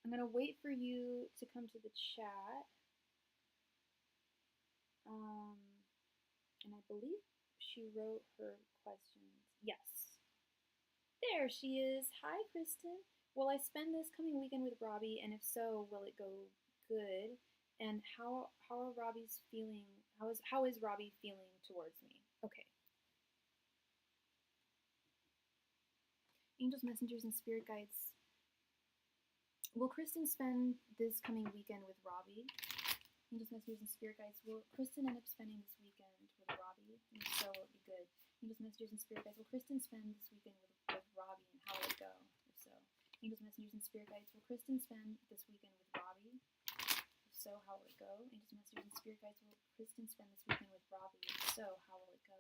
gonna wait for you to come to the chat. And I believe she wrote her questions. Yes. There she is. Hi, Kristen. Will I spend this coming weekend with Robbie? And if so, will it go good? And how are Robbie's feeling? How is Robbie feeling towards me? Okay. Angels, messengers, and spirit guides. Will Kristen spend this coming weekend with Robbie? Angels, messengers, and spirit guides. Will Kristen end up spending this weekend with Robbie? And if so, will it be good? Angels, messengers, and spirit guides. Will Kristen spend this weekend with Robbie? And how will it go? If so. Angels, messengers, and spirit guides. Will Kristen spend this weekend with Robbie? If so, how will it go? Angels, messengers, and spirit guides. Will Kristen spend this weekend with Robbie? If so, how will it go?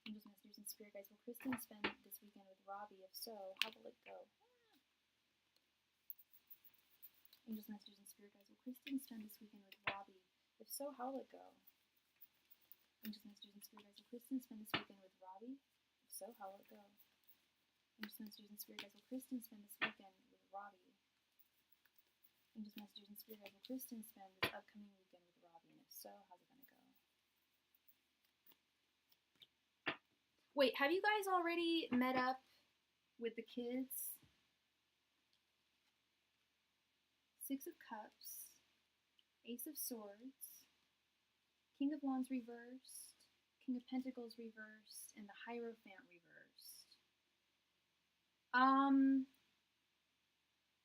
Angels, messengers, and spirit guides. Will Kristen spend this weekend with Robbie? If so, how will it go? Angels, messengers, and spirit guides. Will Kristen spend this weekend with Robbie? If so, how will it go? Angels, messengers, and spirit guides. Will Kristen spend this weekend with Robbie? If so, how will it go? Angels, messengers, and spirit guides. Will Kristen spend this weekend with Robbie? Angels, messengers, and spirit guides. Will Kristen spend this upcoming weekend with Robbie? And if so, how's it gonna go? Wait, have you guys already met up with the kids? Six of Cups, Ace of Swords, King of Wands reversed, King of Pentacles reversed, and the Hierophant reversed.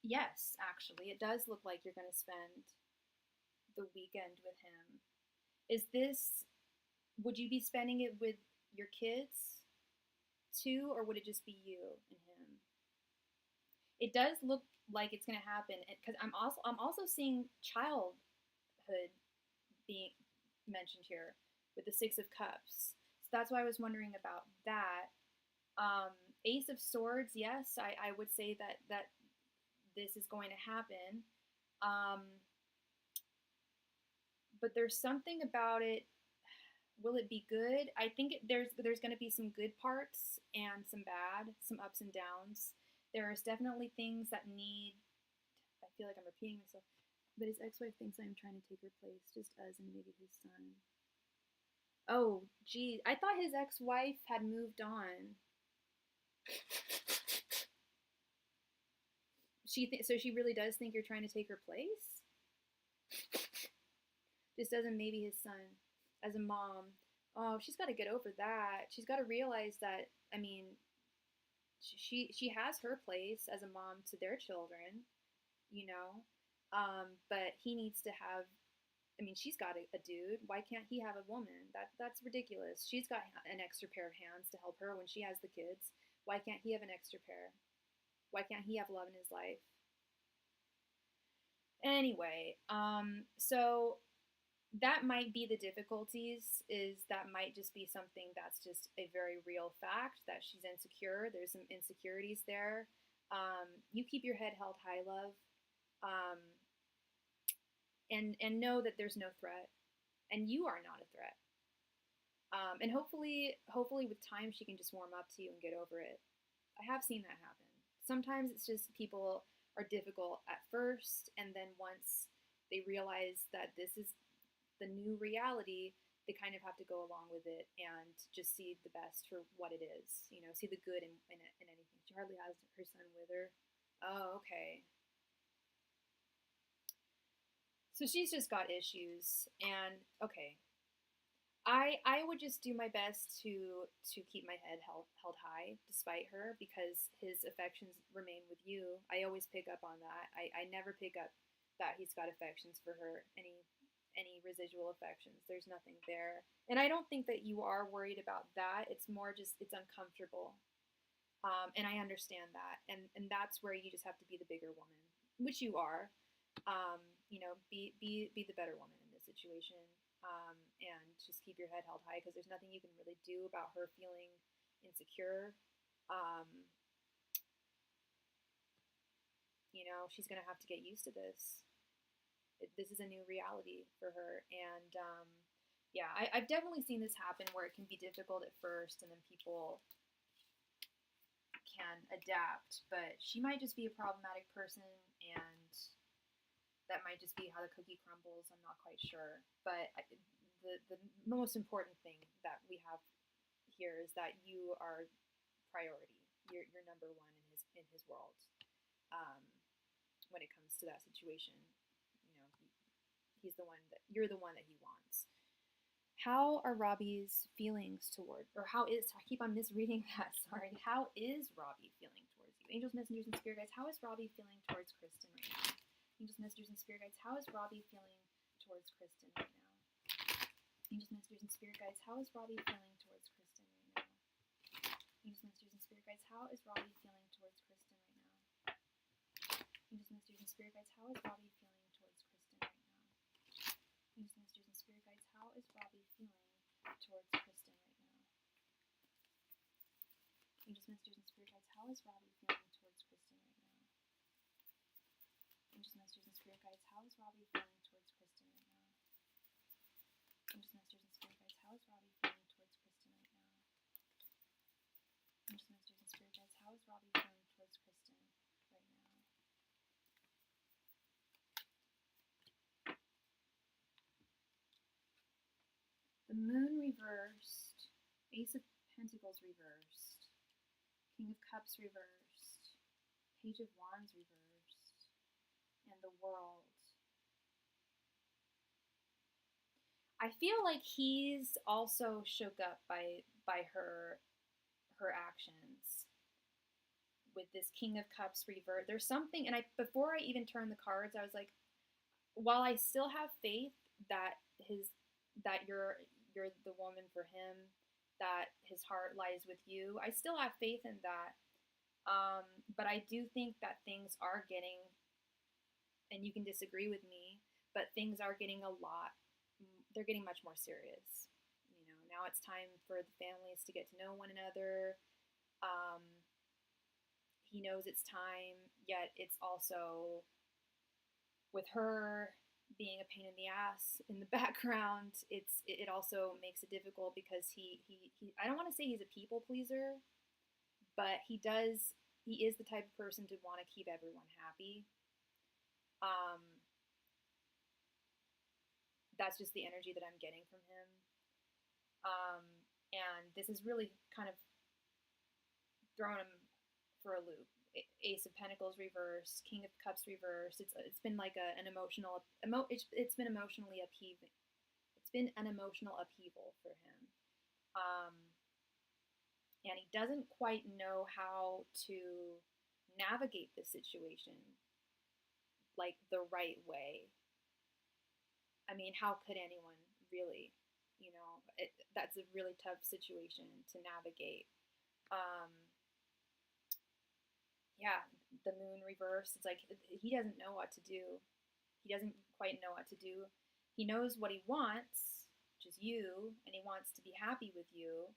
Yes, actually, it does look like you're going to spend the weekend with him. Would you be spending it with your kids too, or would it just be you and him? It does look like it's going to happen, because I'm also seeing childhood being mentioned here with the Six of Cups. So that's why I was wondering about that. Ace of Swords, yes, I would say that this is going to happen. But there's something about it. Will it be good? I think there's going to be some good parts and some bad, some ups and downs. There's definitely things that need. I feel like I'm repeating myself. But his ex-wife thinks I'm trying to take her place, just us and maybe his son. Oh, geez. I thought his ex-wife had moved on. So she really does think you're trying to take her place? Just doesn't maybe his son. As a mom, oh, she's got to get over that. She's got to realize that, I mean, she has her place as a mom to their children, you know? But he needs to have. I mean, she's got a dude. Why can't he have a woman? That's ridiculous. She's got an extra pair of hands to help her when she has the kids. Why can't he have an extra pair? Why can't he have love in his life? Anyway, so that might be the difficulties. Is that might just be something that's just a very real fact that she's insecure. There's some insecurities there. You keep your head held high, love. And know that there's no threat, and you are not a threat. And hopefully with time she can just warm up to you and get over it. I have seen that happen. Sometimes it's just people are difficult at first, and then once they realize that this is the new reality, they kind of have to go along with it and just see the best for what it is. You know, see the good in anything. She hardly has her son with her. Oh, okay. So she's just got issues, and okay. I would just do my best to keep my head held high despite her, because his affections remain with you. I always pick up on that. I never pick up that he's got affections for her, any residual affections. There's nothing there. And I don't think that you are worried about that. It's more just it's uncomfortable. And I understand that. And that's where you just have to be the bigger woman, which you are. You know, be the better woman in this situation. And just keep your head held high, because there's nothing you can really do about her feeling insecure. You know, she's going to have to get used to this. This is a new reality for her. And Yeah, I've definitely seen this happen where it can be difficult at first and then people can adapt, but she might just be a problematic person and that might just be how the cookie crumbles. I'm not quite sure. But the most important thing that we have here is that you are priority. You're number one in his world. Um, when it comes to that situation, you know, he's the one that you're the one that he wants. How are Robbie's feelings toward, or how is, I keep on misreading that, sorry. How is Robbie feeling towards you? Angels, messengers, and spirit guides, how is Robbie feeling towards Kristen right now? Angels, messengers, and spirit guides, how is Robbie feeling towards Kristen right now? Angels, messengers, and spirit guides, how is Robbie feeling towards Kristen right now? Angels, messengers, and spirit guides, how is Robbie feeling towards Kristen right now? Angels, messengers, and spirit guides, how is Robbie feeling towards Kristen right now? Angels, messengers, and spirit guides, how is Robbie feeling towards Kristen right now? Angels, messengers, and spirit guides, how is Robbie feeling towards Kristen right now? Angels, messengers, and spirit guides, how is Robbie feeling towards Kristen right now? Angels, messengers, and spirit guides, how is Robbie feeling towards Kristen right now? Angels, messengers, and spirit guides, how is Robbie feeling towards Kristen right now? The Moon reversed, Ace of Pentacles reversed, King of Cups reversed, Page of Wands reversed, and the World. I feel like he's also shook up by her actions with this King of Cups reverse. There's something, and before I even turned the cards, I was like, while I still have faith that you're the woman for him, that his heart lies with you, I still have faith in that. But I do think that things are getting, and you can disagree with me, but things are getting they're getting much more serious. You know, now it's time for the families to get to know one another. Um, he knows it's time, yet it's also with her being a pain in the ass in the background. It also makes it difficult because he I don't want to say he's a people pleaser, but he is the type of person to want to keep everyone happy. Um, that's just the energy that I'm getting from him. Um, and this is really kind of throwing him for a loop. Ace of Pentacles reversed, King of Cups reversed. It's been like an emotional it's been emotionally upheaving. It's been an emotional upheaval for him, and he doesn't quite know how to navigate the situation like the right way. I mean, how could anyone really? You know, that's a really tough situation to navigate. Um, yeah, the moon reverse. It's like he doesn't know what to do. He doesn't quite know what to do. He knows what he wants, which is you, and he wants to be happy with you.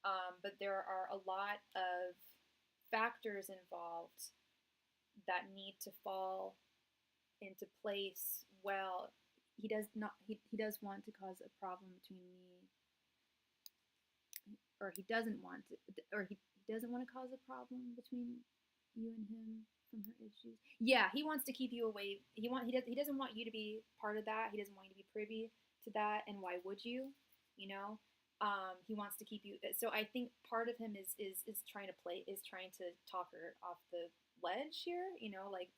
But there are a lot of factors involved that need to fall into place. Well, he does not. He does want to cause a problem between me, or he doesn't want to, or he doesn't want to cause a problem between you and him from her issues. Yeah, he wants to keep you away. He doesn't want you to be part of that. He doesn't want you to be privy to that. And why would you? You know, he wants to keep you. So I think part of him is trying to talk her off the ledge here. You know, like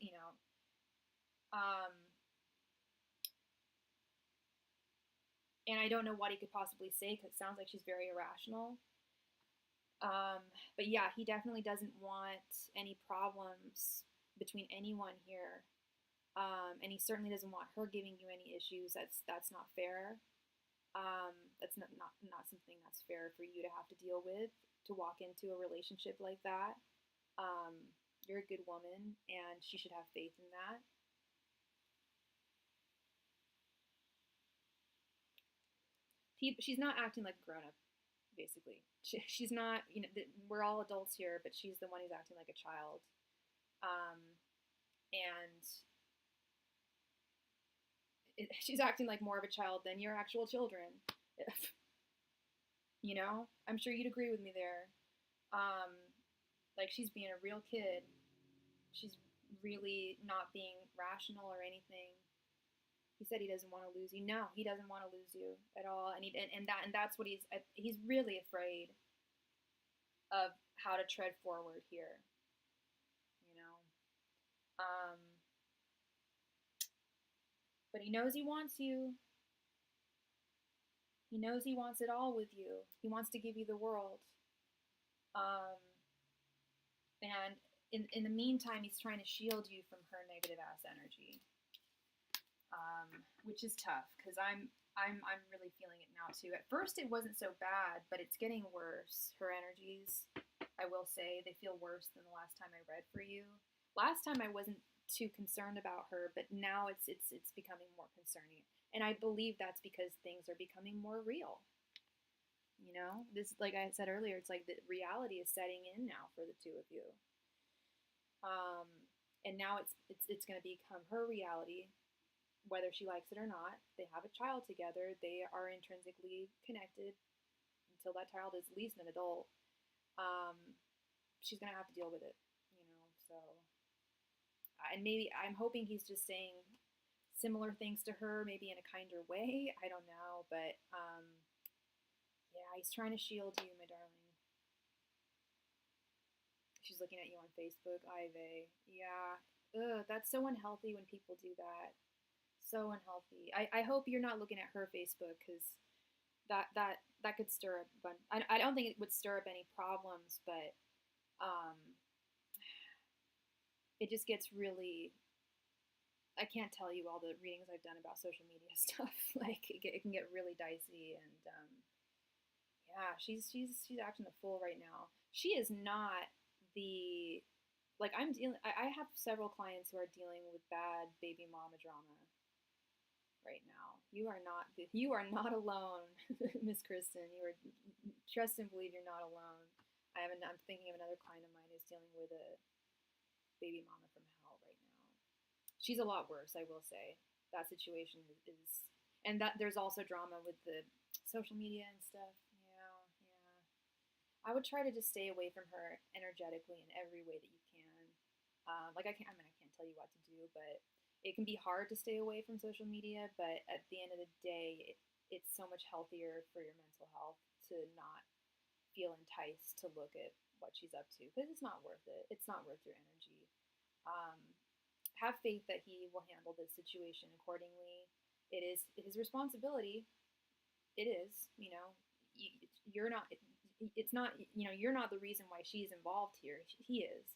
and I don't know what he could possibly say because it sounds like she's very irrational. But yeah, he definitely doesn't want any problems between anyone here. And he certainly doesn't want her giving you any issues. That's not fair. That's not something that's fair for you to have to deal with, to walk into a relationship like that. You're a good woman, and she should have faith in that. She's not acting like a grown up, basically. She's not. You know, we're all adults here, but she's the one who's acting like a child. Um, and she's acting like more of a child than your actual children. You know, I'm sure you'd agree with me there. Like she's being a real kid. She's really not being rational or anything. He said he doesn't want to lose you. No, he doesn't want to lose you at all, and that's what he's really afraid of how to tread forward here. You know, um, but he knows he wants you. He knows he wants it all with you. He wants to give you the world. Um, and in the meantime, he's trying to shield you from her negative ass energy, which is tough because I'm really feeling it now too. At first, it wasn't so bad, but it's getting worse. Her energies, I will say, they feel worse than the last time I read for you. Last time I wasn't too concerned about her, but now it's becoming more concerning, and I believe that's because things are becoming more real. You know, this, like I said earlier, it's like the reality is setting in now for the two of you. Um, and now it's going to become her reality, whether she likes it or not. They have a child together. They are intrinsically connected until that child is at least an adult. Um, she's going to have to deal with it, you know. So, and maybe I'm hoping he's just saying similar things to her, maybe in a kinder way. I don't know, but yeah, he's trying to shield you, my darling. She's looking at you on Facebook, Ivy. Yeah. Ugh, that's so unhealthy when people do that. So unhealthy. I hope you're not looking at her Facebook because that could stir up. I don't think it would stir up any problems, but um, it just gets really. I can't tell you all the readings I've done about social media stuff. Like it can get really dicey, and yeah, she's acting the fool right now. She is not the like I'm dealing. I have several clients who are dealing with bad baby mama drama right now. You are not alone, Miss Kristen. You are trust and believe you're not alone. I'm thinking of another client of mine who's dealing with a baby mama from hell right now. She's a lot worse, I will say. That situation is and that there's also drama with the social media and stuff. Yeah, yeah. I would try to just stay away from her energetically in every way that you can. Like I can't tell you what to do, but it can be hard to stay away from social media. But at the end of the day, it's so much healthier for your mental health to not feel enticed to look at what she's up to because it's not worth it. It's not worth your energy. Um, have faith that he will handle this situation accordingly. It is his responsibility. It is, you know, you're not. It's not, you know, you're not the reason why she's involved here. He is.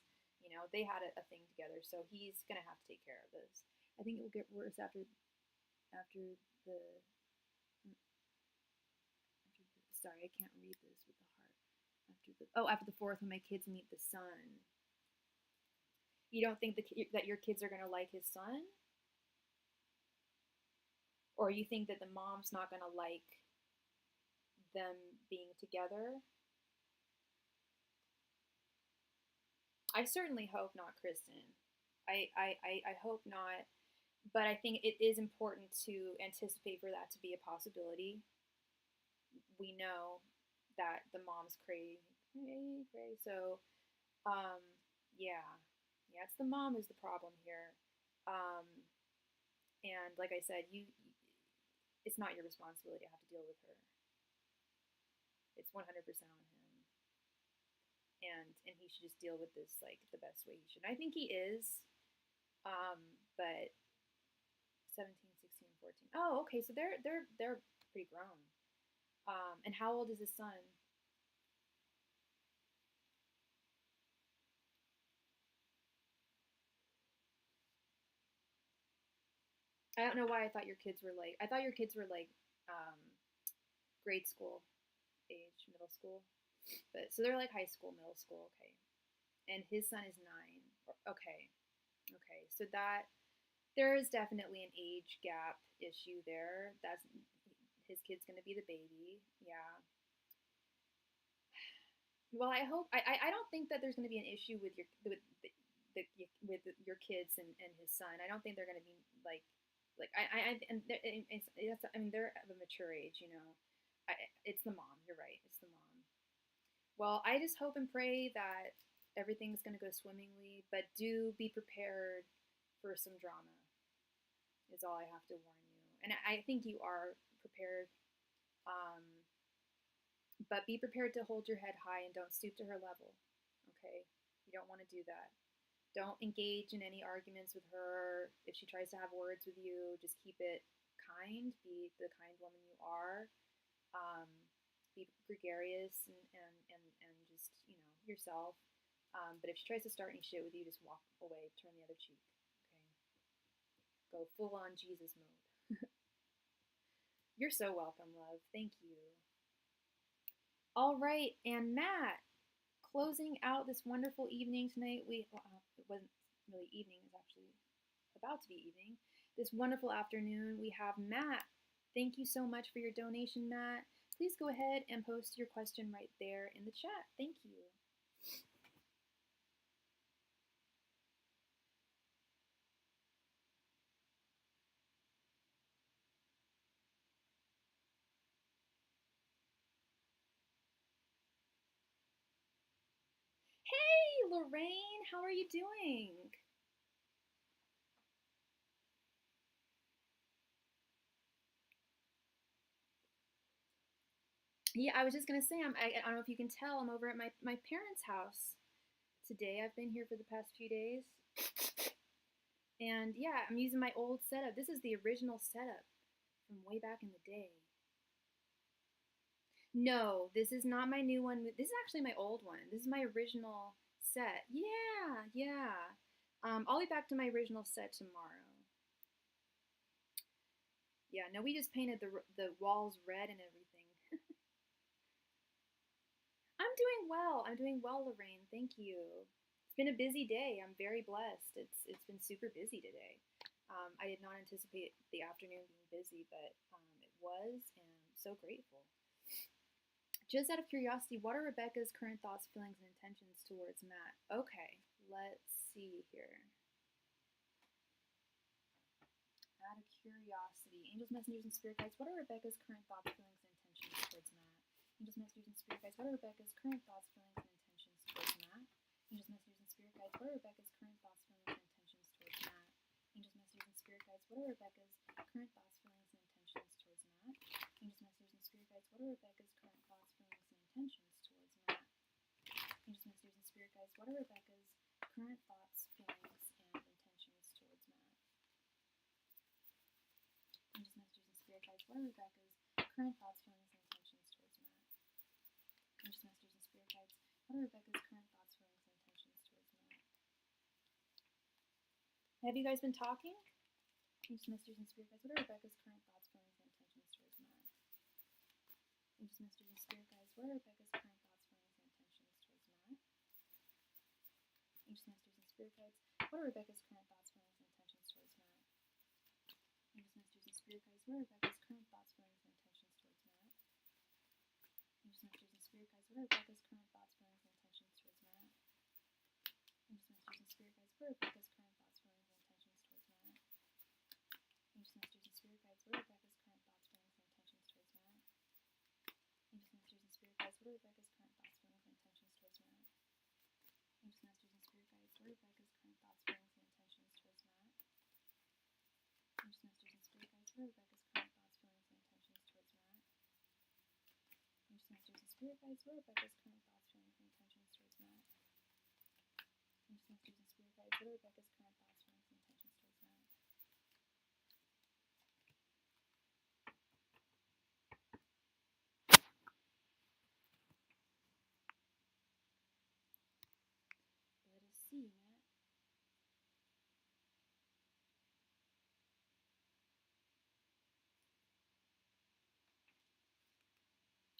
You know, they had a thing together, so he's gonna have to take care of this. I think it will get worse after the sorry, I can't read this with the heart. After the fourth, when my kids meet the son. You don't think that your kids are gonna like his son, or you think that the mom's not gonna like them being together? I certainly hope not, Kristen. I hope not. But I think it is important to anticipate for that to be a possibility. We know that the mom's cray, cray, cray. So, um, yeah, yeah, it's the mom who's the problem here. Um, and like I said, it's not your responsibility to have to deal with her. It's 100% on him, and he should just deal with this like the best way he should. I think he is, but 17, 16, 14. Oh, okay, so they're pretty grown. And how old is his son? I don't know why I thought your kids were like. I thought your kids were like um, grade school age, middle school. But so they're like high school, middle school. Okay, and his son is 9. Okay, okay. So that there is definitely an age gap issue there. That's his kid's gonna be the baby. Yeah. Well, I hope. I don't think that there's gonna be an issue with with your kids and his son. I don't think they're gonna be like I and it's, I mean they're of a mature age, you know. It's the mom. You're right. It's the mom. Well, I just hope and pray that everything's going to go swimmingly, but do be prepared for some drama, is all I have to warn you. And I think you are prepared, um, but be prepared to hold your head high and don't stoop to her level, okay? You don't want to do that. Don't engage in any arguments with her. If she tries to have words with you, just keep it kind. Be the kind woman you are. Um, be gregarious and just, yourself. But if she tries to start any shit with you, just walk away, turn the other cheek. Okay? Go full on Jesus mode. You're so welcome, love. Thank you. All right, and Matt, closing out this wonderful evening tonight. It wasn't really evening, it's actually about to be evening. This wonderful afternoon, we have Matt. Thank you so much for your donation, Matt. Please go ahead and post your question right there in the chat. Thank you. Hey, Lorraine, how are you doing? Yeah, I was just gonna say, I don't know if you can tell, I'm over at my parents' house today. I've been here for the past few days. And yeah, I'm using my old setup. This is the original setup from way back in the day. No, this is not my new one. This is actually my old one. This is my original set. Yeah. I'll be back to my original set tomorrow. Yeah, no, we just painted the walls red and everything. I'm doing well, Lorraine. Thank you. It's been a busy day. I'm very blessed. It's been super busy today. I did not anticipate the afternoon being busy, but it was, and I'm so grateful. Just out of curiosity, what are Rebecca's current thoughts, feelings, and intentions towards Matt? Okay, let's see here. Out of curiosity, angels, messengers, and spirit guides, what are Rebecca's current thoughts, feelings, and intentions towards Matt? Angels, messengers, and spirit guides, what are Rebecca's current thoughts, feelings, and intentions towards Matt? Angels, messengers, and spirit guides, what are Rebecca's current thoughts, feelings, and intentions towards Matt? Angels, messengers, and spirit guides, what are Rebecca's current thoughts, feelings, and intentions towards Matt? Angels, messengers, and spirit guides, what are Rebecca's current thoughts, feelings, and intentions towards Matt? Angels, messengers, and spirit guides, what are Rebecca's current thoughts, feelings, and intentions towards Matt? Angels, messengers, and spirit guides, what are Rebecca's current thoughts, feelings, and intentions towards Matt? Angels, messengers, and spirit guides, what are Rebecca's current thoughts, feelings, and intentions towards Matt? Have you guys been talking? Angels, messengers, and spirit guides, what are Rebecca's current thoughts, feelings, and intentions towards Matt? Angels, messengers, and spirit guides, what are Rebecca's current thoughts, feelings, and intentions towards Matt? Angels, messengers, and spirit guides, what are Rebecca's current thoughts, feelings, and intentions towards Matt? Angels, messengers, and spirit guides, what are Rebecca's current thoughts, feelings, and intentions towards Matt? Angels, messengers, and spirit guides, what are Rebecca's current thoughts, feelings, and intentions towards Matt? Angels, messengers, and spirit guides, what are Rebecca's current thoughts, feelings, and intentions towards Matt? Angels, messengers, and spirit guides, what are Rebecca's current thoughts, feelings, and intentions towards Matt? Angels, messengers, and spirit guides, what are Rebecca's current thoughts, feelings, and intentions towards Matt? Angels, messengers, and spirit guides, what are Rebecca's current thoughts, feelings, and intentions towards Matt? Angels, messengers, and spirit guides, what are Rebecca's current thoughts, feelings, and intentions towards Matt? Angels, messengers, and spirit guides, what are Rebecca's current thoughts, feelings, and intentions towards Matt? Angels, messengers, and spirit guides, what are Rebecca's current thoughts, feelings, and intentions towards Matt? Let us see, Matt.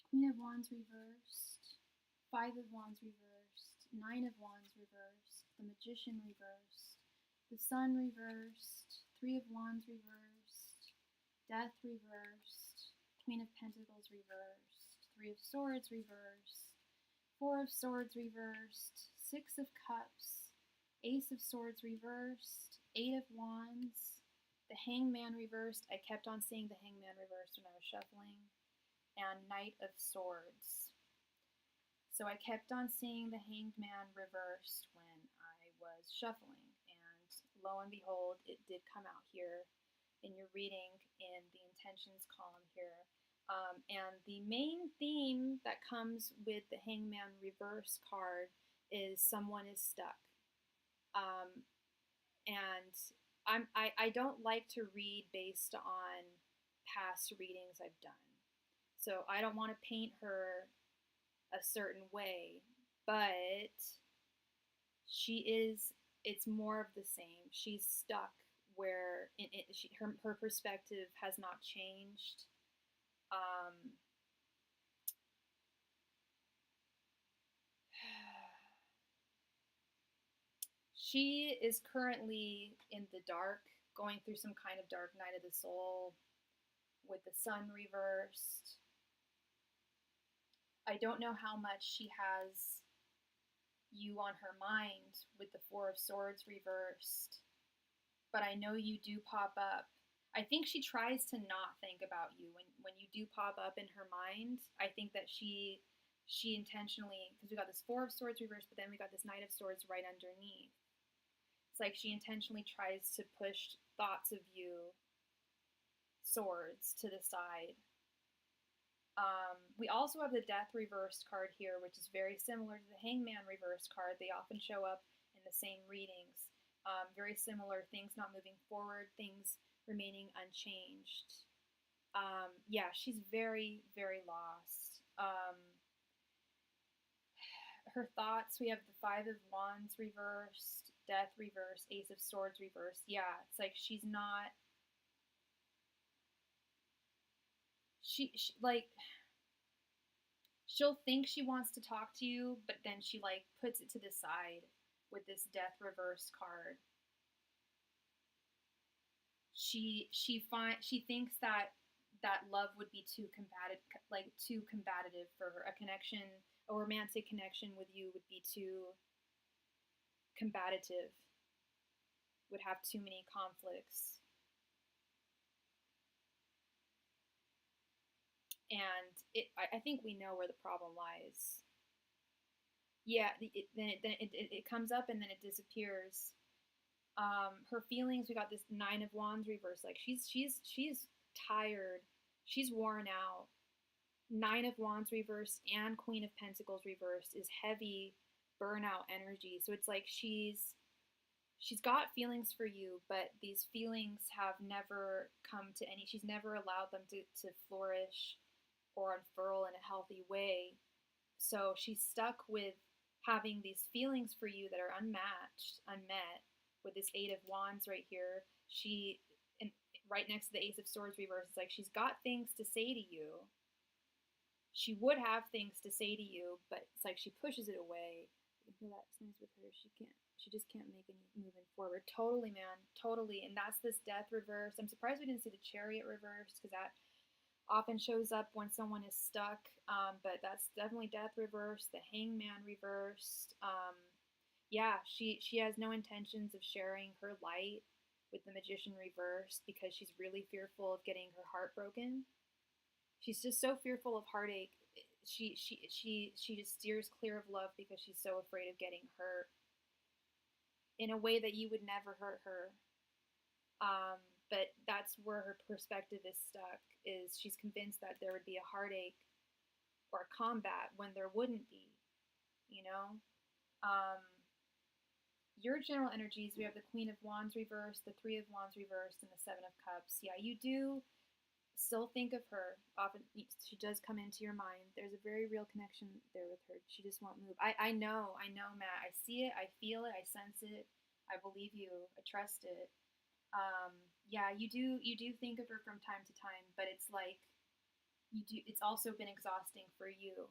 Queen of Wands reversed, Five of Wands reversed, Nine of Wands reversed, the Magician reversed, the Sun reversed, Three of Wands reversed, Death reversed, Queen of Pentacles reversed, Three of Swords reversed, Four of Swords reversed, Six of Cups, Ace of Swords reversed, Eight of Wands, the Hangman reversed. I kept on seeing the Hangman reversed when I was shuffling. and Knight of Swords. So I kept on seeing the Hanged Man reversed when I was shuffling, and lo and behold, it did come out here in your reading in the intentions column here. And the main theme that comes with the Hangman reverse card is someone is stuck. And I don't like to read based on past readings I've done. So I don't want to paint her a certain way, but it's more of the same. She's stuck where her perspective has not changed. She is currently in the dark, going through some kind of dark night of the soul with the sun reversed. I don't know how much she has you on her mind with the Four of Swords reversed, but I know you do pop up. I think she tries to not think about you when you do pop up in her mind. I think that she intentionally, because we got this Four of Swords reversed, but then we got this Knight of Swords right underneath. It's like she intentionally tries to push thoughts of you, swords, to the side. We also have the Death reversed card here, which is very similar to the Hangman reversed card. They often show up in the same readings. Very similar, things not moving forward, things remaining unchanged. Yeah, she's very, very lost. Her thoughts, we have the Five of Wands reversed, Death reversed, Ace of Swords reversed. Yeah, it's like she's not. She like she'll think she wants to talk to you, but then she like puts it to the side with this Death reverse card. She thinks that love would be too combative for her. A romantic connection with you would be too combative, would have too many conflicts. And I think we know where the problem lies. Yeah, it comes up and then it disappears. Her feelings, we got this Nine of Wands reverse. Like she's tired, she's worn out. Nine of Wands reverse and Queen of Pentacles reversed is heavy burnout energy. So it's like she's got feelings for you, but these feelings have never come to any. She's never allowed them to flourish or unfurl in a healthy way. So she's stuck with having these feelings for you that are unmet, with this Eight of Wands right here. And right next to the Ace of Swords reverse, it's like she's got things to say to you. She would have things to say to you, but it's like she pushes it away. You can feel that sense with her. She just can't make any moving forward. Totally, man. Totally. And that's this Death reverse. I'm surprised we didn't see the Chariot reversed, because that often shows up when someone is stuck. But that's definitely Death reversed. The Hangman reversed. Yeah, she has no intentions of sharing her light with the Magician reversed, because she's really fearful of getting her heart broken. She's just so fearful of heartache. She just steers clear of love because she's so afraid of getting hurt in a way that you would never hurt her. But that's where her perspective is stuck. Is she's convinced that there would be a heartache or a combat when there wouldn't be. You know. Your general energies, we have the Queen of Wands reversed, the Three of Wands reversed, and the Seven of Cups. Yeah, you do still think of her. Often she does come into your mind. There's a very real connection there with her. She just won't move. I know, Matt. I see it. I feel it. I sense it. I believe you. I trust it. Yeah, you do think of her from time to time, but it's like it's also been exhausting for you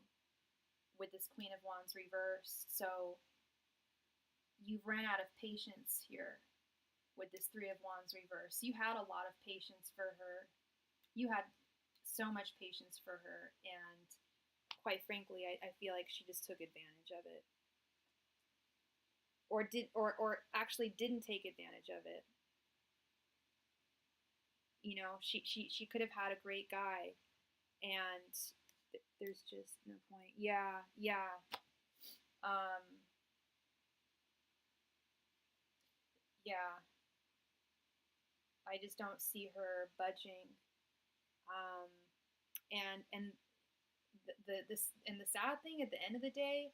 with this Queen of Wands reversed. So you've ran out of patience here with this Three of Wands reversed. You had a lot of patience for her. You had so much patience for her, and quite frankly, I feel like she just took advantage of it. Or actually didn't take advantage of it. You know, she could have had a great guy, and there's just no point. Yeah, yeah. Um, yeah. I just don't see her budging. Um, and the sad thing at the end of the day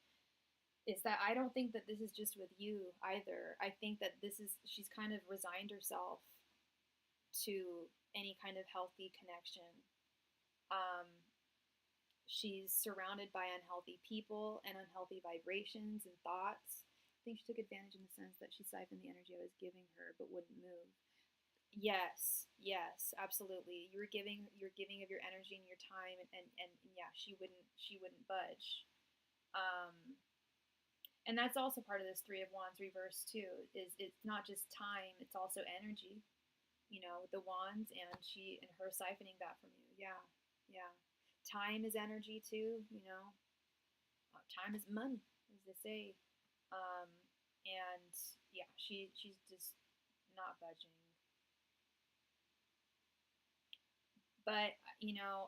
is that I don't think that this is just with you either. I think that this is she's kind of resigned herself to any kind of healthy connection. Um, she's surrounded by unhealthy people and unhealthy vibrations and thoughts. I think she took advantage in the sense that she siphoned the energy I was giving her but wouldn't move. Yes, yes, absolutely. You're giving of your energy and your time, and yeah, she wouldn't budge. Um, and that's also part of this Three of Wands reverse too. Is it's not just time, it's also energy. With the wands and her siphoning that from you. Yeah, yeah. Time is energy too. Time is money, as they say. Um, and yeah, she's just not budging. But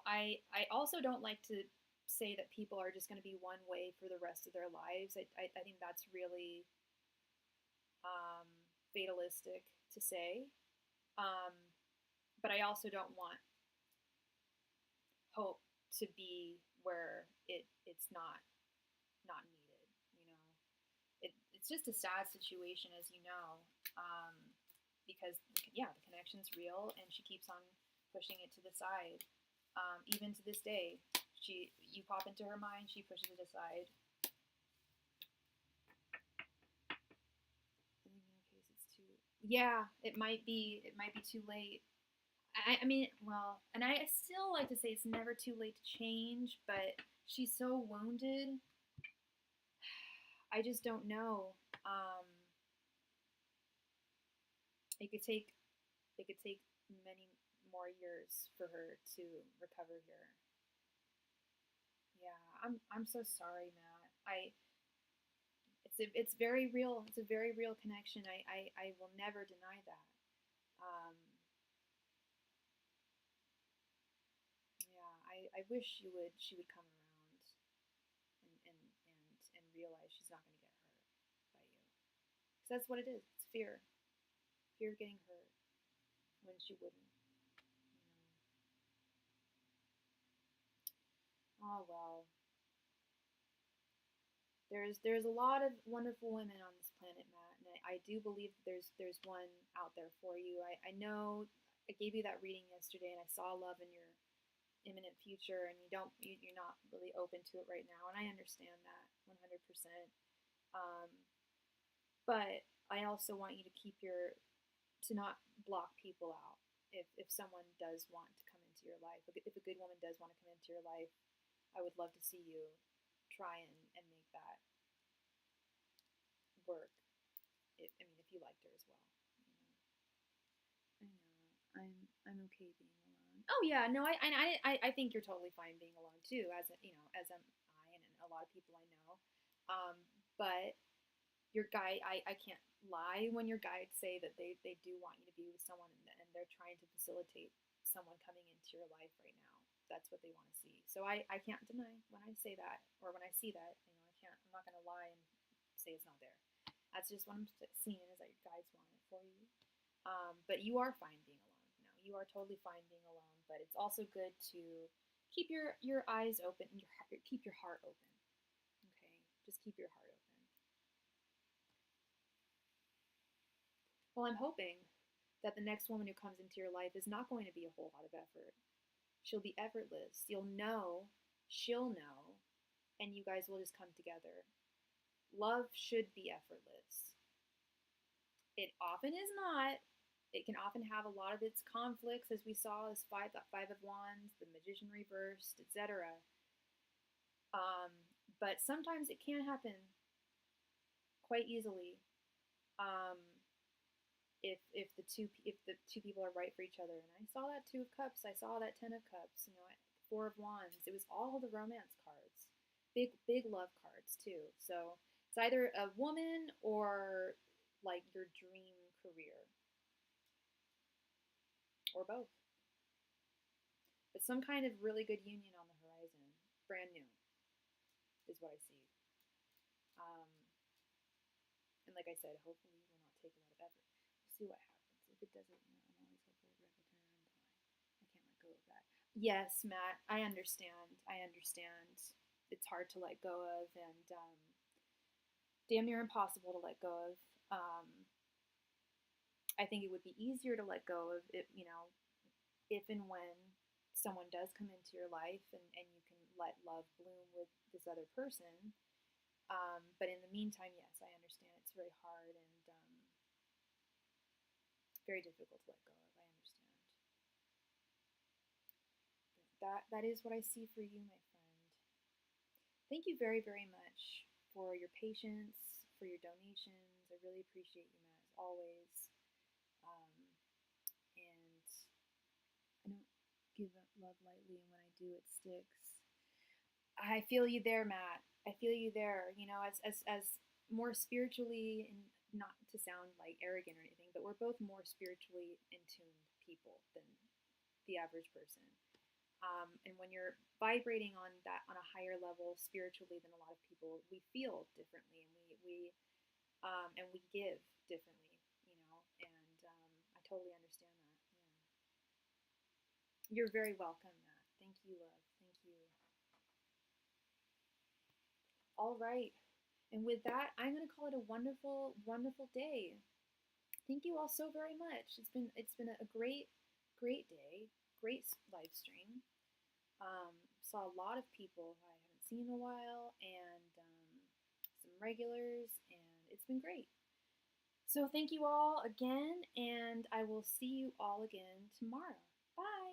I also don't like to say that people are just going to be one way for the rest of their lives. I think that's really um, fatalistic to say. Um, but I also don't want hope to be where it's not needed. It's just a sad situation, as you know, um, because yeah, the connection's real, and she keeps on pushing it to the side. Even to this day, you pop into her mind, she pushes it aside. I think in her case, it's too. Yeah, it might be. It might be too late. I mean, well, and I still like to say it's never too late to change, but she's so wounded. I just don't know. Um, it could take it could take many more years for her to recover here. Yeah, I'm so sorry, Matt. It's very real. It's a very real connection. I will never deny that. Um, yeah, I wish she would come around and realize she's not going to get hurt by you. Because that's what it is. It's fear. Fear of getting hurt when she wouldn't. Oh well. There's a lot of wonderful women on this planet, Matt, and I do believe that there's one out there for you. I know I gave you that reading yesterday, and I saw love in your imminent future, and you're not really open to it right now, and I understand that 100%. Um, but I also want you to to not block people out. If someone does want to come into your life, if a good woman does want to come into your life, I would love to see you try and make that work. I mean, if you liked her as well. I know. I'm okay being alone. Oh yeah, no, I think you're totally fine being alone too, as am I and a lot of people I know. But your guide, I can't lie when your guides say that they do want you to be with someone, and they're trying to facilitate someone coming into your life right now. That's what they want to see. So I can't deny when I say that, or when I see that. I'm not gonna lie and say it's not there. That's just what I'm seeing, is that your guides want it for you. But you are fine being alone. No, you are totally fine being alone. But it's also good to keep your eyes open and keep your heart open. Okay, just keep your heart open. Well, I'm hoping that the next woman who comes into your life is not going to be a whole lot of effort. She'll be effortless. You'll know, she'll know, and you guys will just come together. Love should be effortless. It often is not. It can often have a lot of its conflicts, as we saw as five of wands, the magician reversed, etc. Um, but sometimes it can happen quite easily. Um, if the two people are right for each other. And I saw that Two of Cups. I saw that Ten of Cups. Four of Wands. It was all the romance cards, big love cards too. So it's either a woman or like your dream career, or both. But It's some kind of really good union on the horizon. Brand new is what I see. And like I said, hopefully it will not take a lot of effort. We'll see what happens. If it doesn't, I'm always hopeful of return on time. I can't let go of that. Yes, Matt, I understand. I understand. It's hard to let go of, and damn near impossible to let go of. I think it would be easier to let go of it, if and when someone does come into your life, and you can let love bloom with this other person. But in the meantime, yes, I understand it's very hard and very difficult to let go of. I understand. But that is what I see for you, my friend. Thank you very, very much for your patience, for your donations. I really appreciate you, Matt, as always. And I don't give up love lightly, and when I do, it sticks. I feel you there, Matt. I feel you there. As more spiritually, and not to sound like arrogant or anything, but we're both more spiritually in tuned people than the average person. And when you're vibrating on a higher level spiritually than a lot of people, we feel differently, and we give differently, And I totally understand that. Yeah. You're very welcome, Matt. Thank you, love. Thank you. All right. And with that, I'm going to call it a wonderful, wonderful day. Thank you all so very much. It's been a great, great day, great live stream. Saw a lot of people I haven't seen in a while, and some regulars, and it's been great. So thank you all again, and I will see you all again tomorrow.